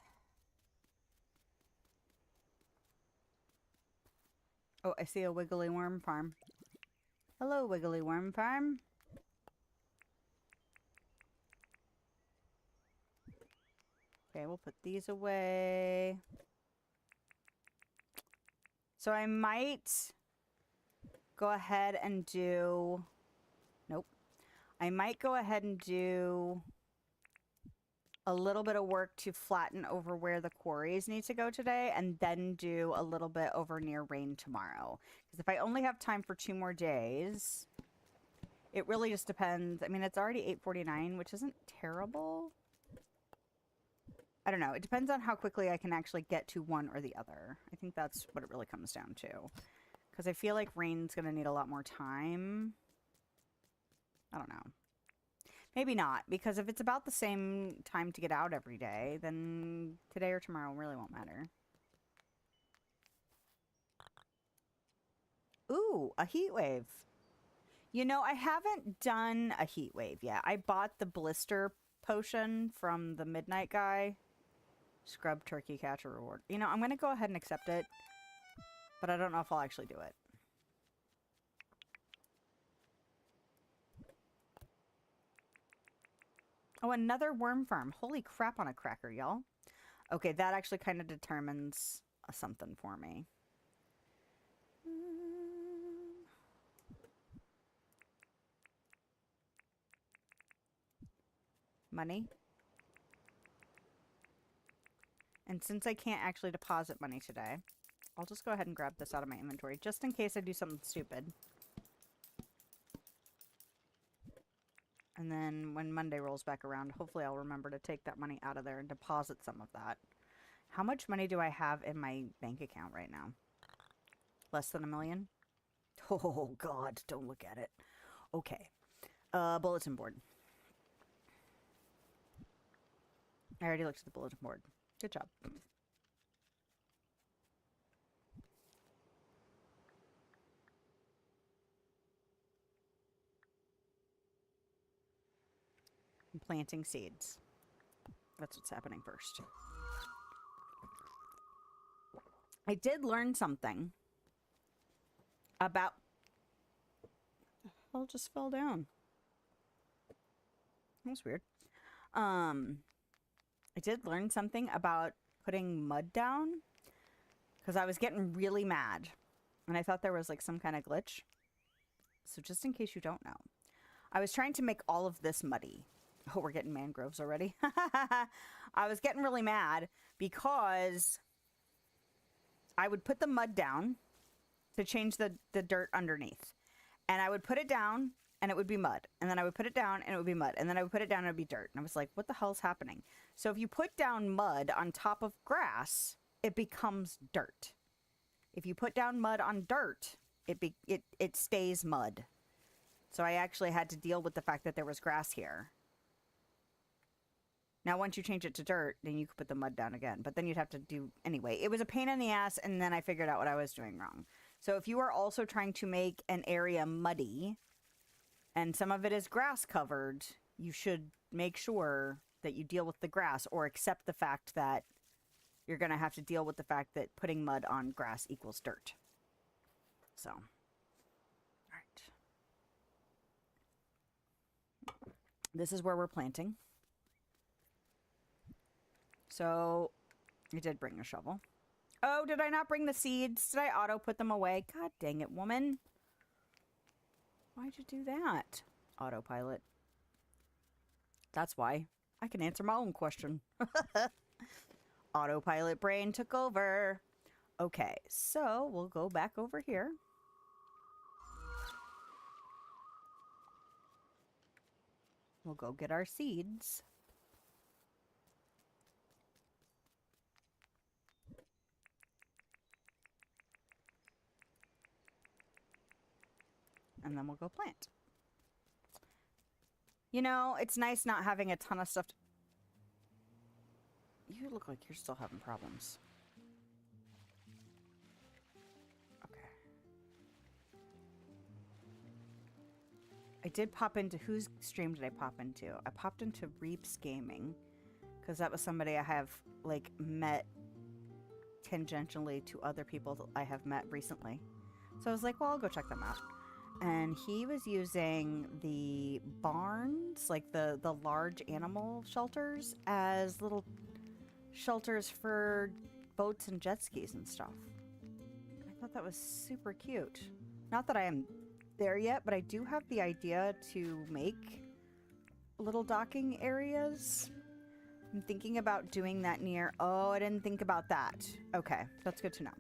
S1: Oh, I see a Wiggly Worm farm. Hello, Wiggly Worm farm. Okay, we'll put these away. So I might go ahead and do... Nope. I might go ahead and do a little bit of work to flatten over where the quarries need to go today, and then do a little bit over near Rain tomorrow. Because if I only have time for 2 more days, it really just depends. I mean, it's already 8:49, which isn't terrible. I don't know. It depends on how quickly I can actually get to one or the other. I think that's what it really comes down to. Because I feel like Rain's going to need a lot more time. I don't know. Maybe not, because if it's about the same time to get out every day, then today or tomorrow really won't matter. Ooh, a heat wave. You know, I haven't done a heat wave yet. I bought the blister potion from the Midnight guy. Scrub turkey catcher reward. You know, I'm going to go ahead and accept it, but I don't know if I'll actually do it. Oh, another worm farm. Holy crap on a cracker, y'all. Okay, that actually kind of determines something for me. Money. And since I can't actually deposit money today, I'll just go ahead and grab this out of my inventory, just in case I do something stupid. And then when Monday rolls back around, hopefully I'll remember to take that money out of there and deposit some of that. How much money do I have in my bank account right now? Less than $1 million? Oh, God, don't look at it. Okay. Bulletin board. I already looked at the bulletin board. Good job. I'm planting seeds. That's what's happening first. I did learn something about... The hell just fell down? That was weird. I did learn something about putting mud down because I was getting really mad and I thought there was like some kind of glitch. So just in case you don't know, I was trying to make all of this muddy. Oh, we're getting mangroves already. I was getting really mad because I would put the mud down to change the dirt underneath. And I would put it down and it would be mud. And then I would put it down and it would be mud. And then I would put it down and it would be dirt. And I was like, what the hell's happening? So if you put down mud on top of grass, it becomes dirt. If you put down mud on dirt, it stays mud. So I actually had to deal with the fact that there was grass here. Now, once you change it to dirt, then you could put the mud down again. But then you'd have to do... Anyway, it was a pain in the ass, and then I figured out what I was doing wrong. So if you are also trying to make an area muddy, and some of it is grass covered, you should make sure that you deal with the grass or accept the fact that you're going to have to deal with the fact that putting mud on grass equals dirt. So, all right. This is where we're planting. So, I did bring a shovel. Oh, did I not bring the seeds? Did I auto put them away? God dang it, woman. Why'd you do that? Autopilot. That's why. I can answer my own question. Autopilot brain took over. Okay, so we'll go back over here. We'll go get our seeds. And then we'll go plant. You know, it's nice not having a ton of stuff. You look like you're still having problems. Okay. I did pop into... Whose stream did I pop into? I popped into Reaps Gaming. Because that was somebody I have, like, met tangentially to other people that I have met recently. So I was like, well, I'll go check them out. And he was using the barns, like the large animal shelters, as little shelters for boats and jet skis and stuff. I thought that was super cute. Not that I am there yet, but I do have the idea to make little docking areas I'm thinking about doing that near... Oh, I didn't think about that. Okay, that's good to know.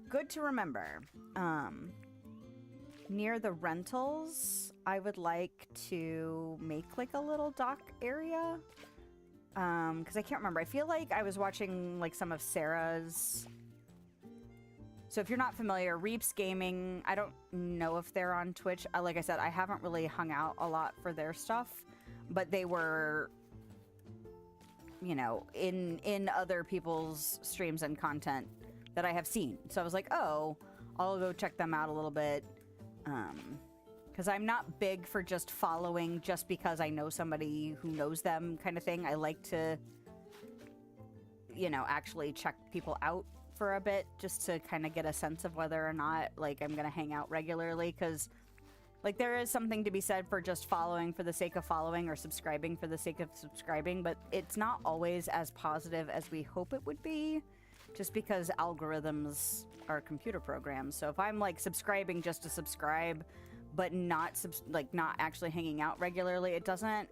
S1: Good to remember. Near the rentals, I would like to make like a little dock area. Because I can't remember. I feel like I was watching like some of Sarah's... So if you're not familiar, Reaps Gaming, I don't know if they're on Twitch. Like I said, I haven't really hung out a lot for their stuff, but they were, you know, in other people's streams and content that I have seen. So I was like, oh, I'll go check them out a little bit. Because I'm not big for just following just because I know somebody who knows them kind of thing. I like to, you know, actually check people out for a bit just to kind of get a sense of whether or not, like, I'm gonna hang out regularly. Because, like, there is something to be said for just following for the sake of following or subscribing for the sake of subscribing, but it's not always as positive as we hope it would be, just because algorithms are computer programs. So if I'm like subscribing just to subscribe, but not not actually hanging out regularly, it doesn't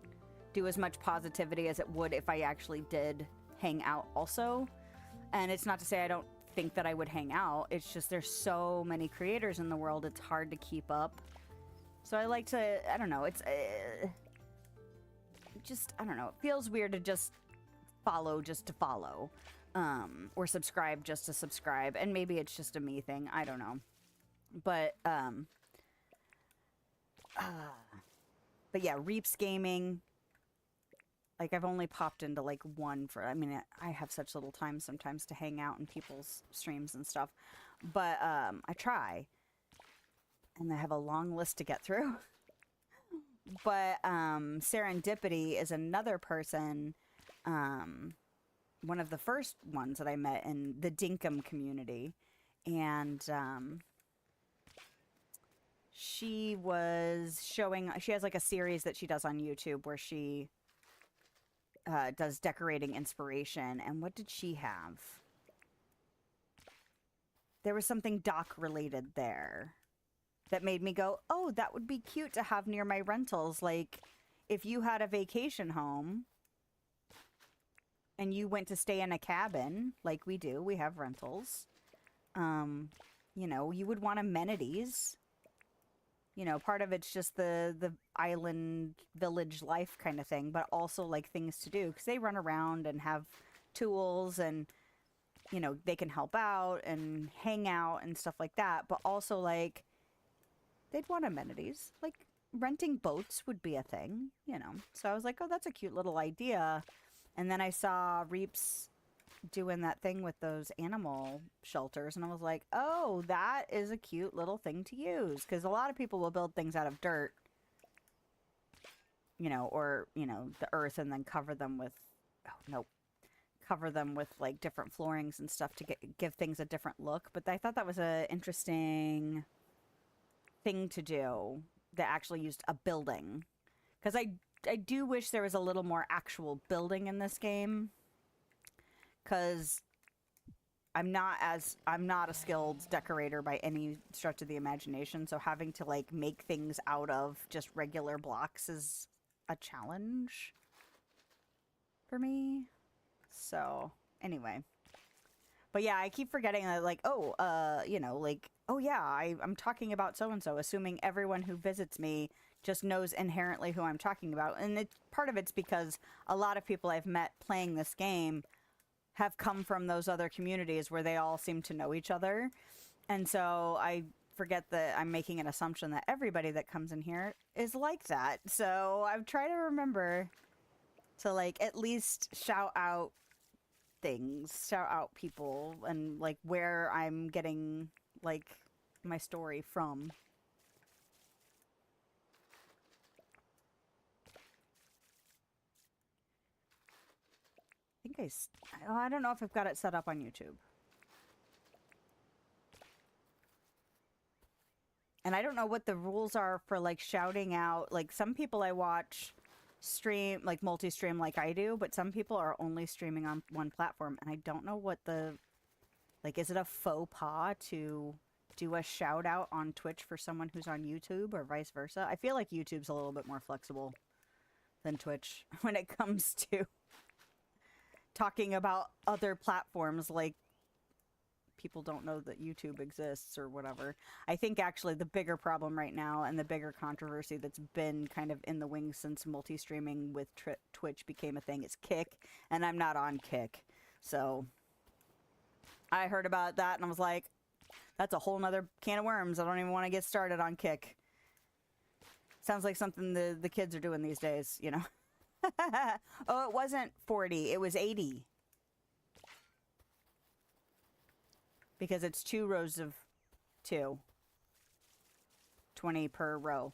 S1: do as much positivity as it would if I actually did hang out also. And it's not to say I don't think that I would hang out. It's just there's so many creators in the world, it's hard to keep up. So I like to, I don't know, it's just, I don't know, it feels weird to just follow just to follow. Or subscribe just to subscribe. And maybe it's just a me thing. I don't know. But yeah, Reaps Gaming. Like, I've only popped into, like, one for... I mean, I have such little time sometimes to hang out in people's streams and stuff. But I try. And I have a long list to get through. But Serendipity is another person... one of the first ones that I met in the Dinkum community. And she was showing... She has like a series that she does on YouTube where she does decorating inspiration. And what did she have? There was something dock related there that made me go, oh, that would be cute to have near my rentals. Like, if you had a vacation home... and you went to stay in a cabin, like we do, we have rentals, you know, you would want amenities. You know, part of it's just the island village life kind of thing, but also, like, things to do. Because they run around and have tools and, you know, they can help out and hang out and stuff like that. But also, like, they'd want amenities. Like, renting boats would be a thing, you know. So I was like, oh, that's a cute little idea. And then I saw Reaps doing that thing with those animal shelters, and I was like, oh, that is a cute little thing to use. Because a lot of people will build things out of dirt, you know, or, you know, the earth, and then cover them with, cover them with, like, different floorings and stuff to give things a different look. But I thought that was an interesting thing to do that actually used a building. Because I do wish there was a little more actual building in this game, because I'm not a skilled decorator by any stretch of the imagination, so having to, like, make things out of just regular blocks is a challenge for me. So, anyway. But yeah, I keep forgetting that, like, oh, you know, like, oh yeah, I'm talking about so-and-so, assuming everyone who visits me just knows inherently who I'm talking about. And part of it's because a lot of people I've met playing this game have come from those other communities where they all seem to know each other. And so I forget that I'm making an assumption that everybody that comes in here is like that. So I've tried to remember to, like, at least shout out things, shout out people, and, like, where I'm getting, like, my story from. I don't know if I've got it set up on YouTube. And I don't know what the rules are for, like, shouting out. Like, some people I watch stream, like, multi-stream like I do, but some people are only streaming on one platform, and I don't know what the... Like, is it a faux pas to do a shout out on Twitch for someone who's on YouTube, or vice versa? I feel like YouTube's a little bit more flexible than Twitch when it comes to talking about other platforms like people don't know that YouTube exists or whatever. I think actually the bigger problem right now and the bigger controversy that's been kind of in the wings since multi-streaming with Twitch became a thing is Kick, and I'm not on Kick. So I heard about that and I was like, that's a whole nother can of worms. I don't even want to get started on Kick. Sounds like something the kids are doing these days, you know. Oh, it wasn't 40, it was 80. Because it's 2 rows of 2. 20 per row.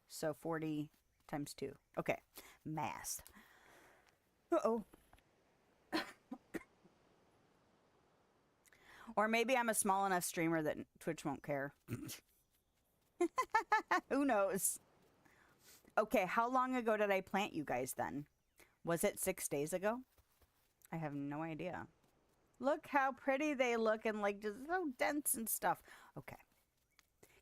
S1: So 40 times 2. Okay. Math. Uh-oh. Or maybe I'm a small enough streamer that Twitch won't care. Who knows? Okay, how long ago did I plant you guys then? Was it 6 days ago? I have no idea. Look how pretty they look and like just so dense and stuff. Okay.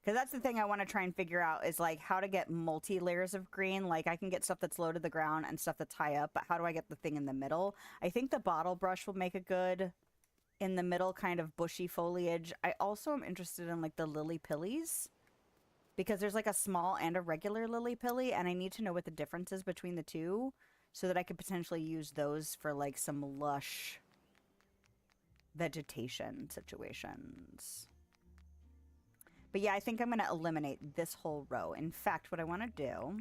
S1: Because that's the thing I want to try and figure out is like how to get multi-layers of green. Like I can get stuff that's low to the ground and stuff that's high up, but how do I get the thing in the middle? I think the bottle brush will make a good in the middle kind of bushy foliage. I also am interested in like the lily pillies because there's like a small and a regular lily pilly and I need to know what the difference is between the two so that I could potentially use those for like some lush vegetation situations. But yeah, I think I'm going to eliminate this whole row. In fact, what I want to do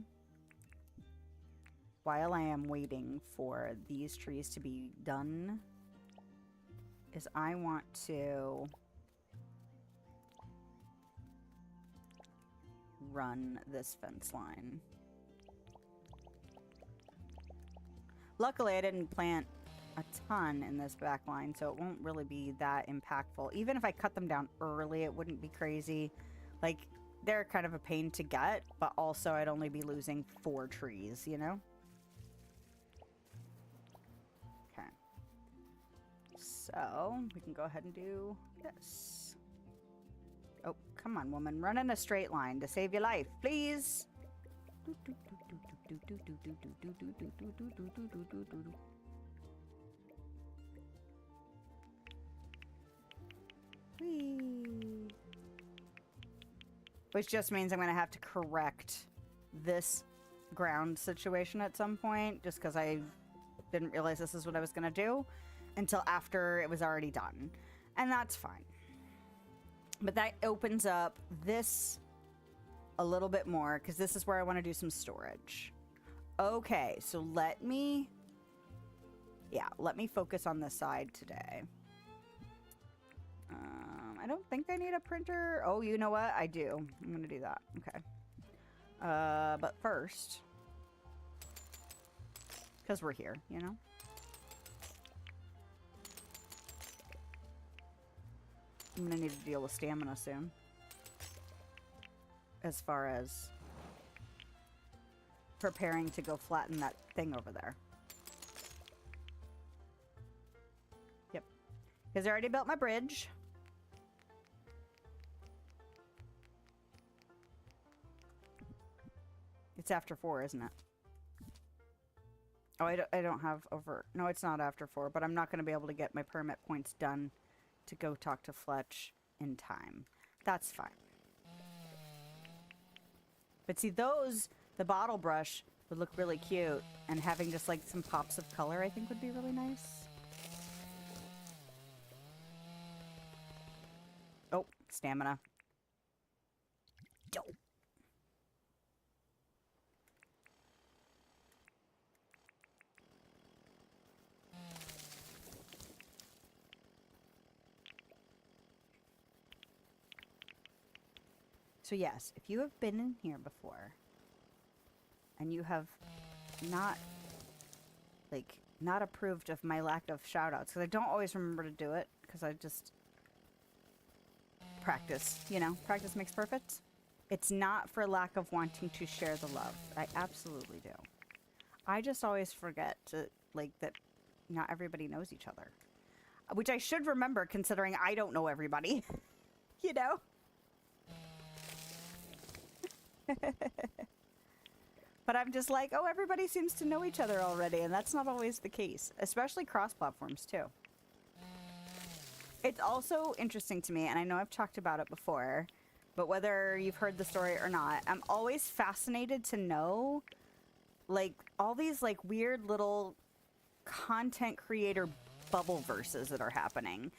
S1: while I am waiting for these trees to be done is I want to run this fence line. Luckily, I didn't plant a ton in this back line, so it won't really be that impactful. Even if I cut them down early, it wouldn't be crazy. Like, they're kind of a pain to get, but also I'd only be losing 4 trees, you know? Okay. So, we can go ahead and do this. Oh, come on, woman. Run in a straight line to save your life, please. Whee. Which just means I'm going to have to correct this ground situation at some point, just because I didn't realize this is what I was going to do until after it was already done. And that's fine. But that opens up this a little bit more, because this is where I want to do some storage. Okay, so let me focus on this side today. I don't think I need a printer. Oh, you know what? I do. I'm going to do that. Okay. But first, because we're here, you know? I'm going to need to deal with stamina soon. As far as preparing to go flatten that thing over there. Yep. Because I already built my bridge. It's after 4, isn't it? Oh, I don't have over... No, it's not after 4, but I'm not going to be able to get my permit points done to go talk to Fletch in time. That's fine. But see, those, the bottle brush would look really cute, and having just like some pops of color I think would be really nice. Oh, stamina. Dope. So yes, if you have been in here before and you have not approved of my lack of shoutouts, because I don't always remember to do it because I just practice, you know, practice makes perfect. It's not for lack of wanting to share the love. I absolutely do. I just always forget to, like, that not everybody knows each other, which I should remember considering I don't know everybody, you know? But I'm just like, oh, everybody seems to know each other already, and that's not always the case, especially cross-platforms, too. It's also interesting to me, and I know I've talked about it before, but whether you've heard the story or not, I'm always fascinated to know, like, all these, like, weird little content creator bubble verses that are happening.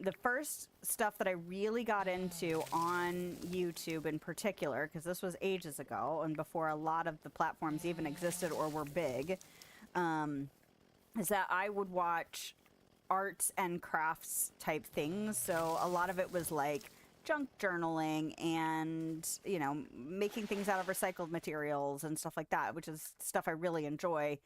S1: The first stuff that I really got into on YouTube in particular, because this was ages ago and before a lot of the platforms even existed or were big, is that I would watch arts and crafts type things. So a lot of it was like junk journaling and, you know, making things out of recycled materials and stuff like that, which is stuff I really enjoy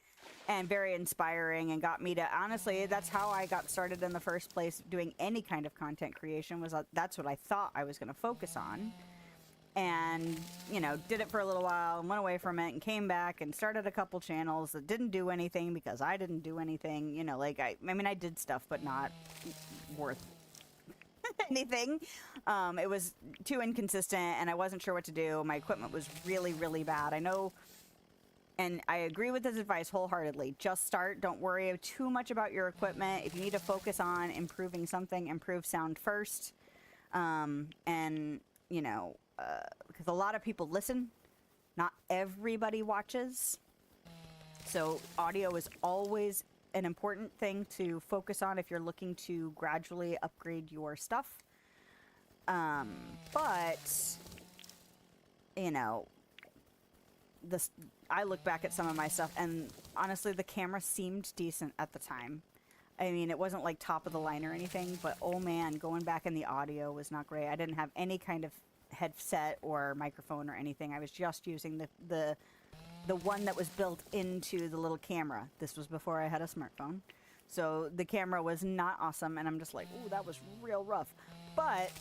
S1: and very inspiring, and got me to, honestly, that's how I got started in the first place doing any kind of content creation. Was that's what I thought I was going to focus on, and, you know, did it for a little while and went away from it and came back and started a couple channels that didn't do anything because I didn't do anything, you know, like I mean, I did stuff, but not worth anything. It was too inconsistent and I wasn't sure what to do. My equipment was really, really bad. I know, and I agree with his advice wholeheartedly. Just start. Don't worry too much about your equipment. If you need to focus on improving something, improve sound first. And, you know, because a lot of people listen, not everybody watches. So audio is always an important thing to focus on if you're looking to gradually upgrade your stuff. But, you know, I look back at some of my stuff, and honestly, the camera seemed decent at the time. I mean, it wasn't like top of the line or anything, but oh man, going back in the audio was not great. I didn't have any kind of headset or microphone or anything. I was just using the one that was built into the little camera. This was before I had a smartphone. So the camera was not awesome, and I'm just like, ooh, that was real rough. But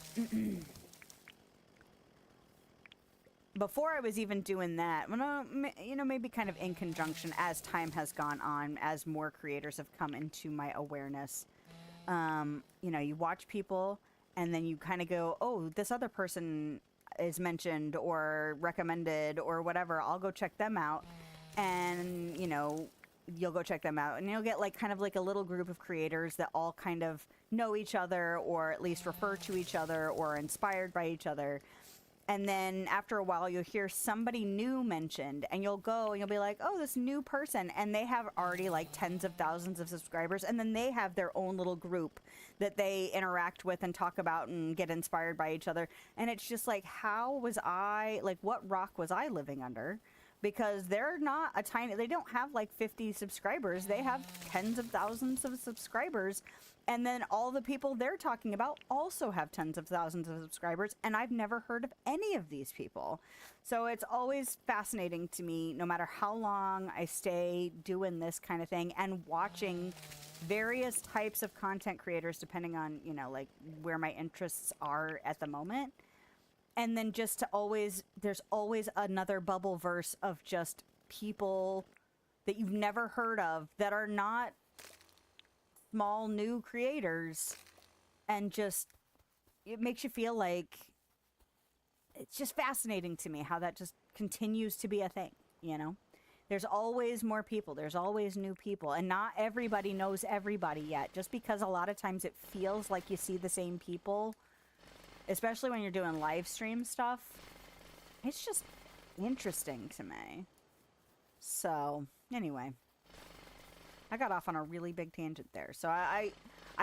S1: before I was even doing that, well, you know, maybe kind of in conjunction as time has gone on, as more creators have come into my awareness, you know, you watch people and then you kind of go, oh, this other person is mentioned or recommended or whatever. I'll go check them out. And, you know, you'll go check them out and you'll get like kind of like a little group of creators that all kind of know each other or at least refer to each other or are inspired by each other. And then after a while, you'll hear somebody new mentioned, and you'll go and you'll be like, oh, this new person. And they have already like tens of thousands of subscribers. And then they have their own little group that they interact with and talk about and get inspired by each other. And it's just like, how was I, like, what rock was I living under? Because they're not a tiny, they don't have like 50 subscribers. They have tens of thousands of subscribers. And then all the people they're talking about also have tens of thousands of subscribers. And I've never heard of any of these people. So it's always fascinating to me, no matter how long I stay doing this kind of thing and watching various types of content creators, depending on, you know, like where my interests are at the moment. And then just to always, there's always another bubble verse of just people that you've never heard of that are not small new creators, and just, it makes you feel like, it's just fascinating to me how that just continues to be a thing, you know? There's always more people, there's always new people, and not everybody knows everybody yet. Just because a lot of times it feels like you see the same people, especially when you're doing live stream stuff, it's just interesting to me. So, anyway. I got off on a really big tangent there. So I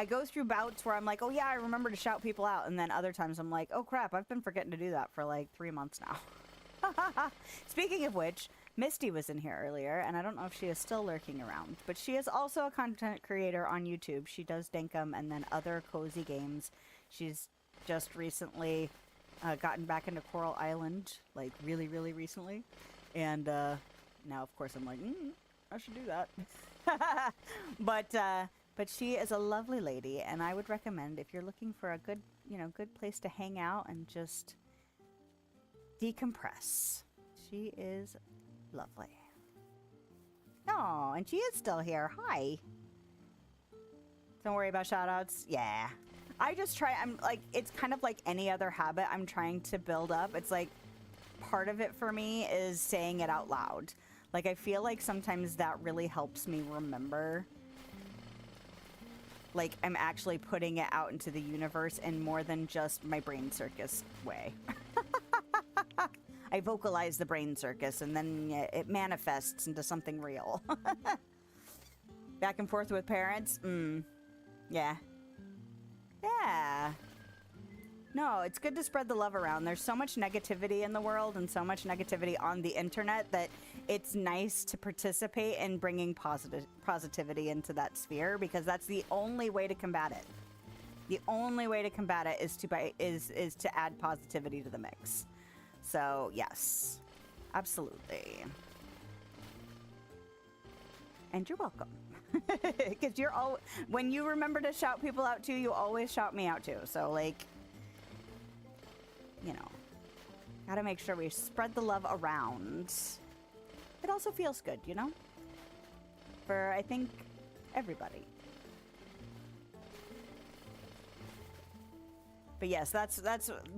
S1: go through bouts where I'm like, oh yeah, I remember to shout people out. And then other times I'm like, oh crap, I've been forgetting to do that for like 3 months now. Speaking of which, Misty was in here earlier, and I don't know if she is still lurking around. But she is also a content creator on YouTube. She does Dinkum and then other cozy games. She's just recently gotten back into Coral Island, like really, really recently. And now, of course, I'm like, I should do that. But she is a lovely lady, and I would recommend, if you're looking for a good, you know, good place to hang out and just decompress. She is lovely. Oh, and she is still here. Hi. Don't worry about shoutouts. Yeah. I just try, I'm like, it's kind of like any other habit I'm trying to build up. It's like part of it for me is saying it out loud. Like, I feel like sometimes that really helps me remember, like, I'm actually putting it out into the universe in more than just my brain circus way. I vocalize the brain circus and then it manifests into something real. Back and forth with parents? Yeah. Yeah. No, it's good to spread the love around. There's so much negativity in the world and so much negativity on the internet that it's nice to participate in bringing positivity into that sphere, because that's the only way to combat it. The only way to combat it is to add positivity to the mix. So, yes. Absolutely. And you're welcome. Because when you remember to shout people out too, you always shout me out too. So, like, you know, gotta make sure we spread the love around. It also feels good, you know? For, I think, everybody. But yes, that's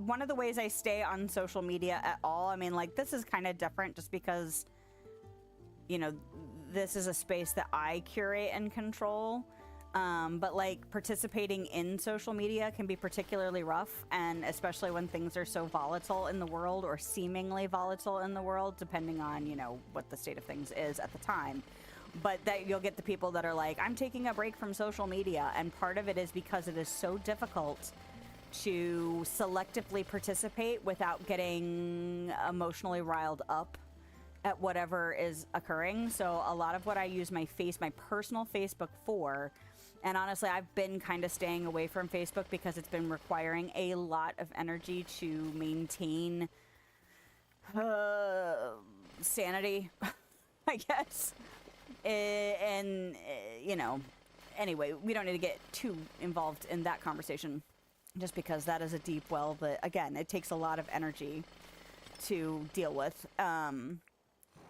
S1: one of the ways I stay on social media at all. I mean, like, this is kind of different just because, you know, this is a space that I curate and control. But like, participating in social media can be particularly rough, and especially when things are so volatile in the world, or seemingly volatile in the world, depending on, you know, what the state of things is at the time. But that you'll get the people that are like, I'm taking a break from social media, and part of it is because it is so difficult to selectively participate without getting emotionally riled up at whatever is occurring. So a lot of what I use my personal Facebook for, and honestly, I've been kind of staying away from Facebook because it's been requiring a lot of energy to maintain sanity, I guess. And, you know, anyway, we don't need to get too involved in that conversation, just because that is a deep well that, again, it takes a lot of energy to deal with.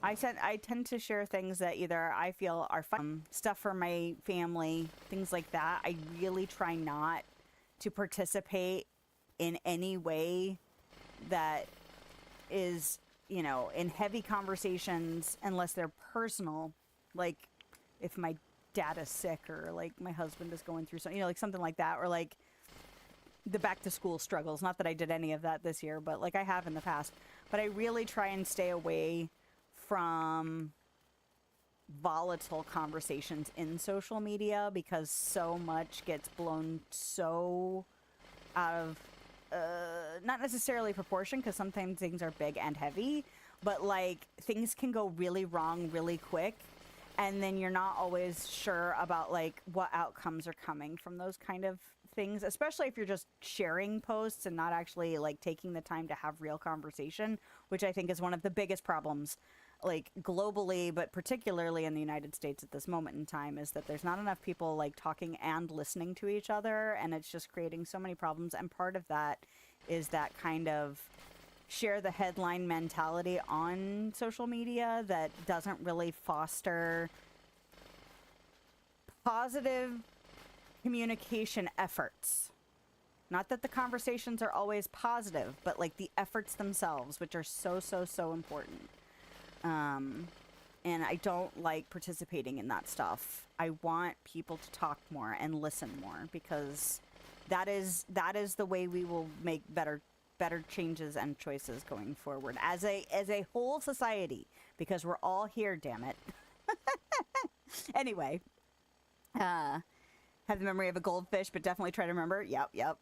S1: I tend to share things that either I feel are fun, stuff for my family, things like that. I really try not to participate in any way that is, you know, in heavy conversations unless they're personal. Like, if my dad is sick, or like my husband is going through something, you know, like something like that, or like the back to school struggles. Not that I did any of that this year, but like I have in the past. But I really try and stay away from volatile conversations in social media, because so much gets blown so out of not necessarily proportion, because sometimes things are big and heavy, but like things can go really wrong really quick, and then you're not always sure about like what outcomes are coming from those kind of things, especially if you're just sharing posts and not actually like taking the time to have real conversation, which I think is one of the biggest problems, like globally, but particularly in the United States at this moment in time, is that there's not enough people like talking and listening to each other, and it's just creating so many problems. And part of that is that kind of share the headline mentality on social media that doesn't really foster positive communication efforts. Not that the conversations are always positive, but like the efforts themselves, which are so important. And I don't like participating in that stuff. I want people to talk more and listen more, because that is the way we will make better changes and choices going forward as a whole society, because we're all here, damn it. Anyway, have the memory of a goldfish, but definitely try to remember. Yep.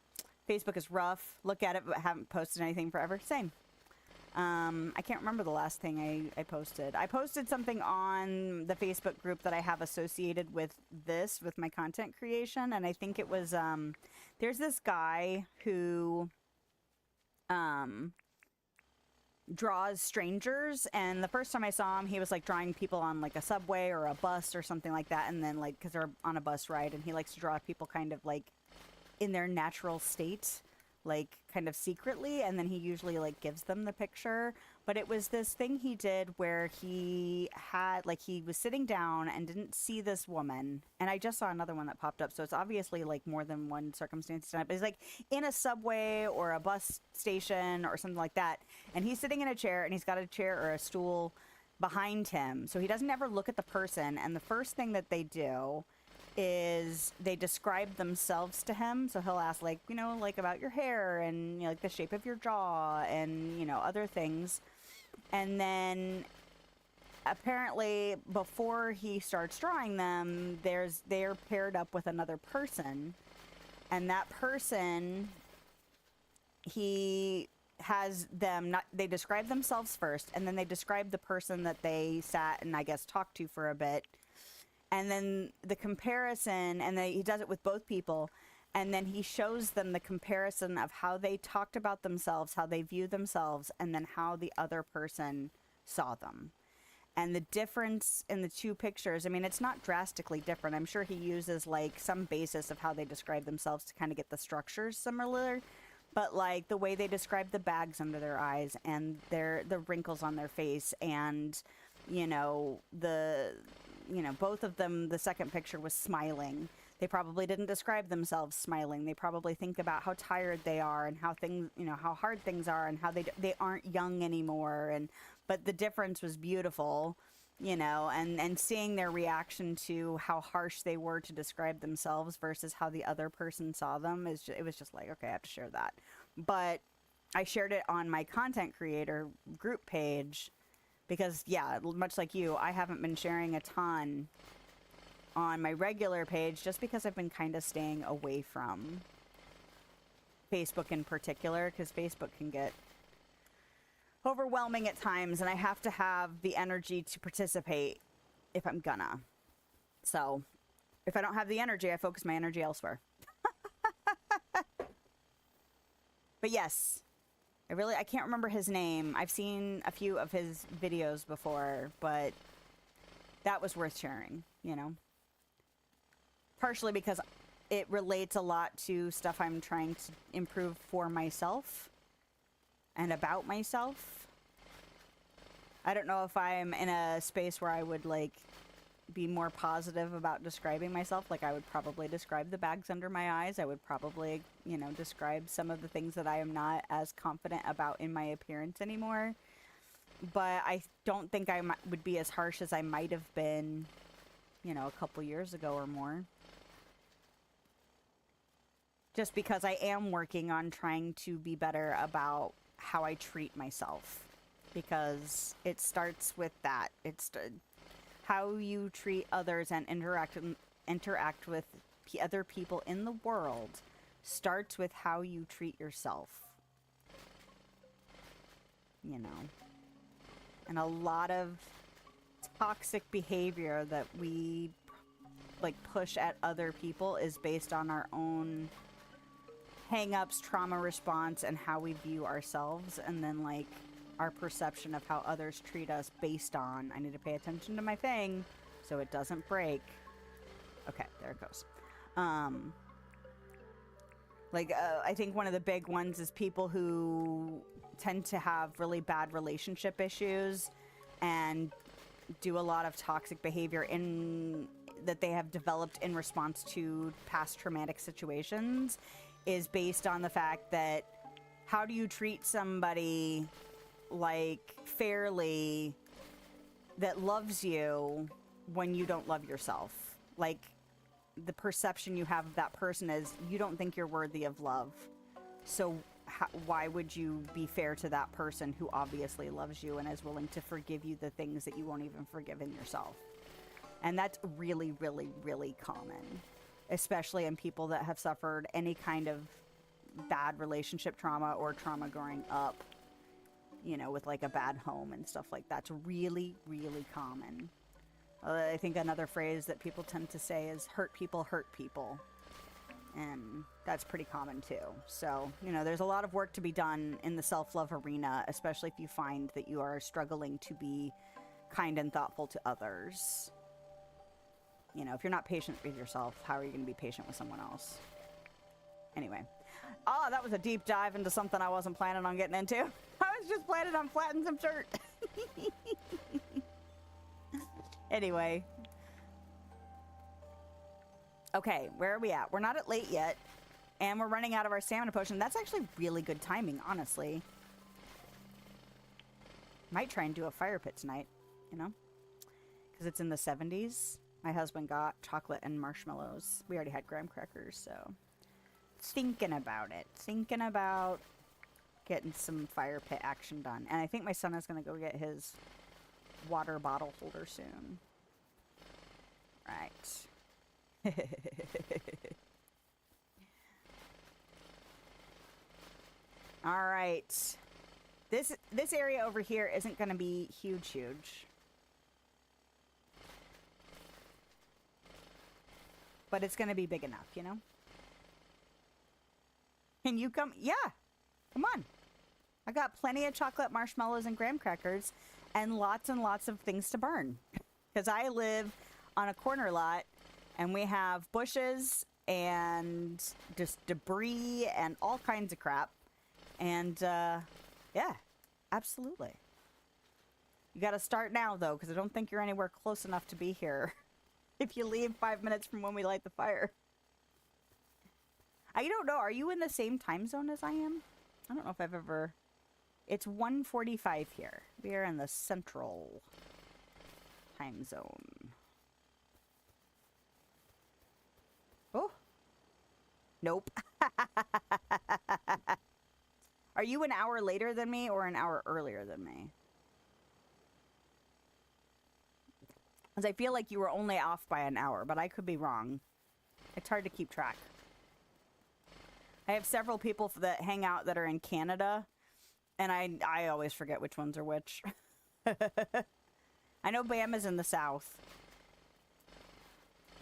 S1: Facebook is rough. Look at it, but haven't posted anything forever. Same. I can't remember the last thing I posted. I posted something on the Facebook group that I have associated with my content creation, and I think it was, there's this guy who, draws strangers, and the first time I saw him, he was like drawing people on like a subway or a bus or something like that, and then like, because they're on a bus ride, and he likes to draw people kind of like in their natural state, like kind of secretly, and then he usually like gives them the picture. But it was this thing he did where he had like he was sitting down and didn't see this woman, and I just saw another one that popped up, so it's obviously like more than one circumstance tonight. But he's like in a subway or a bus station or something like that, and he's sitting in a chair, and he's got a chair or a stool behind him, so he doesn't ever look at the person. And the first thing that they do is they describe themselves to him. So he'll ask, like, you know, like about your hair and, you know, like the shape of your jaw and, you know, other things. And then apparently before he starts drawing them, they're paired up with another person. And that person, he has them not, they describe themselves first, and then they describe the person that they sat and I guess talked to for a bit. And then the comparison, and then he does it with both people, and then he shows them the comparison of how they talked about themselves, how they view themselves, and then how the other person saw them. And the difference in the two pictures, I mean, it's not drastically different. I'm sure he uses like some basis of how they describe themselves to kind of get the structures similar, but like the way they describe the bags under their eyes and the wrinkles on their face, and you know, both of them, the second picture was smiling. They probably didn't describe themselves smiling. They probably think about how tired they are and how things, you know, how hard things are and how they aren't young anymore. But the difference was beautiful, you know, and seeing their reaction to how harsh they were to describe themselves versus how the other person saw them, it was just like, okay, I have to share that. But I shared it on my content creator group page, because, yeah, much like you, I haven't been sharing a ton on my regular page just because I've been kind of staying away from Facebook in particular, because Facebook can get overwhelming at times, and I have to have the energy to participate if I'm gonna. So, if I don't have the energy, I focus my energy elsewhere. But yes. I can't remember his name. I've seen a few of his videos before, but that was worth sharing, you know? Partially because it relates a lot to stuff I'm trying to improve for myself and about myself. I don't know if I'm in a space where I would, like, be more positive about describing myself. Like, I would probably describe the bags under my eyes. I would probably, you know, describe some of the things that I am not as confident about in my appearance anymore. But I don't think I would be as harsh as I might have been, you know, a couple years ago or more. Just because I am working on trying to be better about how I treat myself. Because it starts with that. It's how you treat others and interact with other people in the world starts with how you treat yourself. You know. And a lot of toxic behavior that we like push at other people is based on our own hang-ups, trauma response, and how we view ourselves, and then like our perception of how others treat us based on, I need to pay attention to my thing so it doesn't break. Okay, there it goes. I think one of the big ones is people who tend to have really bad relationship issues and do a lot of toxic behavior that they have developed in response to past traumatic situations is based on the fact that how do you treat somebody like fairly that loves you when you don't love yourself? Like the perception you have of that person is you don't think you're worthy of love, so why would you be fair to that person who obviously loves you and is willing to forgive you the things that you won't even forgive in yourself? And that's really, really, really common, especially in people that have suffered any kind of bad relationship trauma or trauma growing up, you know, with like a bad home and stuff like that. It's really, really common. I think another phrase that people tend to say is hurt people. And that's pretty common too. So, you know, there's a lot of work to be done in the self-love arena, especially if you find that you are struggling to be kind and thoughtful to others. You know, if you're not patient with yourself, how are you going to be patient with someone else? Anyway, Oh, that was a deep dive into something I wasn't planning on getting into. I was just planning on flattening some dirt. Anyway. Okay, where are we at? We're not at late yet. And we're running out of our stamina potion. That's actually really good timing, honestly. Might try and do a fire pit tonight, you know? Because it's in the 70s. My husband got chocolate and marshmallows. We already had graham crackers, so... Thinking about it. Thinking about getting some fire pit action done. And I think my son is going to go get his water bottle holder soon. Right. All right. This area over here isn't going to be huge. But it's going to be big enough, you know? Can you come? Yeah. Come on. I got plenty of chocolate, marshmallows, and graham crackers, and lots of things to burn. Because I live on a corner lot, and we have bushes and just debris and all kinds of crap. And, yeah, absolutely. You got to start now, though, because I don't think you're anywhere close enough to be here if you leave 5 minutes from when we light the fire. I don't know. Are you in the same time zone as I am? I don't know if I've ever... It's 1:45 here. We are in the central time zone. Oh. Nope. Are you an hour later than me or an hour earlier than me? Because I feel like you were only off by an hour, but I could be wrong. It's hard to keep track. I have several people that hang out that are in Canada, and I always forget which ones are which. I know Bam is in the south.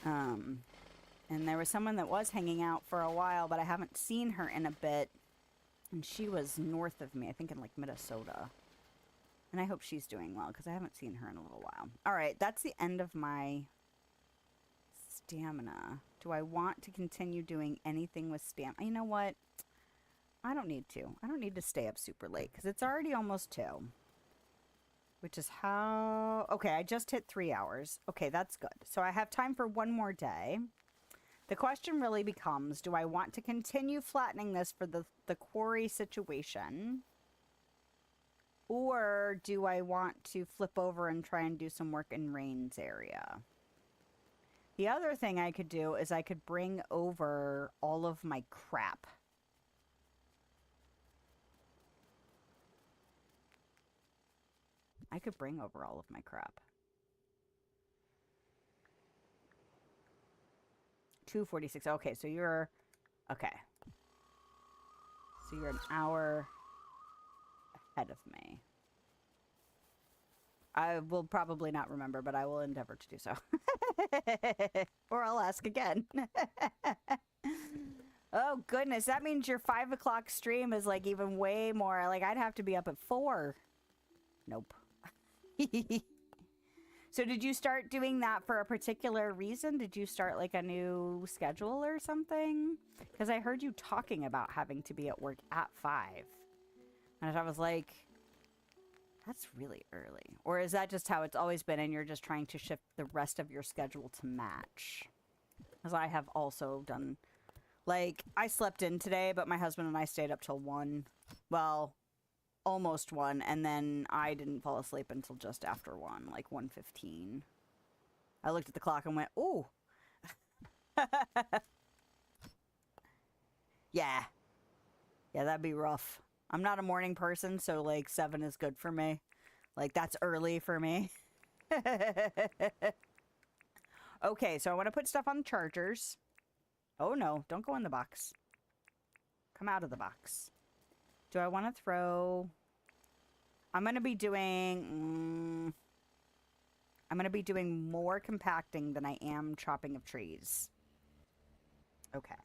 S1: And there was someone that was hanging out for a while, but I haven't seen her in a bit. And she was north of me, I think in like Minnesota. And I hope she's doing well, because I haven't seen her in a little while. All right, that's the end of my stamina. Do I want to continue doing anything with stamina? You know what? I don't need to. I don't need to stay up super late, because it's already almost 2. Which is how... Okay, I just hit 3 hours. Okay, that's good. So I have time for one more day. The question really becomes, do I want to continue flattening this for the quarry situation? Or do I want to flip over and try and do some work in Rain's area? The other thing I could do is I could bring over all of my crap. I could bring over all of my crap. 2:46. Okay, so you're... Okay. So you're an hour ahead of me. I will probably not remember, but I will endeavor to do so. Or I'll ask again. Oh, goodness. That means your 5 o'clock stream is, like, even way more. Like, I'd have to be up at 4. Nope. So did you start doing that for a particular reason? Did you start, like, a new schedule or something? Because I heard you talking about having to be at work at 5. And I was like... That's really early. Or is that just how it's always been and you're just trying to shift the rest of your schedule to match? Because I have also done... Like, I slept in today, but my husband and I stayed up till 1. Well, almost 1. And then I didn't fall asleep until just after 1, like 1:15. I looked at the clock and went, ooh. Yeah. Yeah, that'd be rough. I'm not a morning person, so, like, 7 is good for me. Like, that's early for me. Okay, so I want to put stuff on the chargers. Oh, no. Don't go in the box. Come out of the box. Do I want to throw... I'm going to be doing... I'm going to be doing more compacting than I am chopping of trees. Okay.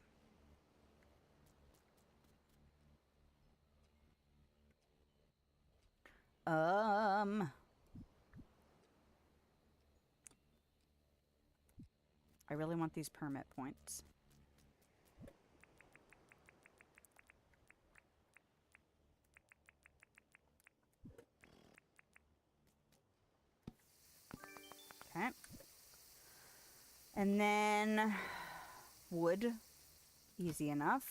S1: I really want these permit points. And then wood, easy enough.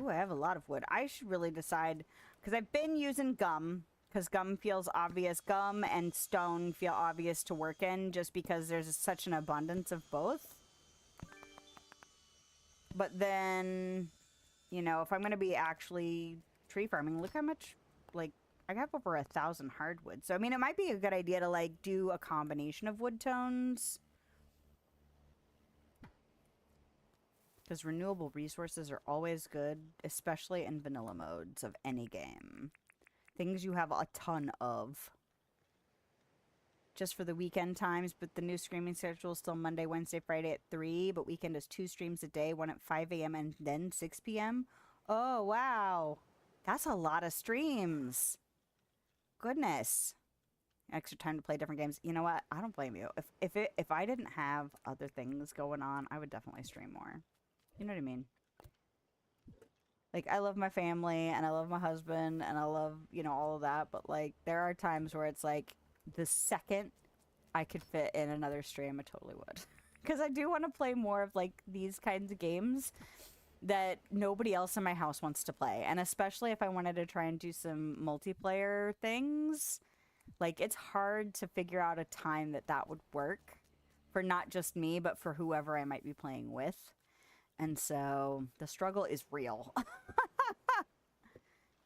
S1: Ooh, I have a lot of wood. I should really decide, because I've been using gum, because gum feels obvious. Gum and stone feel obvious to work in, just because there's such an abundance of both. But then, you know, if I'm going to be actually tree farming, look how much, like, I have over 1,000 hardwood. So, I mean, it might be a good idea to, like, do a combination of wood tones. Because renewable resources are always good, especially in vanilla modes of any game. Things you have a ton of. Just for the weekend times, but the new streaming schedule is still Monday, Wednesday, Friday at 3, but weekend is 2 streams a day, one at 5 a.m. and then 6 p.m. Oh, wow. That's a lot of streams. Goodness. Extra time to play different games. You know what? I don't blame you. If I didn't have other things going on, I would definitely stream more. You know what I mean? Like, I love my family, and I love my husband, and I love, you know, all of that, but, like, there are times where it's, like, the second I could fit in another stream, I totally would. Because I do want to play more of, like, these kinds of games that nobody else in my house wants to play. And especially if I wanted to try and do some multiplayer things, like, it's hard to figure out a time that would work for not just me, but for whoever I might be playing with. And so the struggle is real.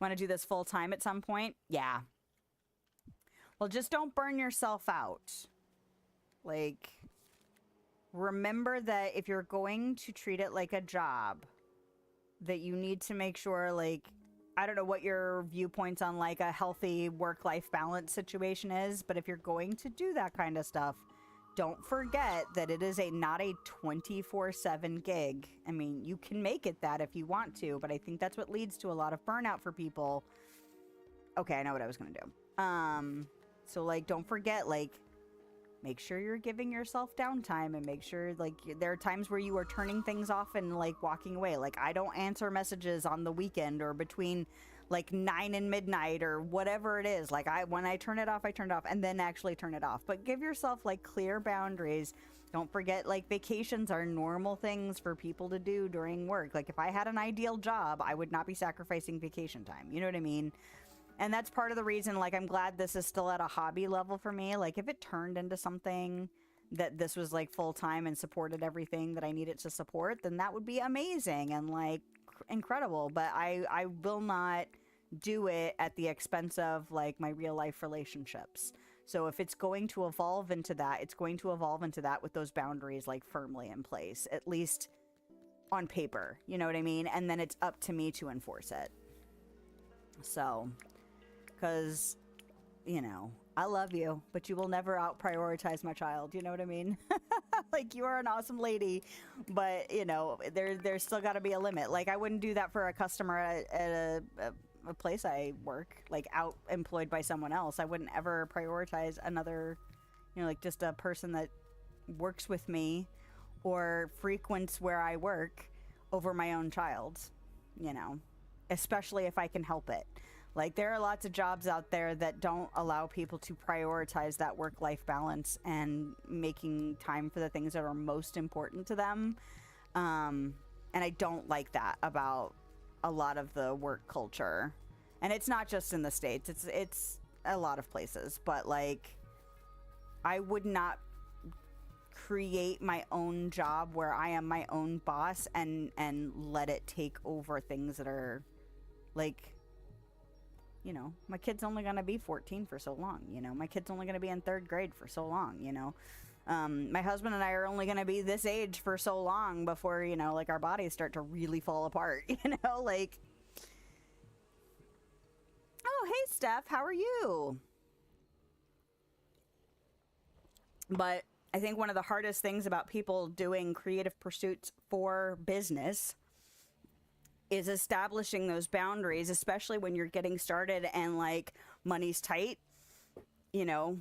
S1: Want to do this full time at some point? Yeah. Well, just don't burn yourself out. Like, remember that if you're going to treat it like a job, that you need to make sure, like, I don't know what your viewpoints on, like, a healthy work-life balance situation is, but if you're going to do that kind of stuff, don't forget that it is not a 24/7 gig. I mean, you can make it that if you want to, but I think that's what leads to a lot of burnout for people. Okay, I know what I was going to do. So, like, don't forget, like, make sure you're giving yourself downtime and make sure, like, there are times where you are turning things off and, like, walking away. Like, I don't answer messages on the weekend or between, like, 9 and midnight or whatever it is. Like, when I turn it off, I turn it off and then actually turn it off. But give yourself, like, clear boundaries. Don't forget, like, vacations are normal things for people to do during work. Like, if I had an ideal job, I would not be sacrificing vacation time. You know what I mean? And that's part of the reason, like, I'm glad this is still at a hobby level for me. Like, if it turned into something that this was, like, full-time and supported everything that I needed to support, then that would be amazing and, like, incredible. But I will not do it at the expense of, like, my real-life relationships. So if it's going to evolve into that, it's going to evolve into that with those boundaries, like, firmly in place, at least on paper. You know what I mean? And then it's up to me to enforce it. So... because, you know, I love you, but you will never out-prioritize my child. You know what I mean? Like, you are an awesome lady, but, you know, there's still got to be a limit. Like, I wouldn't do that for a customer at a place I work, like, out employed by someone else. I wouldn't ever prioritize another, you know, like, just a person that works with me or frequents where I work over my own child, you know, especially if I can help it. Like, there are lots of jobs out there that don't allow people to prioritize that work-life balance and making time for the things that are most important to them. And I don't like that about a lot of the work culture. And it's not just in the States. It's a lot of places. But, like, I would not create my own job where I am my own boss and let it take over things that are, like... You know, my kid's only going to be 14 for so long, you know. My kid's only going to be in 3rd grade for so long, you know. My husband and I are only going to be this age for so long before, you know, like, our bodies start to really fall apart, you know, like... Oh, hey, Steph, how are you? But I think one of the hardest things about people doing creative pursuits for business is establishing those boundaries, especially when you're getting started and, like, money's tight. You know,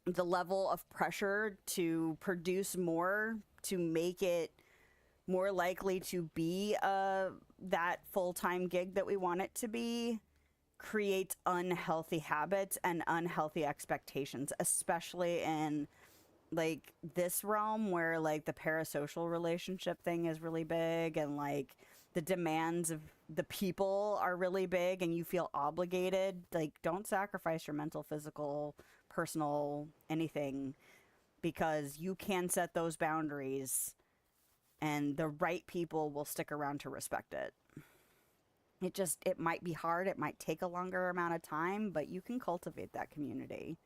S1: the level of pressure to produce more, to make it more likely to be that full-time gig that we want it to be, creates unhealthy habits and unhealthy expectations, especially in like this realm where like the parasocial relationship thing is really big, and like the demands of the people are really big, and you feel obligated. Like, don't sacrifice your mental, physical, personal, anything, because you can set those boundaries and the right people will stick around to respect it. It might be hard, it might take a longer amount of time, but you can cultivate that community.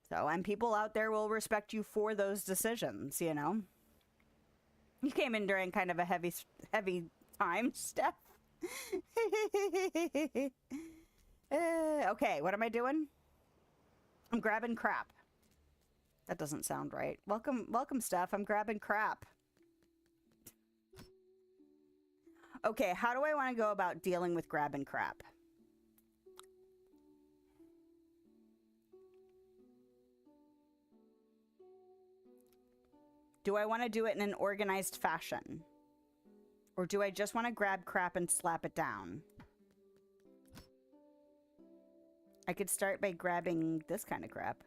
S1: So, and people out there will respect you for those decisions, you know? You came in during kind of a heavy time, Steph. Okay, what am I doing? I'm grabbing crap. That doesn't sound right. Welcome, Steph. I'm grabbing crap. Okay, how do I want to go about dealing with grabbing crap? Do I want to do it in an organized fashion? Or do I just want to grab crap and slap it down? I could start by grabbing this kind of crap.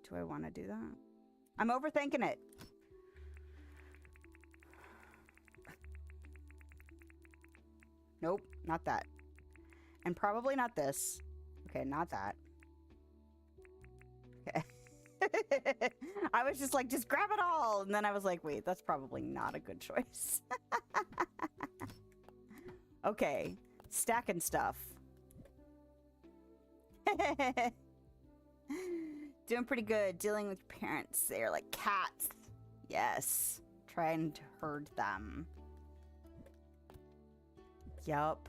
S1: Do I want to do that? I'm overthinking it. Nope, not that. And probably not this. Okay, not that. Okay. I was just like, just grab it all. And then I was like, wait, that's probably not a good choice. Okay, stacking stuff. Doing pretty good. Dealing with parents. They're like cats. Yes. Trying to herd them. Yup.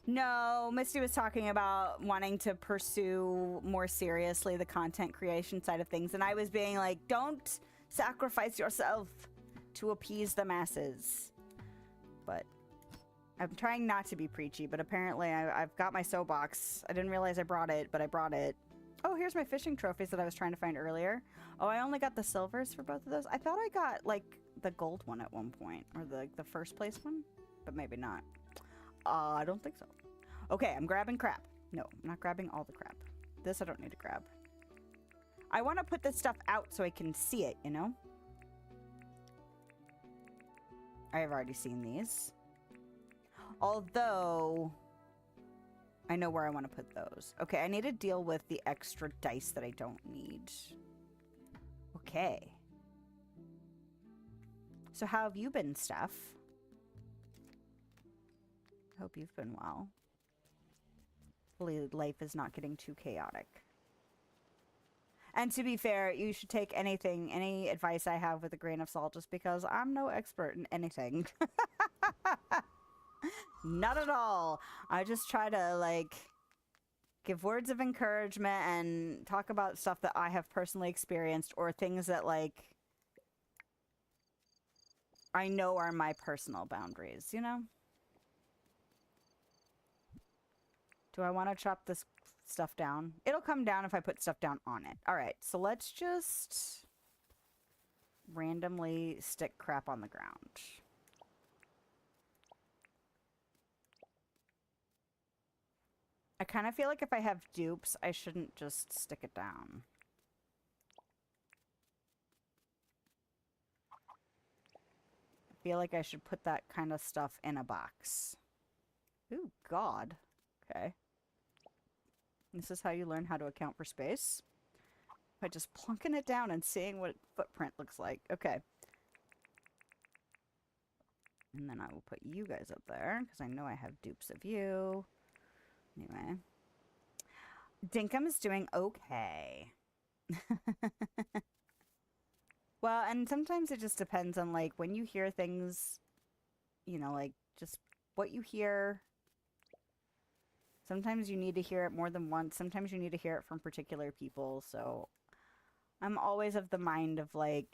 S1: No, Misty was talking about wanting to pursue more seriously the content creation side of things, and I was being like, don't sacrifice yourself to appease the masses. But I'm trying not to be preachy, but apparently I've got my soapbox. I didn't realize I brought it, but I brought it. Oh, here's my fishing trophies that I was trying to find earlier. Oh, I only got the silvers for both of those. I thought I got, like, the gold one at one point, or the first place one, but maybe not. I don't think so. Okay, I'm grabbing crap. No, I'm not grabbing all the crap. This I don't need to grab. I want to put this stuff out so I can see it, you know? I have already seen these. Although, I know where I want to put those. Okay, I need to deal with the extra dice that I don't need. Okay. So how have you been, Steph? Hope you've been well. Hopefully life is not getting too chaotic. And to be fair, you should take any advice I have with a grain of salt, just because I'm no expert in anything. Not at all. I just try to, like, give words of encouragement and talk about stuff that I have personally experienced, or things that, like, I know are my personal boundaries, you know? Do I want to chop this stuff down? It'll come down if I put stuff down on it. All right, so let's just randomly stick crap on the ground. I kind of feel like if I have dupes, I shouldn't just stick it down. I feel like I should put that kind of stuff in a box. Ooh, God. Okay. This is how you learn how to account for space. By just plunking it down and seeing what footprint looks like. Okay. And then I will put you guys up there, because I know I have dupes of you. Anyway. Dinkum is doing okay. Well, and sometimes it just depends on, like, when you hear things, you know, like, just what you hear. Sometimes you need to hear it more than once. Sometimes you need to hear it from particular people. So I'm always of the mind of, like,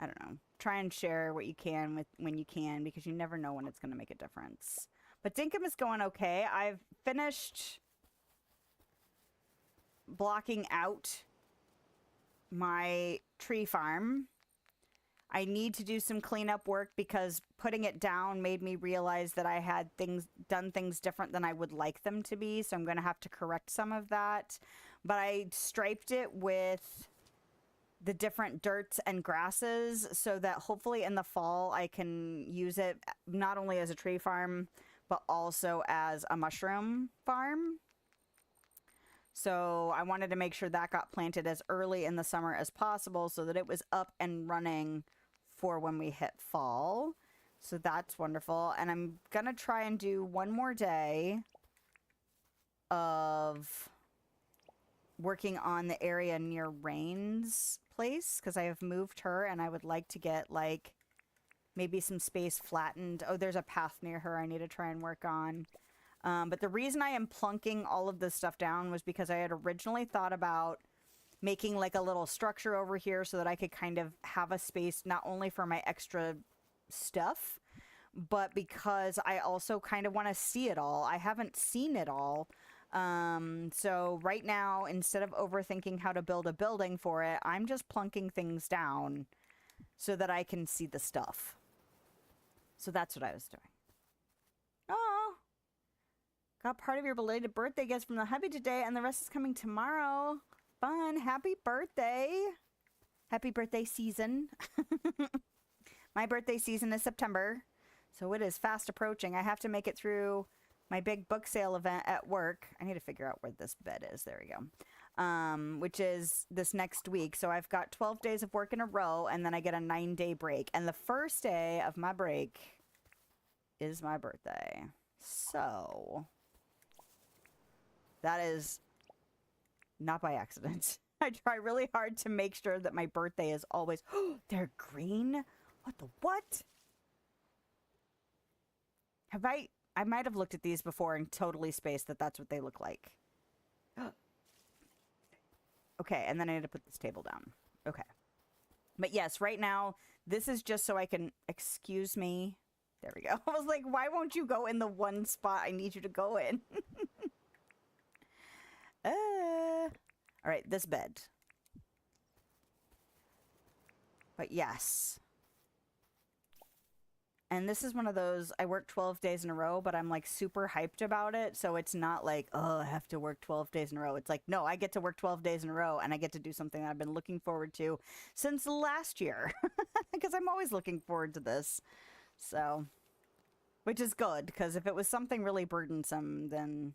S1: I don't know, try and share what you can with when you can, because you never know when it's going to make a difference. But Dinkum is going okay. I've finished blocking out my tree farm. I need to do some cleanup work because putting it down made me realize that I had done things different than I would like them to be. So I'm going to have to correct some of that. But I striped it with the different dirts and grasses so that hopefully in the fall I can use it not only as a tree farm, but also as a mushroom farm. So I wanted to make sure that got planted as early in the summer as possible so that it was up and running for when we hit fall. So that's wonderful. And I'm going to try and do one more day of working on the area near Rain's place because I have moved her and I would like to get like maybe some space flattened. Oh, there's a path near her I need to try and work on. But the reason I am plunking all of this stuff down was because I had originally thought about making like a little structure over here so that I could kind of have a space not only for my extra stuff, but because I also kind of want to see it all. I haven't seen it all. So right now, instead of overthinking how to build a building for it, I'm just plunking things down so that I can see the stuff. So that's what I was doing. Oh, got part of your belated birthday gift from the hubby today, and the rest is coming tomorrow. Fun. Happy birthday. Happy birthday season. My birthday season is September, so it is fast approaching. I have to make it through my big book sale event at work. I need to figure out where this bed is. There we go. Which is this next week. So I've got 12 days of work in a row, and then I get a 9-day break. And the first day of my break is my birthday. So that is not by accident. I try really hard to make sure that my birthday is always... Oh, they're green? What the what? Have I might have looked at these before and totally spaced that that's what they look like. Okay, and then I need to put this table down. Okay. But yes, right now, this is just so I can... Excuse me. There we go. I was like, why won't you go in the one spot I need you to go in? All right, this bed. But yes. And this is one of those, I work 12 days in a row, but I'm like super hyped about it. So it's not like, oh, I have to work 12 days in a row. It's like, no, I get to work 12 days in a row and I get to do something that I've been looking forward to since last year. Because I'm always looking forward to this. So, which is good, because if it was something really burdensome, then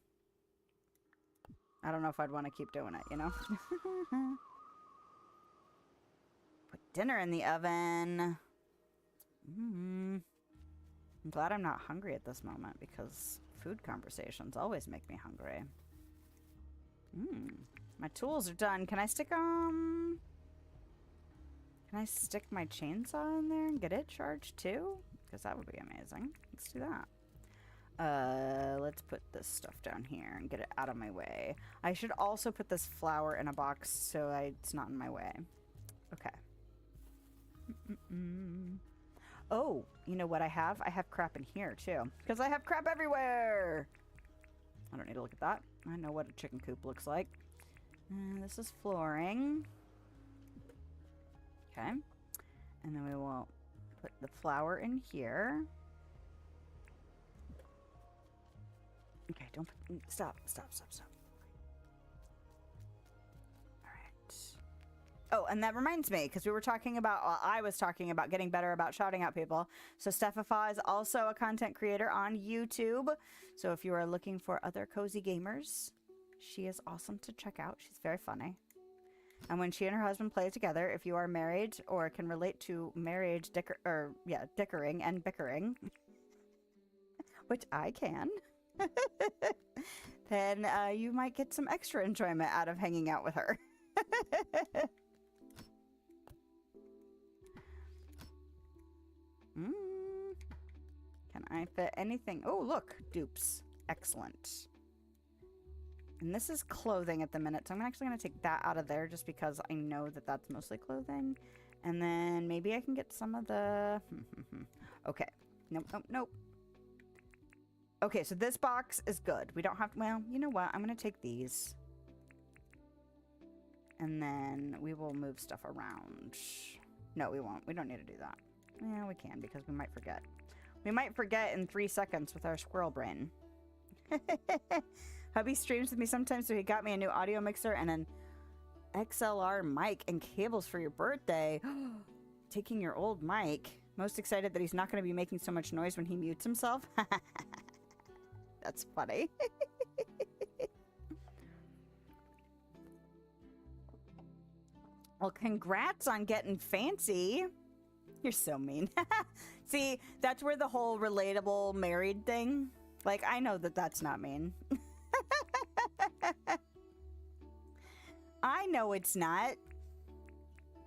S1: I don't know if I'd want to keep doing it, you know? Put dinner in the oven. I'm glad I'm not hungry at this moment, because food conversations always make me hungry. My tools are done. Can I stick my chainsaw in there and get it charged too? Because that would be amazing. Let's do that. Let's put this stuff down here and get it out of my way. I should also put this flour in a box so it's not in my way. Okay. Oh, you know what I have? I have crap in here too. Because I have crap everywhere! I don't need to look at that. I know what a chicken coop looks like. This is flooring. Okay. And then we will put the flour in here. Okay, don't put... Stop. Alright. Oh, and that reminds me, because we were talking about... Well, I was talking about getting better about shouting out people. So Stephafa is also a content creator on YouTube. So if you are looking for other cozy gamers, she is awesome to check out. She's very funny. And when she and her husband play together, if you are married or can relate to marriage dickering and bickering, which I can... then you might get some extra enjoyment out of hanging out with her. Can I fit anything? Oh, look, dupes. Excellent. And this is clothing at the minute, so I'm actually going to take that out of there just because I know that that's mostly clothing. And then maybe I can get some of the... Okay. Nope. Okay, so this box is good. We don't have to... Well, you know what? I'm going to take these. And then we will move stuff around. No, we won't. We don't need to do that. Yeah, we can because we might forget. We might forget in 3 seconds with our squirrel brain. Hubby streams with me sometimes, so he got me a new audio mixer and an XLR mic and cables for your birthday. Taking your old mic. Most excited that he's not going to be making so much noise when he mutes himself. That's funny. Well, congrats on getting fancy. You're so mean. See, that's where the whole relatable married thing. Like, I know that that's not mean. I know it's not.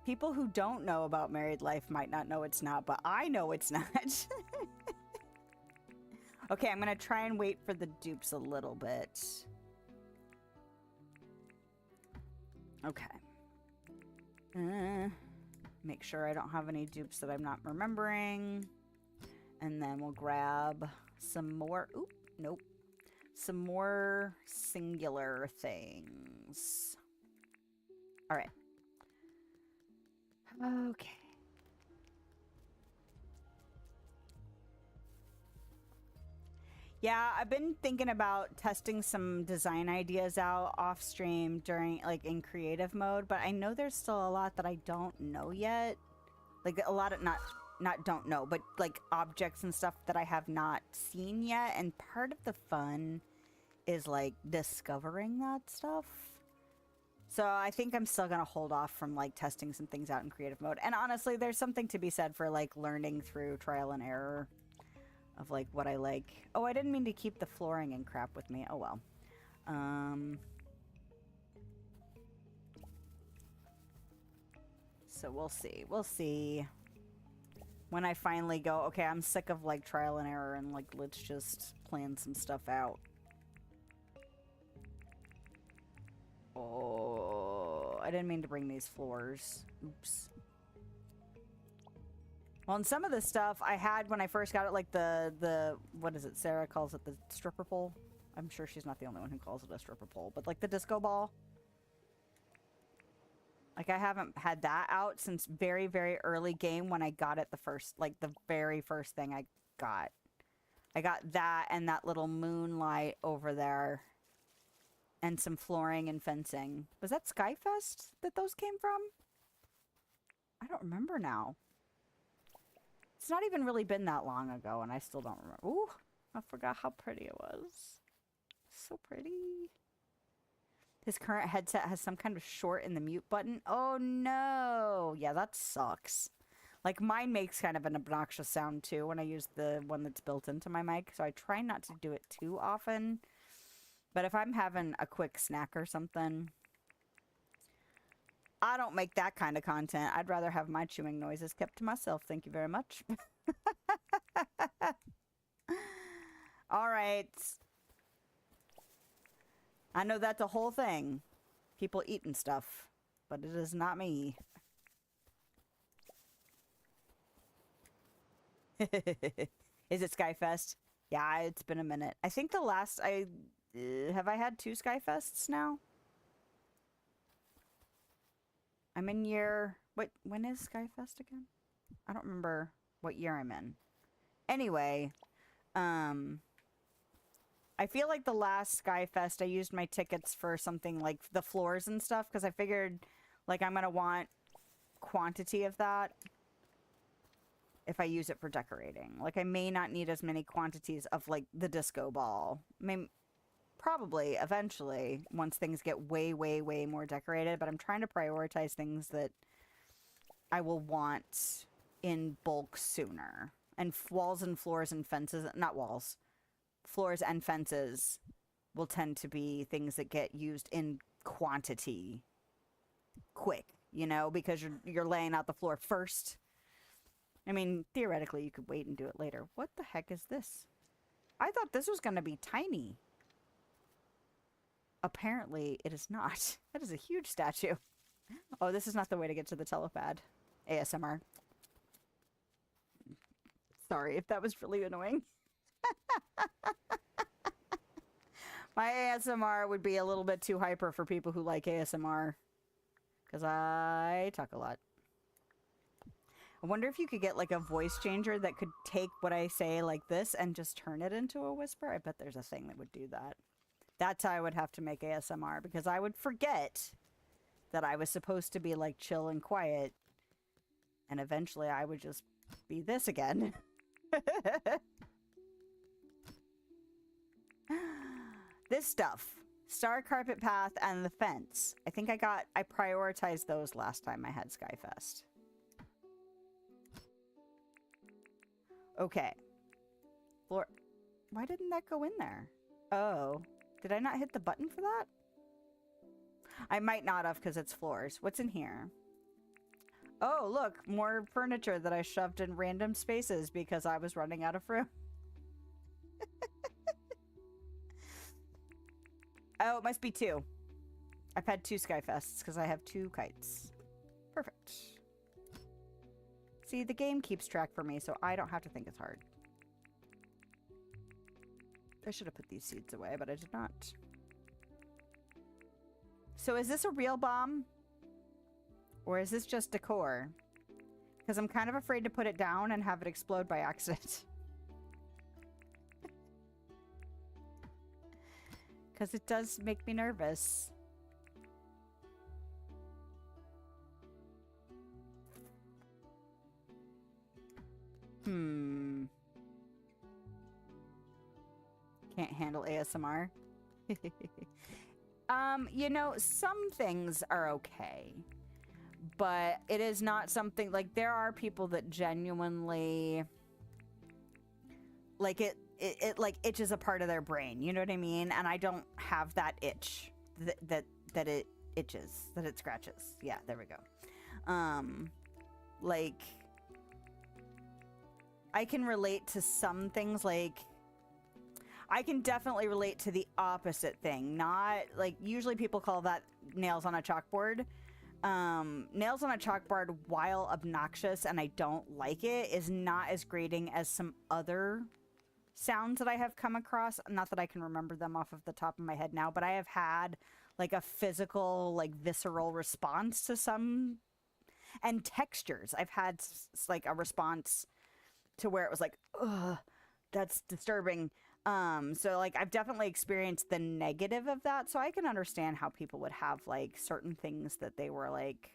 S1: People who don't know about married life might not know it's not, but I know it's not. Okay, I'm going to try and wait for the dupes a little bit. Okay. Make sure I don't have any dupes that I'm not remembering. And then we'll grab some more. Oop, nope. Some more singular things. All right. Okay. Yeah, I've been thinking about testing some design ideas out off stream during, like, in creative mode, but I know there's still a lot that I don't know yet. Like, a lot of, not don't know, but, like, objects and stuff that I have not seen yet, and part of the fun is, like, discovering that stuff. So I think I'm still gonna hold off from, like, testing some things out in creative mode. And honestly, there's something to be said for, like, learning through trial and error of, like, what I like. Oh, I didn't mean to keep the flooring and crap with me. Oh, well. So we'll see. We'll see. When I finally go, okay, I'm sick of, like, trial and error and, like, let's just plan some stuff out. Oh, I didn't mean to bring these floors. Oops. Well, and some of the stuff I had when I first got it, like the what is it? Sarah calls it the stripper pole. I'm sure she's not the only one who calls it a stripper pole, but like the disco ball. Like I haven't had that out since very, very early game when I got it the first, like the very first thing I got. I got that and that little moonlight over there. And some flooring and fencing. Was that Skyfest that those came from? I don't remember now. It's not even really been that long ago, and I still don't remember. Ooh, I forgot how pretty it was. So pretty. His current headset has some kind of short in the mute button. Oh, no. Yeah, that sucks. Like, mine makes kind of an obnoxious sound, too, when I use the one that's built into my mic, so I try not to do it too often. But if I'm having a quick snack or something, I don't make that kind of content. I'd rather have my chewing noises kept to myself. Thank you very much. All right. I know that's a whole thing. People eating stuff. But it is not me. Is it Skyfest? Yeah, it's been a minute. I think the last have I had 2 Skyfests now? I'm in year... when is Skyfest again? I don't remember what year I'm in. Anyway, I feel like the last Skyfest I used my tickets for something like the floors and stuff because I figured like I'm going to want quantity of that if I use it for decorating. Like I may not need as many quantities of like the disco ball. Probably eventually once things get way, way, way more decorated, but I'm trying to prioritize things that I will want in bulk sooner. And walls and floors and fences, not walls, floors and fences will tend to be things that get used in quantity quick, you know, because you're laying out the floor first. I mean, theoretically, you could wait and do it later. What the heck is this? I thought this was going to be tiny. Apparently, it is not. That is a huge statue. Oh, this is not the way to get to the telepad. ASMR. Sorry if that was really annoying. My ASMR would be a little bit too hyper for people who like ASMR. Because I talk a lot. I wonder if you could get like a voice changer that could take what I say like this and just turn it into a whisper. I bet there's a thing that would do that. That's how I would have to make ASMR, because I would forget that I was supposed to be like chill and quiet. And eventually I would just be this again. This stuff. Star Carpet Path and the fence. I think I prioritized those last time I had Skyfest. Okay. Floor. Why didn't that go in there? Oh. Did I not hit the button for that? I might not have, because it's floors. What's in here? Oh, look. More furniture that I shoved in random spaces because I was running out of room. Oh, it must be 2. I've had 2 Skyfests because I have 2 kites. Perfect. See, the game keeps track for me, so I don't have to think it's hard. I should have put these seeds away, but I did not. So is this a real bomb? Or is this just decor? Because I'm kind of afraid to put it down and have it explode by accident. Because it does make me nervous. Can't handle ASMR. You know, some things are okay. But it is not something, like, there are people that genuinely, like, it like itches a part of their brain, you know what I mean? And I don't have that itch that it itches, that it scratches. Yeah, there we go. Like, I can relate to some things, like, I can definitely relate to the opposite thing. Not, like, usually people call that nails on a chalkboard. Nails on a chalkboard, while obnoxious and I don't like it, is not as grating as some other sounds that I have come across. Not that I can remember them off of the top of my head now, but I have had like a physical, like visceral response to some. And textures. I've had like a response to where it was like, ugh, that's disturbing. So like I've definitely experienced the negative of that, so I can understand how people would have like certain things that they were like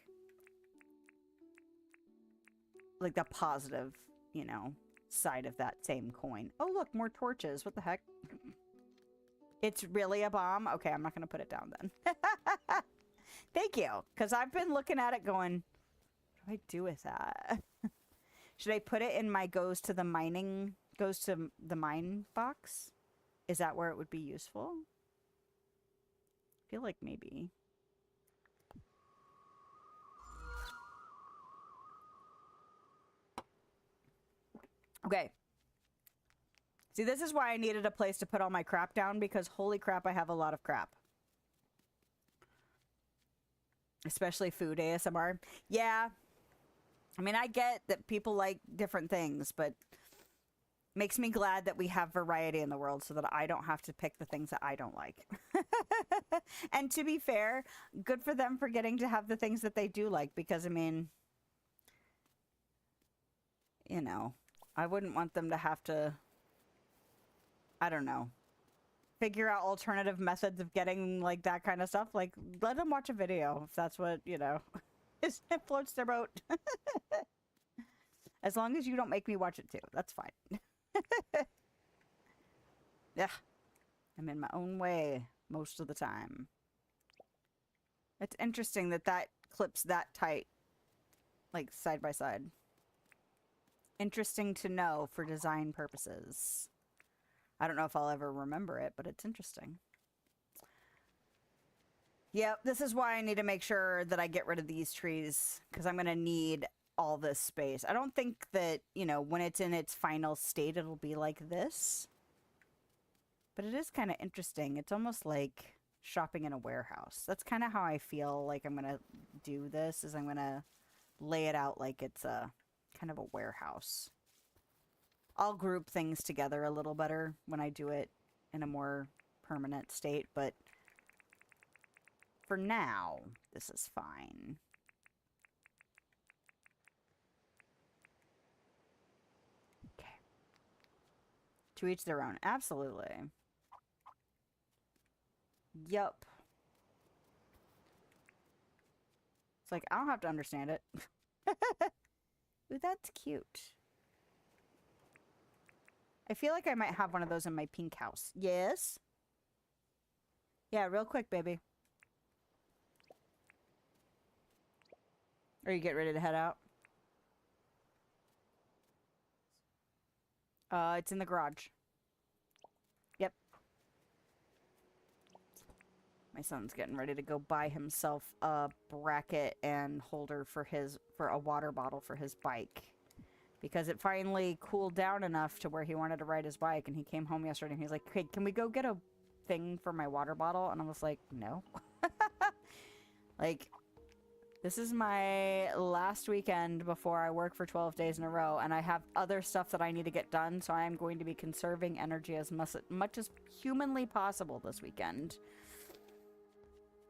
S1: the positive, you know, side of that same coin. Oh, look, more torches. What the heck? It's really a bomb? Okay, I'm not going to put it down then. Thank you, because I've been looking at it going, what do I do with that? Should I put it in my goes to the mine box? Is that where it would be useful? I feel like maybe. Okay. See, this is why I needed a place to put all my crap down, because holy crap, I have a lot of crap. Especially food ASMR. Yeah. I mean, I get that people like different things, but makes me glad that we have variety in the world so that I don't have to pick the things that I don't like. And to be fair, good for them for getting to have the things that they do like, because, I mean, you know, I wouldn't want them to have to, I don't know, figure out alternative methods of getting, like, that kind of stuff. Like, let them watch a video if that's what, you know, it floats their boat. As long as you don't make me watch it too, that's fine. Yeah, I'm in my own way most of the time. It's interesting that that clips that tight, like side by side. Interesting to know for design purposes. I don't know if I'll ever remember it, but it's interesting. Yep, this is why I need to make sure that I get rid of these trees, because I'm going to need all this space. I don't think that, you know, when it's in its final state, it'll be like this. But it is kind of interesting. It's almost like shopping in a warehouse. That's kind of how I feel like I'm going to do this, is I'm going to lay it out like it's a kind of a warehouse. I'll group things together a little better when I do it in a more permanent state, but for now, this is fine. To each their own. Absolutely. Yup. It's like, I don't have to understand it. Ooh, that's cute. I feel like I might have one of those in my pink house. Yes? Yeah, real quick, baby. Are you getting ready to head out? It's in the garage. Yep. My son's getting ready to go buy himself a bracket and holder for a water bottle for his bike. Because it finally cooled down enough to where he wanted to ride his bike, and he came home yesterday and he's like, "Hey, can we go get a thing for my water bottle?" And I was like, "No." Like, this is my last weekend before I work for 12 days in a row, and I have other stuff that I need to get done, so I am going to be conserving energy as much as humanly possible this weekend.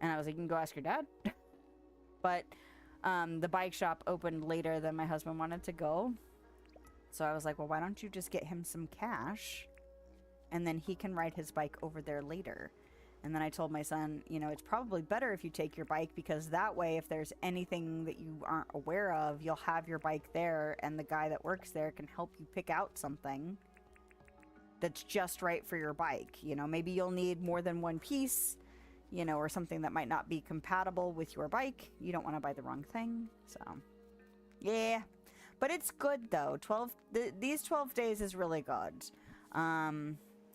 S1: And I was like, "You can go ask your dad." But the bike shop opened later than my husband wanted to go. So I was like, well, why don't you just get him some cash, and then he can ride his bike over there later. And then I told my son, you know, it's probably better if you take your bike, because that way, if there's anything that you aren't aware of, you'll have your bike there, and the guy that works there can help you pick out something that's just right for your bike. You know, maybe you'll need more than one piece, you know, or something that might not be compatible with your bike. You don't want to buy the wrong thing. So, yeah. But it's good, though. These 12 days is really good. I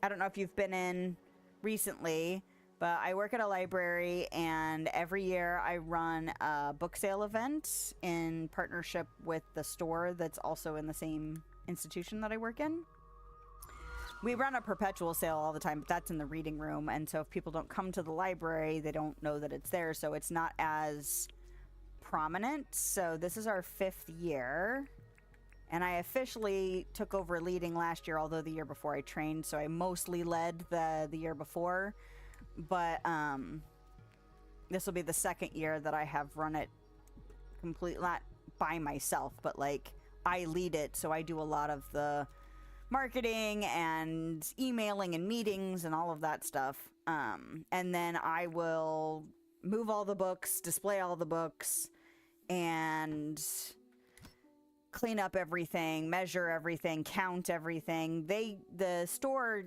S1: don't know if you've been in recently, but I work at a library, and every year I run a book sale event in partnership with the store that's also in the same institution that I work in. We run a perpetual sale all the time, but that's in the reading room, and so if people don't come to the library, they don't know that it's there, so it's not as prominent. So this is our 5th year, and I officially took over leading last year, although the year before I trained, so I mostly led the year before. But this will be the 2nd year that I have run it completely, not by myself, but like I lead it, so I do a lot of the marketing and emailing and meetings and all of that stuff. And then I will move all the books, display all the books, and clean up everything, measure everything, count everything. The store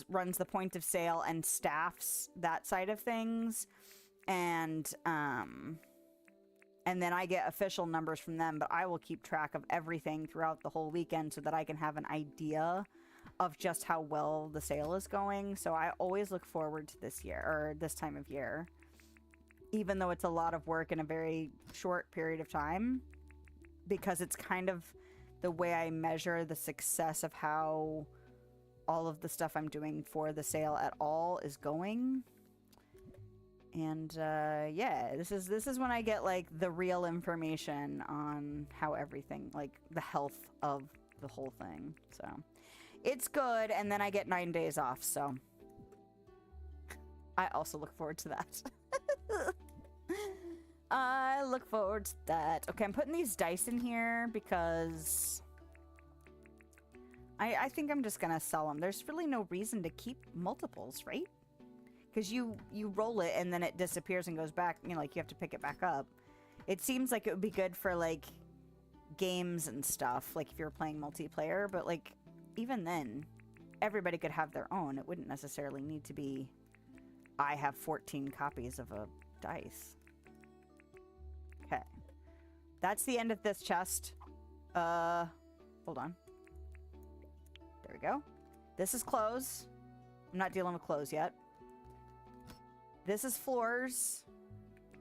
S1: runs the point of sale and staffs that side of things. And then I get official numbers from them, but I will keep track of everything throughout the whole weekend so that I can have an idea of just how well the sale is going. So I always look forward to this year, or this time of year, even though it's a lot of work in a very short period of time, because it's kind of the way I measure the success of how all of the stuff I'm doing for the sale at all is going. And yeah, this is when I get like the real information on how everything, like the health of the whole thing. So it's good, and then I get 9 days off, so I also look forward to that. I look forward to that. Okay, I'm putting these dice in here because I think I'm just gonna sell them. There's really no reason to keep multiples, right? Because you roll it and then it disappears and goes back. You know, like you have to pick it back up. It seems like it would be good for like games and stuff, like if you're playing multiplayer. But like even then, everybody could have their own. It wouldn't necessarily need to be, I have 14 copies of a dice. Okay, that's the end of this chest. Hold on. There we go. This is clothes. I'm not dealing with clothes yet. This is floors.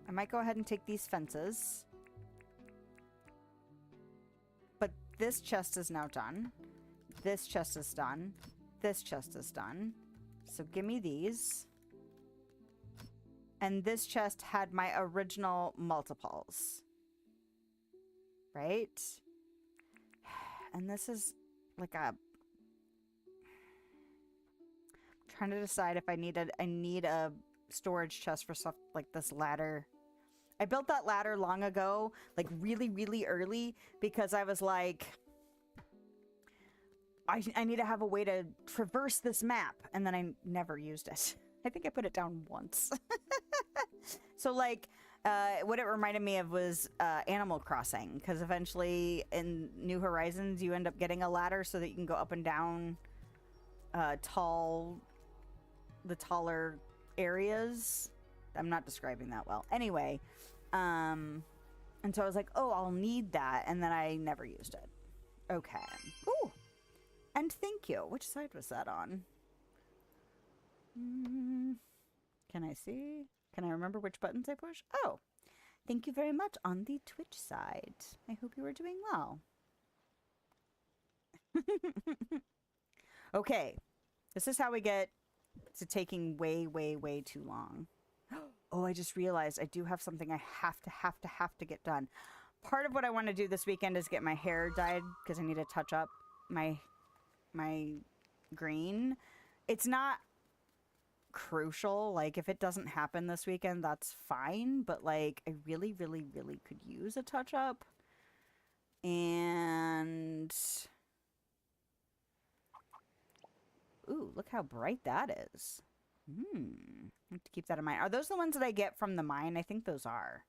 S1: I might go ahead and take these fences. But this chest is now done. This chest is done. This chest is done. So give me these. And this chest had my original multiples. Right? And this is like a... I'm trying to decide if I need a storage chest for stuff like this ladder. I built that ladder long ago, like really, really early, because I was like, I need to have a way to traverse this map. And then I never used it. I think I put it down once. So like, what it reminded me of was Animal Crossing, because eventually in New Horizons you end up getting a ladder so that you can go up and down the taller areas. I'm not describing that well. Anyway, and so I was like, oh, I'll need that, and then I never used it. Okay. Ooh, and thank you. Which side was that on? Can I see? Can I remember which buttons I push? Oh, thank you very much on the Twitch side. I hope you are doing well. Okay. This is how we get to taking way, way, way too long. Oh, I just realized I do have something I have to get done. Part of what I want to do this weekend is get my hair dyed because I need to touch up my green. It's not crucial. Like, if it doesn't happen this weekend, that's fine. But, like, I really, really, really could use a touch-up. And... ooh, look how bright that is. I have to keep that in mind. Are those the ones that I get from the mine? I think those are.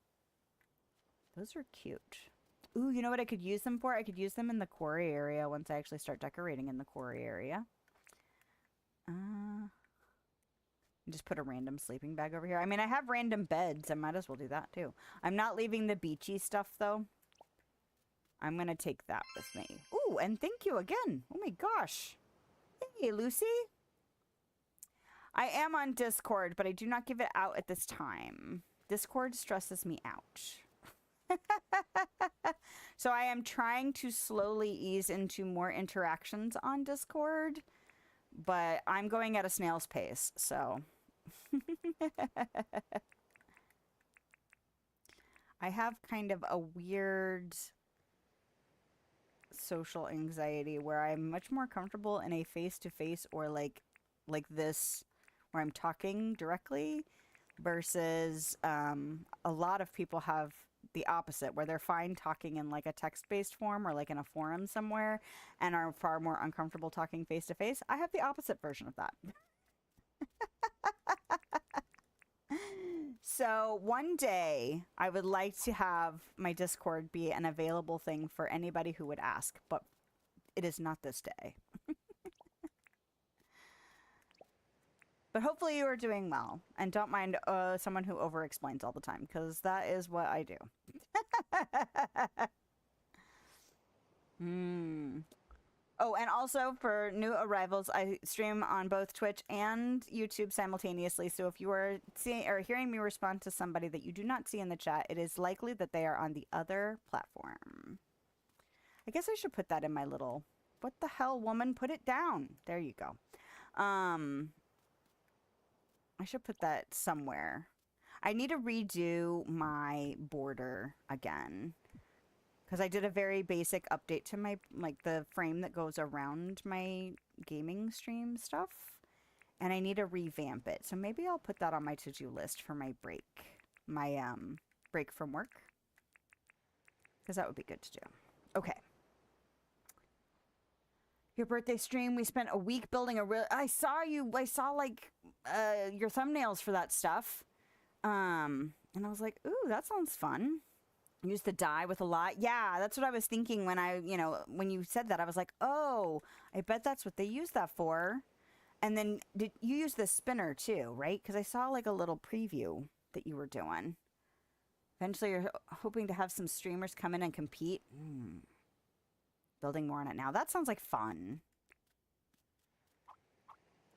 S1: Those are cute. Ooh, you know what I could use them for? I could use them in the quarry area once I actually start decorating in the quarry area. Just put a random sleeping bag over here. I mean, I have random beds. I might as well do that too. I'm not leaving the beachy stuff though. I'm gonna take that with me. Ooh, and thank you again. Oh my gosh. Hey, Lucy. I am on Discord, but I do not give it out at this time. Discord stresses me out. So I am trying to slowly ease into more interactions on Discord, but I'm going at a snail's pace, so... I have kind of a weird social anxiety where I'm much more comfortable in a face-to-face or like this, where I'm talking directly, versus a lot of people have the opposite, where they're fine talking in like a text-based form or like in a forum somewhere and are far more uncomfortable talking face-to-face. I have the opposite version of that. So one day I would like to have my Discord be an available thing for anybody who would ask, but it is not this day. But hopefully you are doing well, and don't mind someone who over-explains all the time, because that is what I do. Oh, and also for new arrivals, I stream on both Twitch and YouTube simultaneously. So if you are seeing or hearing me respond to somebody that you do not see in the chat, it is likely that they are on the other platform. I guess I should put that in my little... what the hell, woman? Put it down. There you go. I should put that somewhere. I need to redo my border again, because I did a very basic update to my, like, the frame that goes around my gaming stream stuff, and I need to revamp it. So maybe I'll put that on my to-do list for my break, break from work, because that would be good to do. Okay. Your birthday stream, we spent a week building a real... I saw like your thumbnails for that stuff. And I was like, ooh, that sounds fun. Use the dye with a lot. Yeah, that's what I was thinking when when you said that. I was like, oh, I bet that's what they use that for. And then did you use the spinner too, right? Because I saw like a little preview that you were doing. Eventually you're hoping to have some streamers come in and compete. Building more on it now. That sounds like fun.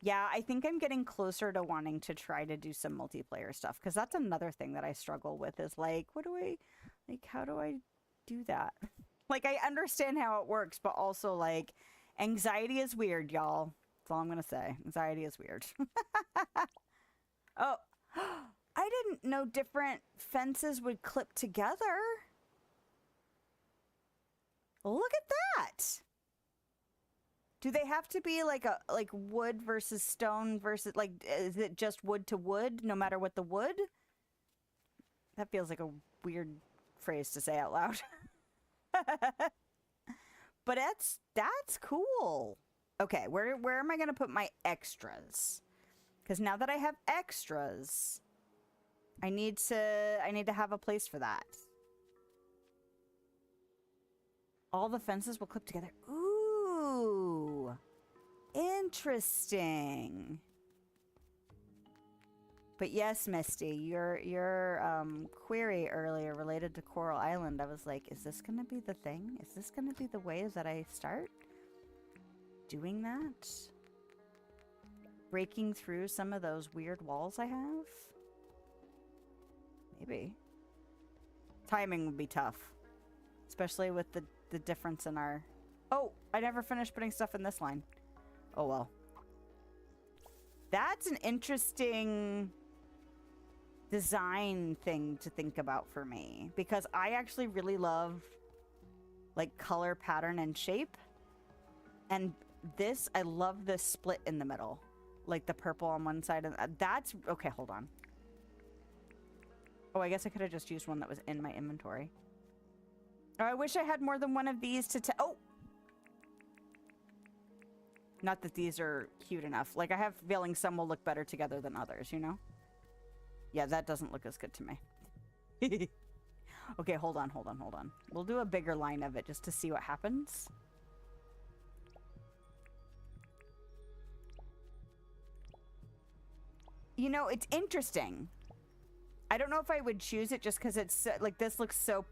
S1: Yeah, I think I'm getting closer to wanting to try to do some multiplayer stuff, because that's another thing that I struggle with is like, how do I do that? Like, I understand how it works, but also like, anxiety is weird, y'all. That's all I'm gonna say. Anxiety is weird. Oh, I didn't know different fences would clip together. Look at that. Do they have to be like wood versus stone versus like, is it just wood to wood no matter what the wood? That feels like a weird phrase to say out loud. But that's cool. Okay, where am I going to put my extras? Because now that I have extras, I need to have a place for that. All the fences will clip together. Ooh, interesting. But yes, Misty, your query earlier related to Coral Island, I was like, is this going to be the thing? Is this going to be the way that I start doing that? Breaking through some of those weird walls I have? Maybe. Timing would be tough. Especially with the difference in our... Oh, I never finished putting stuff in this line. Oh, well. That's an interesting design thing to think about for me, because I actually really love like color, pattern, and shape. And this, I love this split in the middle, like the purple on one side, and that's okay. Hold on. Oh, I guess I could have just used one that was in my inventory. Oh, I wish I had more than one of these to oh, not that these are cute enough. Like, I have a feeling some will look better together than others, you know? Yeah, that doesn't look as good to me. Okay, hold on. We'll do a bigger line of it just to see what happens. You know, it's interesting. I don't know if I would choose it just because it's like, this looks so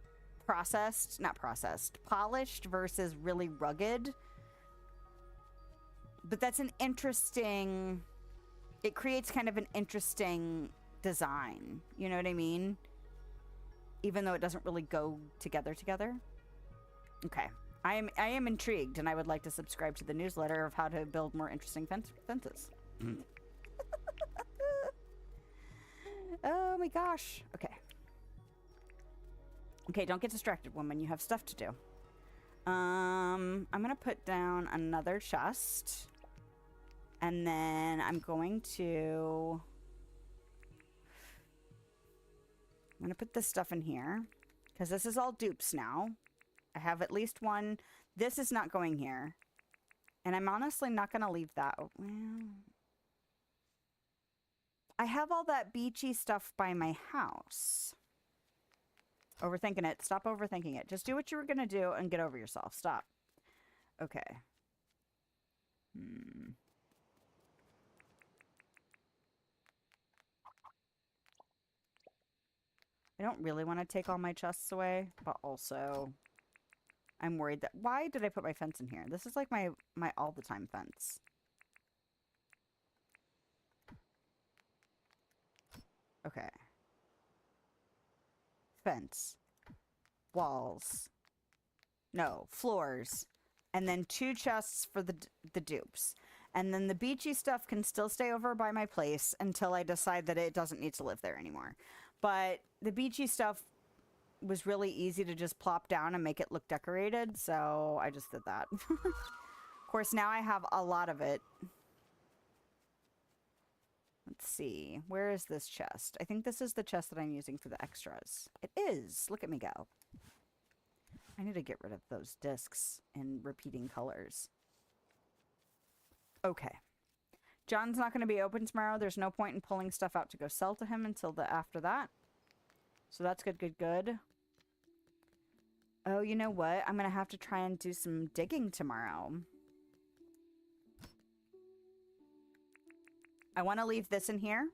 S1: polished versus really rugged. But that's an interesting, it creates kind of an interesting design. You know what I mean? Even though it doesn't really go together. Okay. I am intrigued, and I would like to subscribe to the newsletter of how to build more interesting fences. Oh my gosh. Okay. Okay, don't get distracted, woman. You have stuff to do. I'm gonna put down another chest. And then I'm going to put this stuff in here, because this is all dupes now. I have at least one. This is not going here. And I'm honestly not going to leave that. Well, I have all that beachy stuff by my house. Overthinking it. Stop overthinking it. Just do what you were going to do and get over yourself. Stop. Okay. I don't really want to take all my chests away, but also I'm worried that... Why did I put my fence in here? This is like my all-the-time fence. Okay. Fence. Walls. No, floors. And then 2 chests for the dupes. And then the beachy stuff can still stay over by my place until I decide that it doesn't need to live there anymore. But the beachy stuff was really easy to just plop down and make it look decorated, so I just did that. Of course, now I have a lot of it. Let's see. Where is this chest? I think this is the chest that I'm using for the extras. It is! Look at me go. I need to get rid of those discs in repeating colors. Okay. John's not going to be open tomorrow. There's no point in pulling stuff out to go sell to him until after that. So that's good. Oh, you know what? I'm going to have to try and do some digging tomorrow. I want to leave this in here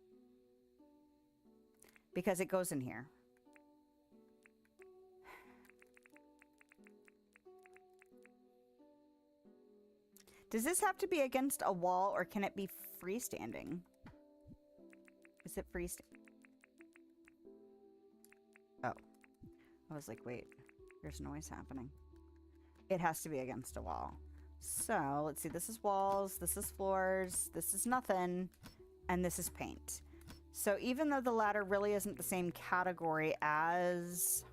S1: because it goes in here. Does this have to be against a wall, or can it be freestanding? Is it freestanding? Oh. I was like, wait. There's noise happening. It has to be against a wall. So, let's see. This is walls. This is floors. This is nothing. And this is paint. So, even though the ladder really isn't the same category as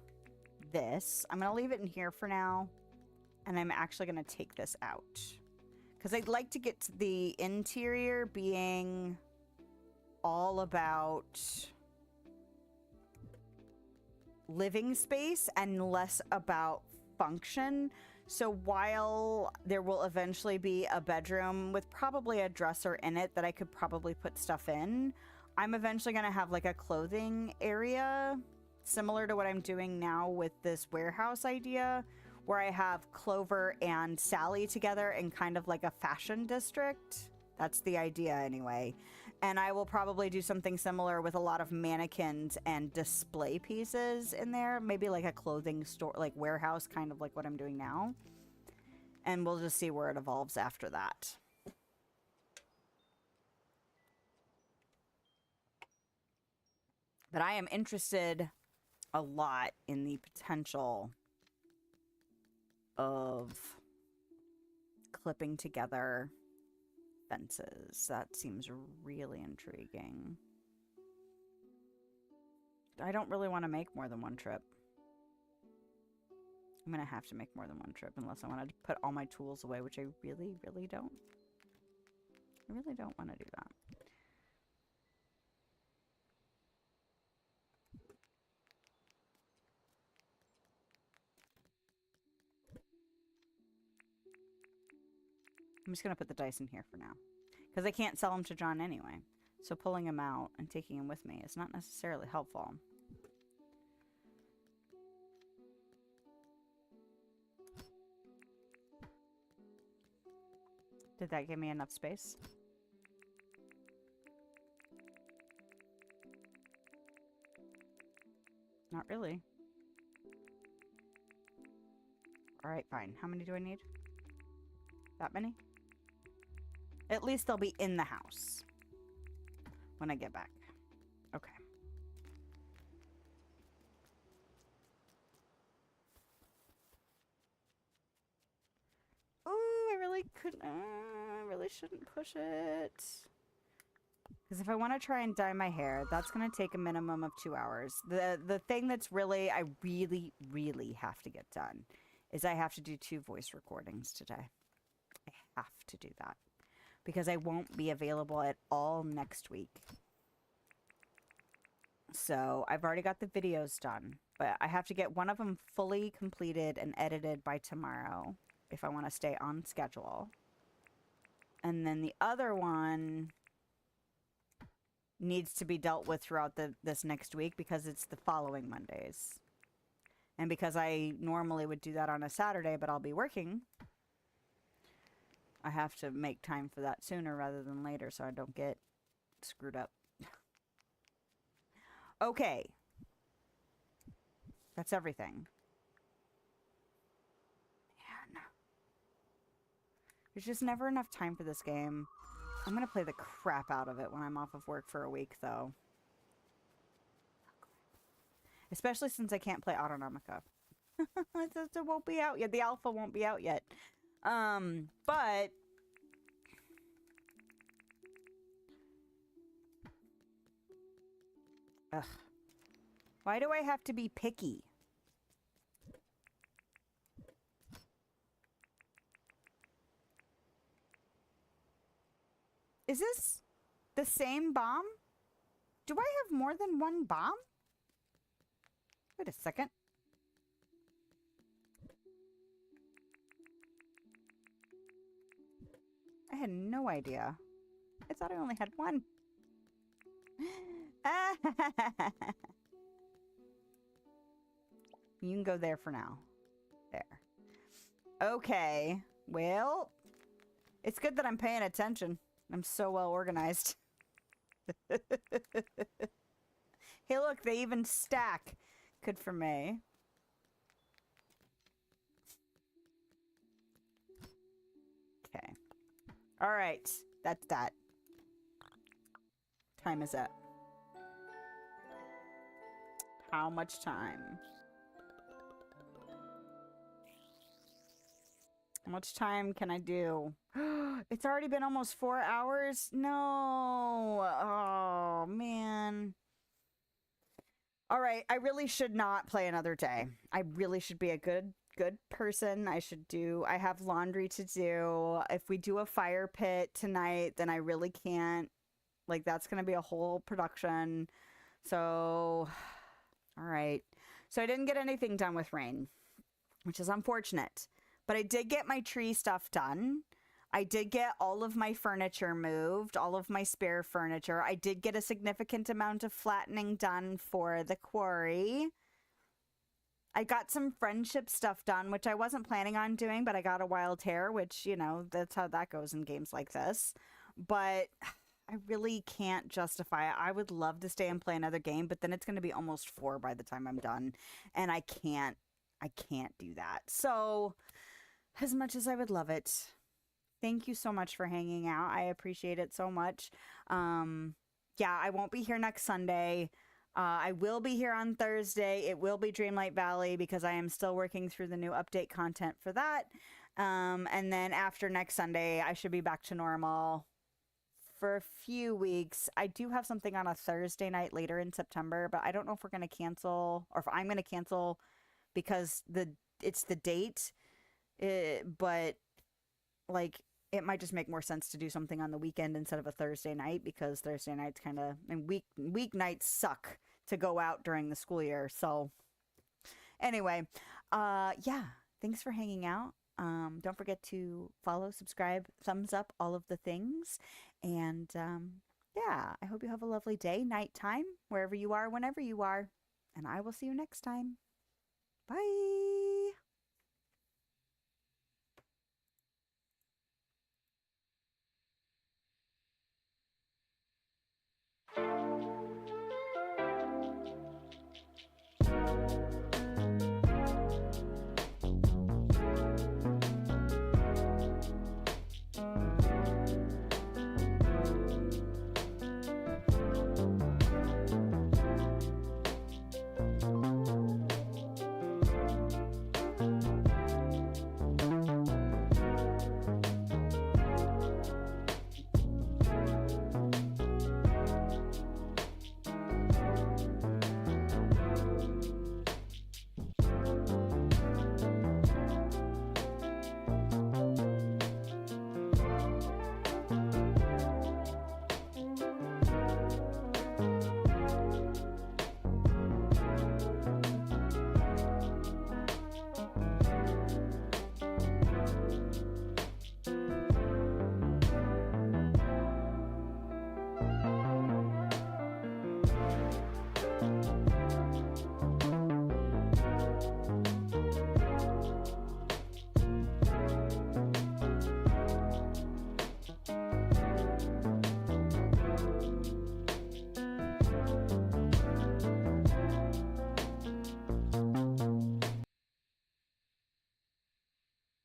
S1: this, I'm going to leave it in here for now. And I'm actually going to take this out. Because I'd like to get to the interior being all about living space and less about function. So while there will eventually be a bedroom with probably a dresser in it that I could probably put stuff in, I'm eventually going to have like a clothing area similar to what I'm doing now with this warehouse idea, where I have Clover and Sally together in kind of like a fashion district. That's the idea anyway. And I will probably do something similar with a lot of mannequins and display pieces in there. Maybe like a clothing store, like warehouse, kind of like what I'm doing now. And we'll just see where it evolves after that. But I am interested a lot in the potential of clipping together fences. That seems really intriguing. I don't really want to make more than one trip. I'm gonna have to make more than one trip unless I want to put all my tools away, which I really, really don't. I really don't want to do that. I'm just gonna put the dice in here for now, because I can't sell them to John anyway. So pulling them out and taking them with me is not necessarily helpful. Did that give me enough space? Not really. Alright, fine. How many do I need? That many? At least they'll be in the house when I get back. Okay. Oh, I really couldn't. I really shouldn't push it. Because if I want to try and dye my hair, that's going to take a minimum of 2 hours. The thing that's really, I really, really have to get done is I have to do 2 voice recordings today. I have to do that. Because I won't be available at all next week. So I've already got the videos done. But I have to get one of them fully completed and edited by tomorrow if I want to stay on schedule. And then the other one needs to be dealt with throughout this next week because it's the following Mondays. And because I normally would do that on a Saturday, but I'll be working, I have to make time for that sooner rather than later so I don't get screwed up. Okay. That's everything. Man. There's just never enough time for this game. I'm going to play the crap out of it when I'm off of work for a week, though. Especially since I can't play Autonomica. It won't be out yet. The alpha won't be out yet. But ugh. Why do I have to be picky? Is this the same bomb? Do I have more than one bomb? Wait a second. I had no idea. I thought I only had one. You can go there for now. There. Okay. Well, it's good that I'm paying attention. I'm so well organized. Hey, look, they even stack. Good for me. Okay. All right. That's that. Time is up. How much time? How much time can I do? It's already been almost 4 hours? No. Oh, man. All right. I really should not play another day. I really should be a good person. I have laundry to do. If we do a fire pit tonight, then I really can't. Like, that's going to be a whole production. So, all right. So I didn't get anything done with Rain, which is unfortunate. But I did get my tree stuff done. I did get all of my furniture moved, all of my spare furniture. I did get a significant amount of flattening done for the quarry. I got some friendship stuff done, which I wasn't planning on doing, but I got a wild hair, which, you know, that's how that goes in games like this. But I really can't justify it. I would love to stay and play another game, but then it's going to be almost 4 by the time I'm done, and I can't do that. So, as much as I would love it, thank you so much for hanging out. I appreciate it so much. Yeah, I won't be here next Sunday. I will be here on Thursday. It will be Dreamlight Valley because I am still working through the new update content for that. And then after next Sunday, I should be back to normal for a few weeks. I do have something on a Thursday night later in September, but I don't know if we're going to cancel or if I'm going to cancel because it's the date. But like it might just make more sense to do something on the weekend instead of a Thursday night because Thursday nights kind of and weeknights suck to go out during the school year. So anyway, yeah, thanks for hanging out. Don't forget to follow, subscribe, thumbs up, all of the things. And yeah, I hope you have a lovely day, nighttime, wherever you are, whenever you are. And I will see you next time. Bye.